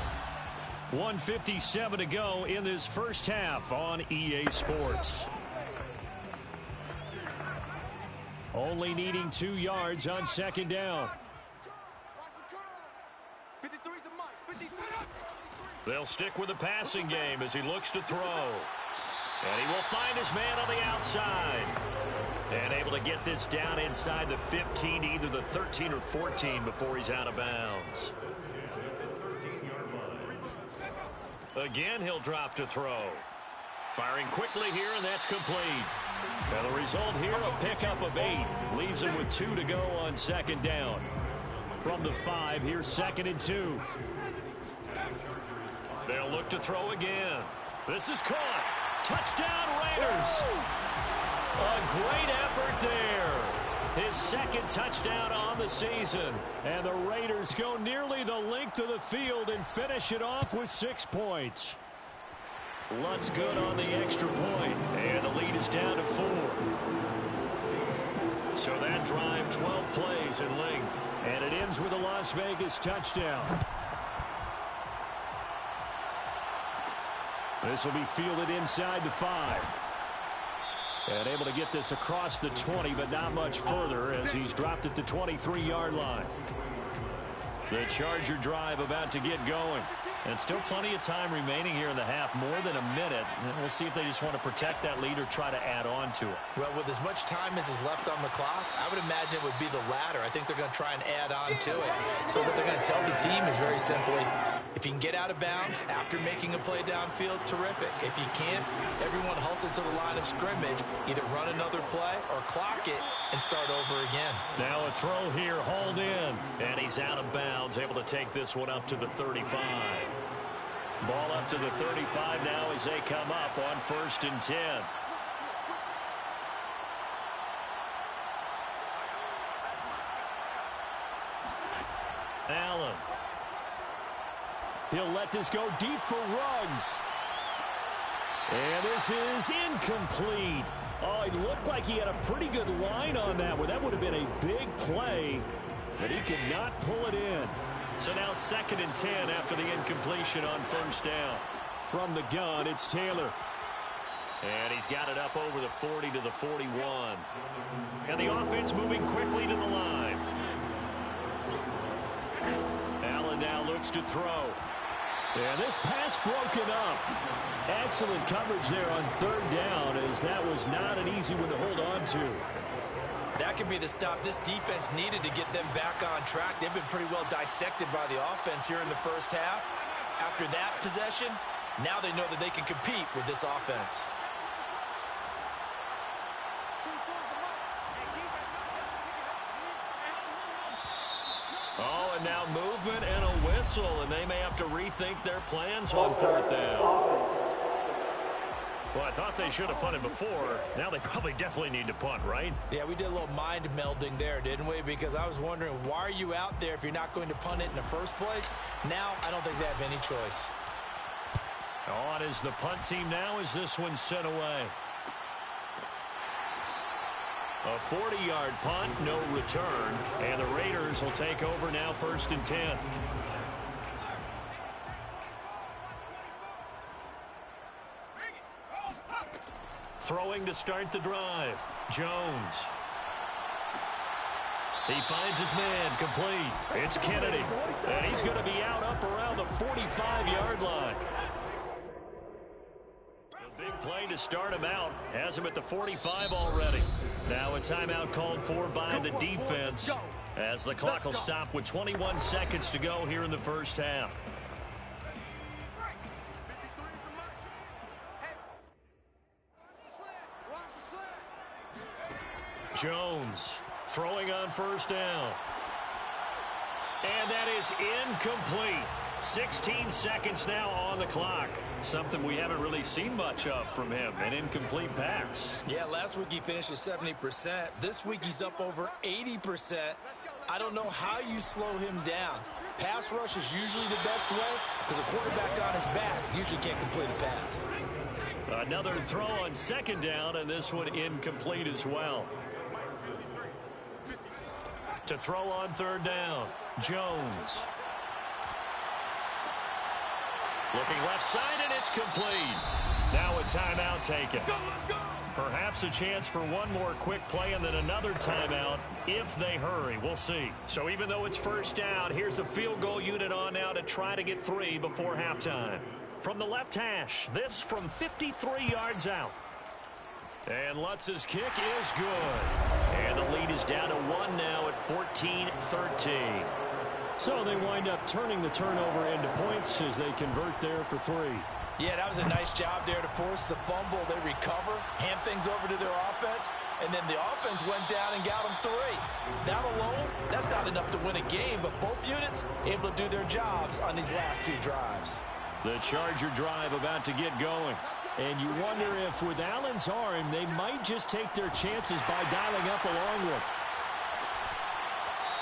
1:57 to go in this first half on EA Sports. Only needing 2 yards on 2nd down. They'll stick with the passing game as he looks to throw. And he will find his man on the outside. And able to get this down inside the 15, either the 13 or 14 before he's out of bounds. Again, he'll drop to throw. Firing quickly here, and that's complete. Now the result here, a pickup of 8. Leaves him with 2 to go on 2nd down. From the 5, here's 2nd and 2. They'll look to throw again. This is caught. Touchdown, Raiders. A great effort there. His 2nd touchdown on the season. And the Raiders go nearly the length of the field and finish it off with 6 points. Lutz good on the extra point, and the lead is down to 4. So that drive, 12 plays in length. And it ends with a Las Vegas touchdown. This will be fielded inside the 5. And able to get this across the 20, but not much further as he's dropped at the 23-yard line. The Charger drive about to get going. And still plenty of time remaining here in the half, more than a minute. And we'll see if they just want to protect that lead or try to add on to it. Well, with as much time as is left on the clock, I would imagine it would be the latter. I think they're going to try and add on to it. So what they're going to tell the team is very simply, If you can get out of bounds after making a play downfield, terrific. If you can't, everyone hustle to the line of scrimmage, either run another play or clock it and start over again. Now a throw here, hauled in, and he's out of bounds, able to take this one up to the 35. Ball up to the 35 now as they come up on 1st and 10. Allen. He'll let this go deep for Ruggs. And this is incomplete. Oh, it looked like he had a pretty good line on that one. That would have been a big play, but he could not pull it in. So now 2nd and 10 after the incompletion on 1st down. From the gun, it's Taylor. And he's got it up over the 40 to the 41. And the offense moving quickly to the line. Allen now looks to throw. And this pass broken up. Excellent coverage there on 3rd down, as that was not an easy one to hold on to. That could be the stop this defense needed to get them back on track. They've been pretty well dissected by the offense here in the 1st half. After that possession, now they know that they can compete with this offense. Oh, and now movement and a whistle, and they may have to rethink their plans on 4th down. Well, I thought they should have punted before. Now they probably definitely need to punt, right? Yeah, we did a little mind melding there, didn't we? Because I was wondering, why are you out there if you're not going to punt it in the first place? Now, I don't think they have any choice. On is the punt team now as this one's sent away. A 40-yard punt, no return. And the Raiders will take over now 1st and 10. Throwing to start the drive. Jones. He finds his man, complete. It's Kennedy. And he's going to be out up around the 45-yard line. A big play to start him out. Has him at the 45 already. Now a timeout called for by the defense as the clock will stop with 21 seconds to go here in the 1st half. Jones throwing on 1st down. And that is incomplete. 16 seconds now on the clock. Something we haven't really seen much of from him, an incomplete pass. Yeah, last week he finished at 70%. This week he's up over 80%. I don't know how you slow him down. Pass rush is usually the best way because a quarterback on his back usually can't complete a pass. Another throw on 2nd down, and this one incomplete as well. To throw on 3rd down, Jones. Looking left side, and it's complete. Now a timeout taken. Perhaps a chance for one more quick play and then another timeout if they hurry. We'll see. So even though it's 1st down, here's the field goal unit on now to try to get 3 before halftime. From the left hash, this from 53 yards out. And Lutz's kick is good. And the lead is down to 1 now at 14-13. So they wind up turning the turnover into points as they convert there for 3. Yeah, that was a nice job there to force the fumble. They recover, hand things over to their offense, and then the offense went down and got them 3. That alone, that's not enough to win a game, but both units able to do their jobs on these last 2 drives. The Charger drive about to get going. And you wonder if with Allen's arm, they might just take their chances by dialing up a long one.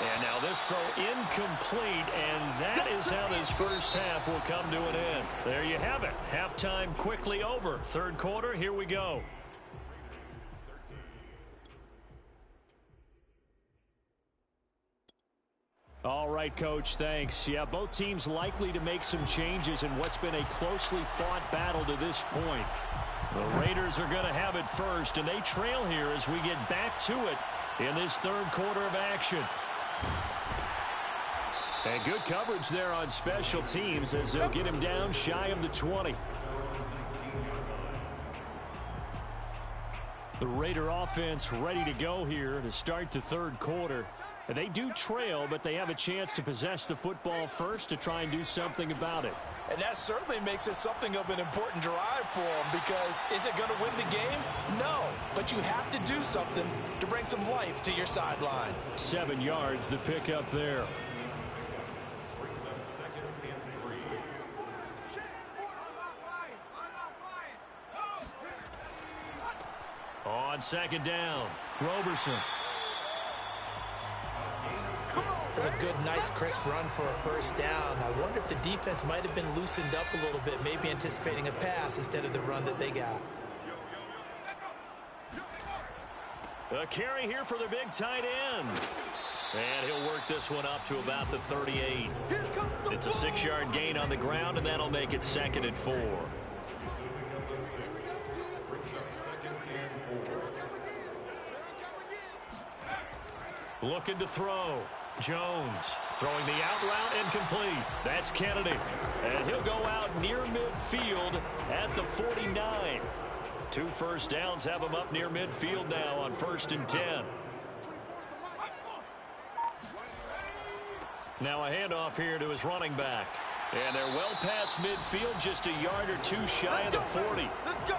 And now this throw incomplete, and that is how this 1st half will come to an end. There you have it. Halftime quickly over. 3rd quarter, here we go. All right, Coach, thanks. Yeah, both teams likely to make some changes in what's been a closely fought battle to this point. The Raiders are going to have it first, and they trail here as we get back to it in this 3rd quarter of action. And good coverage there on special teams as they'll get him down shy of the 20. The Raider offense ready to go here to start the 3rd quarter. They do trail, but they have a chance to possess the football first to try and do something about it. And that certainly makes it something of an important drive for them, because is it going to win the game? No, but you have to do something to bring some life to your sideline. 7 yards, the pickup there. Brings up 2nd and 3. On 2nd down, Roberson. That's a good, nice, crisp run for a first down. I wonder if the defense might have been loosened up a little bit, maybe anticipating a pass instead of the run that they got. A carry here for the big tight end. And he'll work this one up to about the 38. It's a 6-yard gain on the ground, and that'll make it 2nd and 4. Looking to throw. Jones throwing the out route incomplete. That's Kennedy. And he'll go out near midfield at the 49. 2 first downs have him up near midfield now on 1st and 10. Now a handoff here to his running back. And they're well past midfield, just a yard or 2 shy of the 40. Let's go.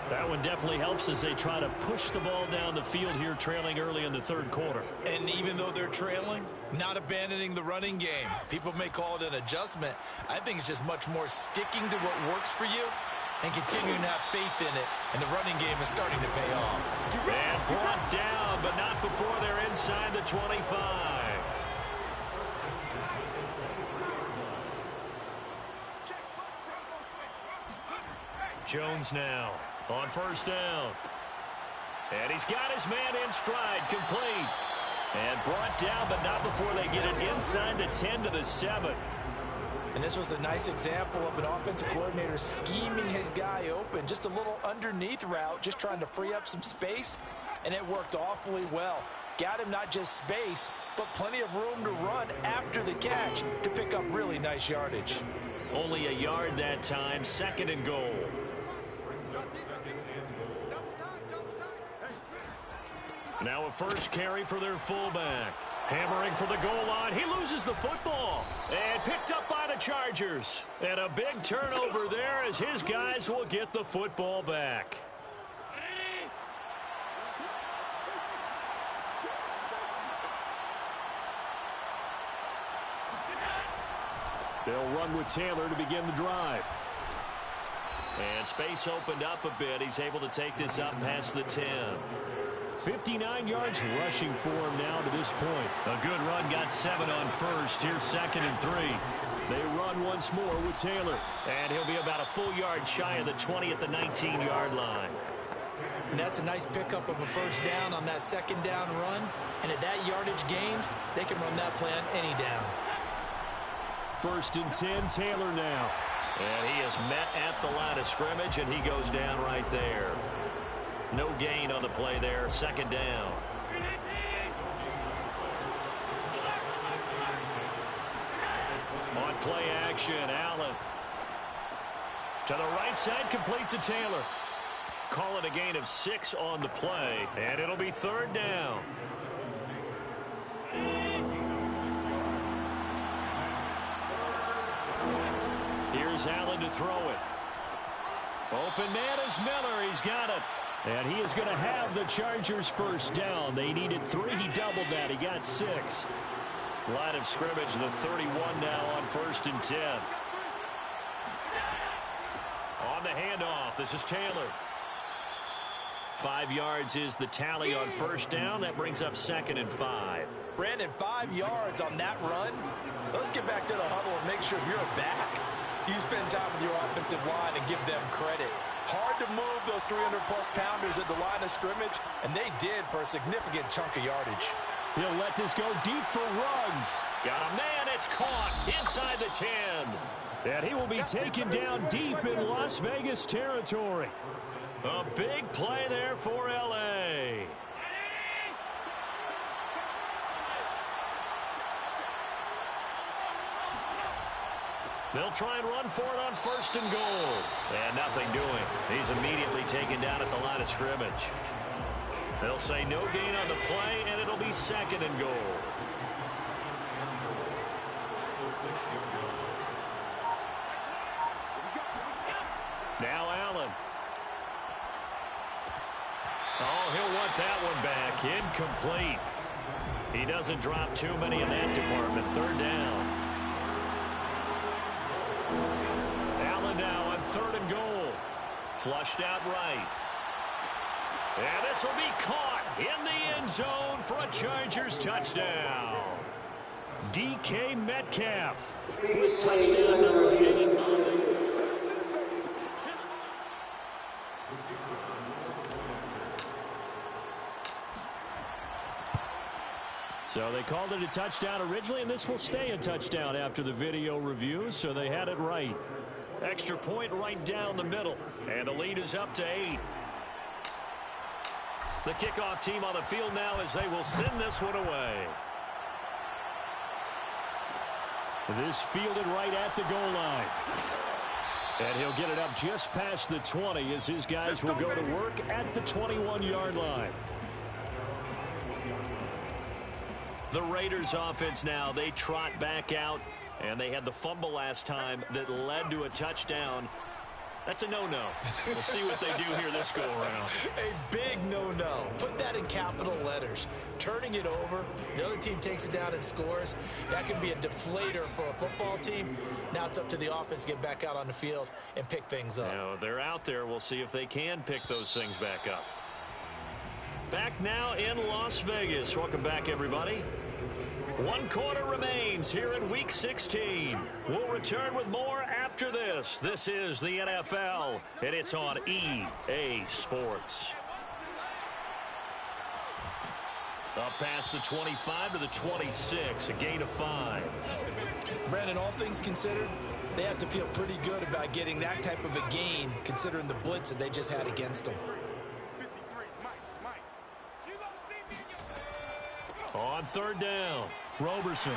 That one definitely helps as they try to push the ball down the field here, trailing early in the 3rd quarter. And even though they're trailing, not abandoning the running game. People may call it an adjustment. I think it's just much more sticking to what works for you and continuing to have faith in it. And the running game is starting to pay off. And brought down, but not before they're inside the 25. Jones now on 1st down. And he's got his man in stride, complete. And brought down, but not before they get it inside the 10 to the 7. And this was a nice example of an offensive coordinator scheming his guy open. Just a little underneath route, just trying to free up some space. And it worked awfully well. Got him not just space, but plenty of room to run after the catch to pick up really nice yardage. Only a yard that time, 2nd and goal. Now a first carry for their fullback. Hammering for the goal line. He loses the football. And picked up by the Chargers. And a big turnover there as his guys will get the football back. They'll run with Taylor to begin the drive. And space opened up a bit. He's able to take this up past the 10. 59 yards rushing for him now to this point. A good run, got 7 on 1st. Here's 2nd and 3. They run once more with Taylor. And he'll be about a full yard shy of the 20 at the 19-yard line. And that's a nice pickup of a first down on that 2nd down run. And at that yardage gained, they can run that play on any down. 1st and 10, Taylor now. And he is met at the line of scrimmage, and he goes down right there. No gain on the play there, 2nd down. On play action, Allen. To the right side, complete to Taylor. Call it a gain of 6 on the play, and it'll be 3rd down. Here's Allen to throw it. Open man is Miller. He's got it. And he is going to have the Chargers first down. They needed 3. He doubled that. He got 6. Line of scrimmage, the 31 now on 1st and 10. On the handoff, this is Taylor. 5 yards is the tally on 1st down. That brings up 2nd and 5. Brandon, 5 yards on that run. Let's get back to the huddle and make sure if you're a back, you spend time with your offensive line and give them credit. Hard to move those 300-plus pounders at the line of scrimmage, and they did for a significant chunk of yardage. He'll let this go deep for Ruggs. Got a man, it's caught inside the 10. And he will be taken down deep in Las Vegas territory. A big play there for L.A. They'll try and run for it on 1st and goal. And nothing doing. He's immediately taken down at the line of scrimmage. They'll say no gain on the play, and it'll be second and goal. Now Allen. Oh, he'll want that one back. Incomplete. He doesn't drop too many in that department. Third down. Allen now on third and goal. Flushed out right. And this will be caught in the end zone for a Chargers touchdown. DK Metcalf with touchdown number 89. So they called it a touchdown originally, and this will stay a touchdown after the video review, so they had it right. Extra point right down the middle, and the lead is up to 8. The kickoff team on the field now as they will send this one away. This fielded right at the goal line. And he'll get it up just past the 20 as his guys will go to work at the 21-yard line. The Raiders offense now, they trot back out, and they had the fumble last time that led to a touchdown. That's a no-no. We'll see what they do here this go-around. A big no-no. Put that in capital letters. Turning it over, the other team takes it down and scores. That can be a deflator for a football team. Now it's up to the offense to get back out on the field and pick things up. Now, they're out there. We'll see if they can pick those things back up. Back now in Las Vegas. Welcome back, everybody. 1 quarter remains here in Week 16. We'll return with more after this. This is the NFL, and it's on EA Sports. Up past the 25 to the 26, a gain of 5. Brandon, all things considered, they have to feel pretty good about getting that type of a gain, considering the blitz that they just had against them. On third down, Roberson.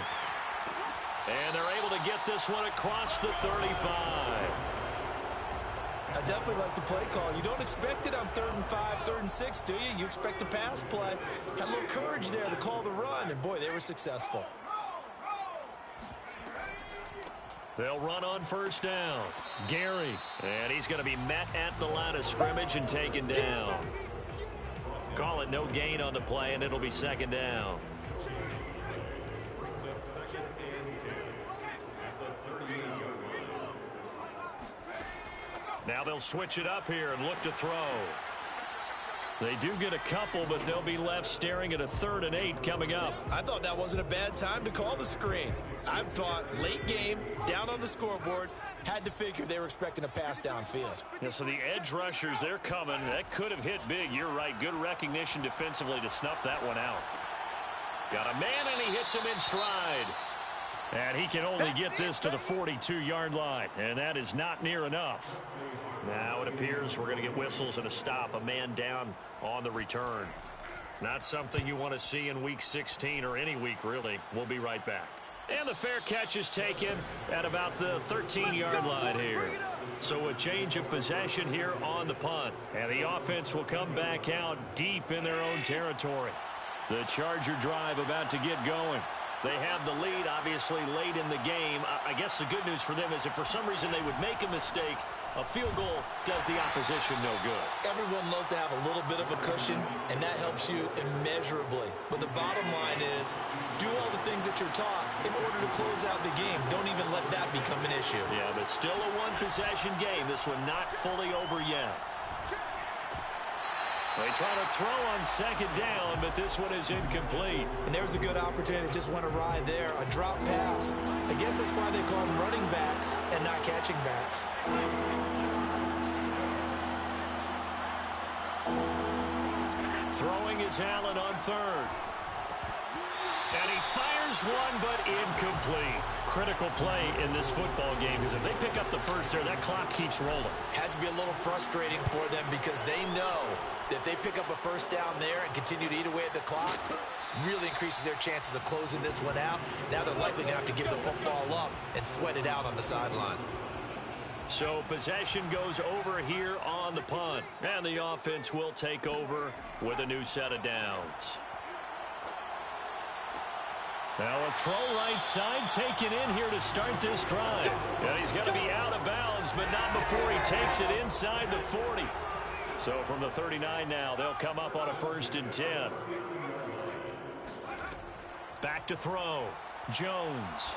And they're able to get this one across the 35. I definitely like the play call. You don't expect it on 3rd and 5, 3rd and 6, do you? You expect a pass play. Had a little courage there to call the run, and boy, they were successful. They'll run on first down. Gary. And he's going to be met at the line of scrimmage and taken down. Call it no gain on the play, and it'll be second down. Now they'll switch it up here and look to throw. They do get a couple, but they'll be left staring at a 3rd and 8 coming up. I thought that wasn't a bad time to call the screen. I thought late game, down on the scoreboard, had to figure they were expecting a pass downfield. Yeah, so the edge rushers, they're coming. That could have hit big. You're right. Good recognition defensively to snuff that one out. Got a man, and he hits him in stride. And he can only get this to the 42-yard line, and that is not near enough. Now it appears we're going to get whistles and a stop. A man down on the return. Not something you want to see in Week 16 or any week, really. We'll be right back. And the fair catch is taken at about the 13-yard line here. So a change of possession here on the punt. And the offense will come back out deep in their own territory. The Charger drive about to get going. They have the lead, obviously, late in the game. I guess the good news for them is if for some reason they would make a mistake, a field goal does the opposition no good. Everyone loves to have a little bit of a cushion, and that helps you immeasurably. But the bottom line is, do all the things that you're taught in order to close out the game. Don't even let that become an issue. Yeah, but still a one-possession game. This one not fully over yet. They try to throw on second down, but this one is incomplete. And there's a good opportunity. Just went awry there. A drop pass. I guess that's why they call them running backs and not catching backs. Throwing is Allen on third. And he fires one, but incomplete. Critical play in this football game because if they pick up the first there, that clock keeps rolling. Has to be a little frustrating for them because they know that they pick up a first down there and continue to eat away at the clock, really increases their chances of closing this one out. Now they're likely going to have to give the football up and sweat it out on the sideline. So possession goes over here on the punt. And the offense will take over with a new set of downs. Now a throw right side taken in here to start this drive. And he's going to be out of bounds, but not before he takes it inside the 40. So from the 39 now, they'll come up on a 1st and 10. Back to throw. Jones.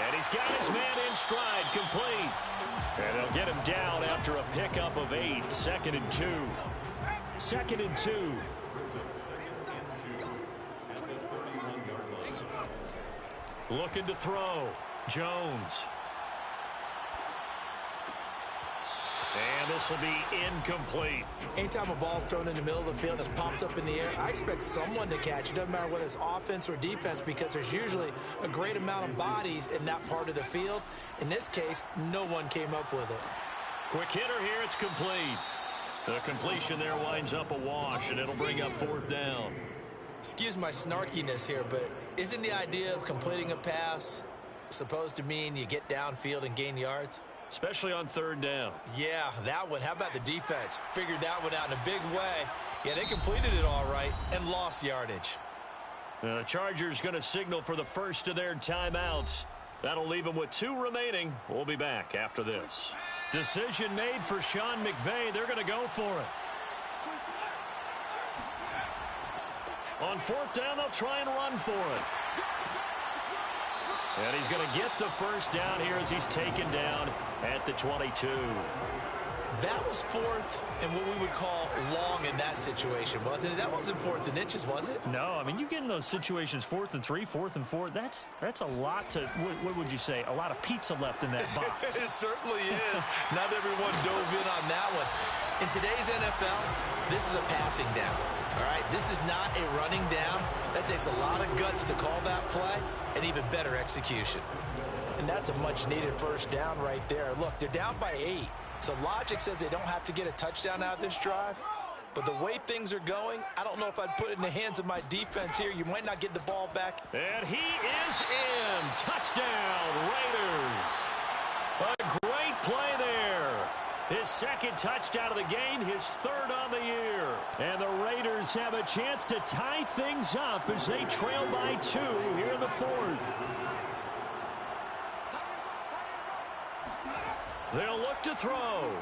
And he's got his man in stride, complete. And they'll get him down after a pickup of 8. 2nd and 2. 2nd and 2. Looking to throw. Jones. And this will be incomplete. Anytime a ball's thrown in the middle of the field that's popped up in the air, I expect someone to catch it. Doesn't matter whether it's offense or defense, because there's usually a great amount of bodies in that part of the field. In this case, no one came up with it. Quick hitter here. It's complete. The completion there winds up a wash, and it'll bring up 4th down. Excuse my snarkiness here, but isn't the idea of completing a pass supposed to mean you get downfield and gain yards? Especially on 3rd down. Yeah, that one. How about the defense? Figured that one out in a big way. Yeah, they completed it all right and lost yardage. The Chargers going to signal for the first of their timeouts. That'll leave them with 2 remaining. We'll be back after this. Decision made for Sean McVay. They're going to go for it. On 4th down, they'll try and run for it. And he's going to get the 1st down here as he's taken down at the 22. That was 4th and what we would call long in that situation, wasn't it? That wasn't 4th and inches, was it? No, I mean, you get in those situations 4th and 3, 4th and 4. That's a lot to, what would you say, a lot of pizza left in that box. It certainly is. Not everyone dove in on that one. In today's NFL, this is a passing down. All right, this is not a running down. That takes a lot of guts to call that play and even better execution. And that's a much-needed 1st down right there. Look, they're down by 8. So logic says they don't have to get a touchdown out of this drive. But the way things are going, I don't know if I'd put it in the hands of my defense here. You might not get the ball back. And he is in. Touchdown, Raiders. A great play there. His 2nd touchdown of the game, his 3rd on the year. And the Raiders have a chance to tie things up as they trail by 2 here in the 4th. They'll look to throw.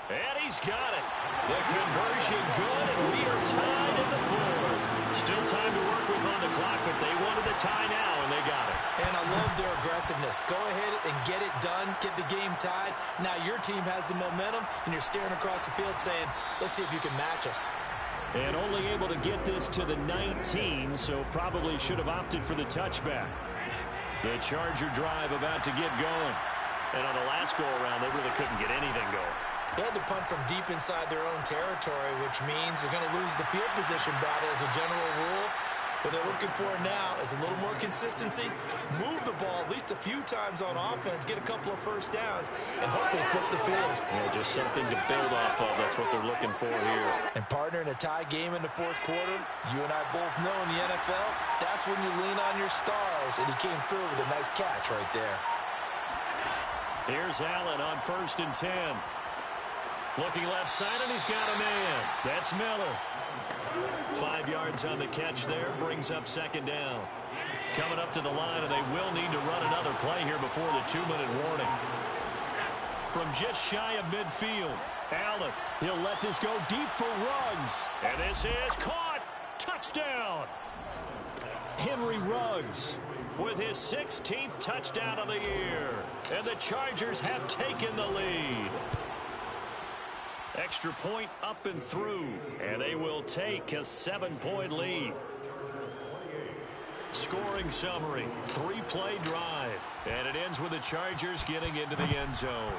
And he's got it. The conversion good, and we are tied in the 4th. Still time to work with on the clock, but they wanted the tie now, and they got it. And I love their aggressiveness. Go ahead and get it done. Get the game tied. Now your team has the momentum, and you're staring across the field saying, let's see if you can match us. And only able to get this to the 19, so probably should have opted for the touchback. The Charger drive about to get going. And on the last go-around, they really couldn't get anything going. They had to punt from deep inside their own territory, which means they're going to lose the field position battle as a general rule. What they're looking for now is a little more consistency, move the ball at least a few times on offense, get a couple of 1st downs, and hopefully flip the field. Yeah, just something to build off of. That's what they're looking for here. And partner, in a tie game in the 4th quarter, you and I both know in the NFL, that's when you lean on your stars, and he came through with a nice catch right there. Here's Allen on 1st and 10. Looking left side, and he's got a man. That's Miller. 5 yards on the catch there, brings up 2nd down. Coming up to the line, and they will need to run another play here before the 2-minute warning. From just shy of midfield, Allen, he'll let this go deep for Ruggs. And this is caught. Touchdown. Henry Ruggs with his 16th touchdown of the year. And the Chargers have taken the lead. Extra point up and through, and they will take a 7-point lead. Scoring summary, 3-play drive, and it ends with the Chargers getting into the end zone.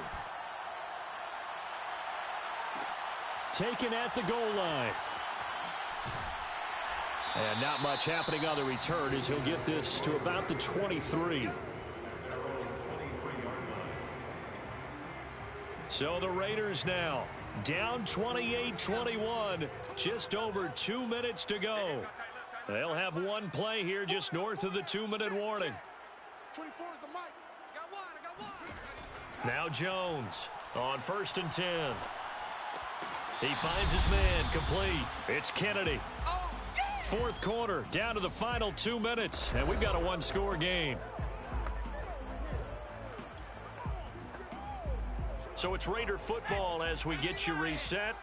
taken at the goal line. And not much happening on the return as he'll get this to about the 23. So the Raiders now down 28-21, just over 2 minutes to go. They'll have one play here just north of the 2-minute warning. 24 is the mic. I got one. Now Jones on 1st and 10. He finds his man complete. It's Kennedy. fourth quarter, down to the final 2 minutes, and we've got a one-score game. So it's Raider football as we get you reset.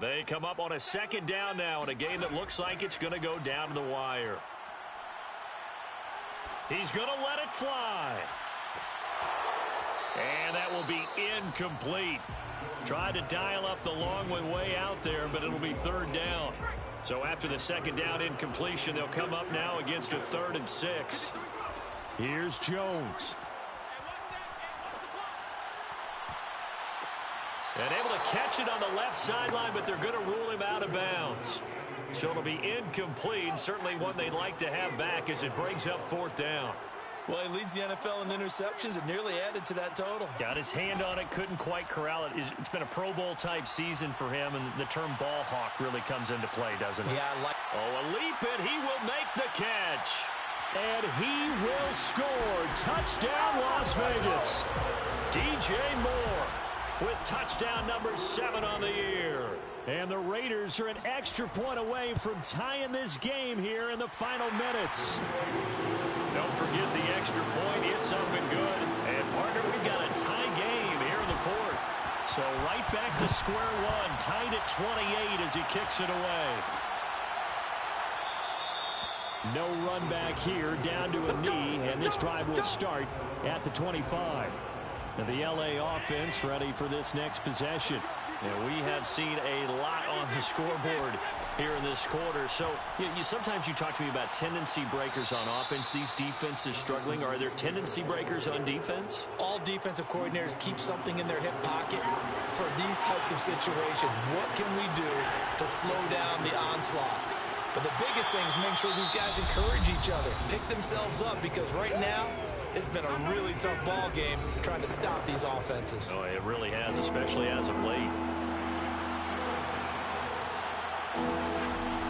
They come up on a second down now in a game that looks like it's going to go down to the wire. He's going to let it fly. And that will be incomplete. Tried to dial up the long one way out there, but it'll be third down. So after the second down incompletion, they'll come up now against a 3rd and 6. Here's Jones. And able to catch it on the left sideline, but they're going to rule him out of bounds. So it'll be incomplete, certainly one they'd like to have back as it brings up 4th down. Well, he leads the NFL in interceptions and nearly added to that total. Got his hand on it, couldn't quite corral it. It's been a Pro Bowl-type season for him, and the term ball hawk really comes into play, doesn't it? Yeah, I like. Oh, a leap, and he will make the catch. And he will score. Touchdown, Las Vegas. DJ Moore with touchdown number 7 on the year. And the Raiders are an extra point away from tying this game here in the final minutes. Don't forget the extra point. It's up and good. And, partner, we've got a tie game here in the 4th. So right back to square one. Tied at 28 as he kicks it away. No run back here. Down to a knee. And this drive will start at the 25. And the LA offense ready for this next possession. And we have seen a lot on the scoreboard here in this quarter. So sometimes you talk to me about tendency breakers on offense. These defenses struggling. Are there tendency breakers on defense? All defensive coordinators keep something in their hip pocket for these types of situations. What can we do to slow down the onslaught? But the biggest thing is make sure these guys encourage each other, pick themselves up, because right now it's been a really tough ball game trying to stop these offenses. Oh, it really has, especially as of late.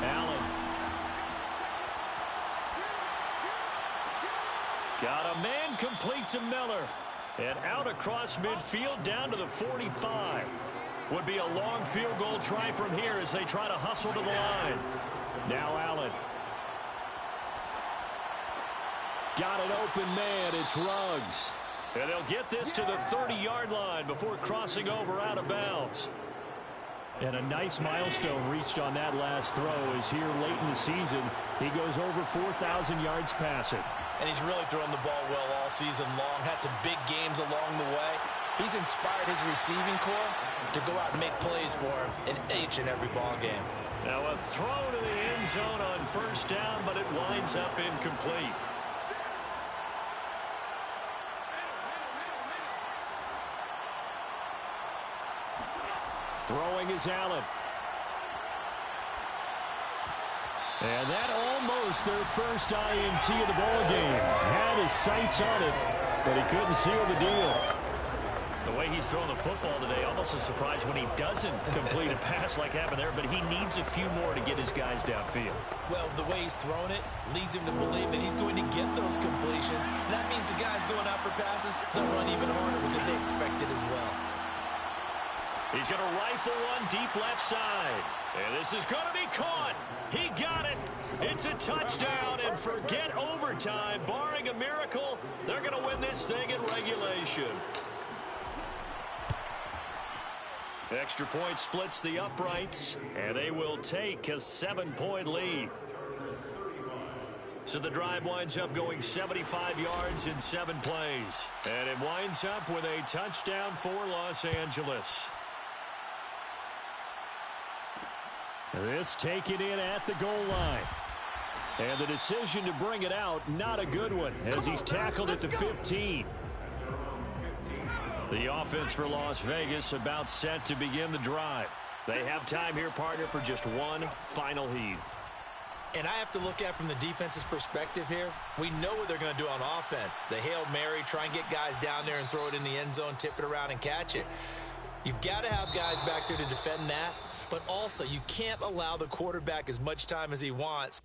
Allen. Got a man complete to Miller. And out across midfield down to the 45. Would be a long field goal try from here as they try to hustle to the line. Now Allen. Got an open man. It's Ruggs. And they'll get this to the 30-yard line before crossing over out of bounds. And a nice milestone reached on that last throw is here late in the season. He goes over 4,000 yards passing. And he's really thrown the ball well all season long. Had some big games along the way. He's inspired his receiving corps to go out and make plays for him in each and every ball game. Now a throw to the end zone on first down, but it winds up incomplete. Throwing is Allen. And that almost their first INT of the ball game. Had his sights on it, but he couldn't seal the deal. The way he's throwing the football today, almost a surprise when he doesn't complete a pass like happened there, but he needs a few more to get his guys downfield. Well, the way he's thrown it leads him to believe that he's going to get those completions. And that means the guys going out for passes, they'll run even harder because they expect it as well. He's going to rifle one deep left side. And this is going to be caught. He got it. It's a touchdown, and forget overtime. Barring a miracle, they're going to win this thing in regulation. Extra point splits the uprights, and they will take a 7-point lead. So the drive winds up going 75 yards in 7 plays. And it winds up with a touchdown for Los Angeles. This taken in at the goal line. And the decision to bring it out, not a good one, as he's tackled at the 15. The offense for Las Vegas about set to begin the drive. They have time here, partner, for just one final heave. And I have to look at from the defense's perspective here. We know what they're going to do on offense. The Hail Mary, try and get guys down there and throw it in the end zone, tip it around and catch it. You've got to have guys back there to defend that. But also, you can't allow the quarterback as much time as he wants.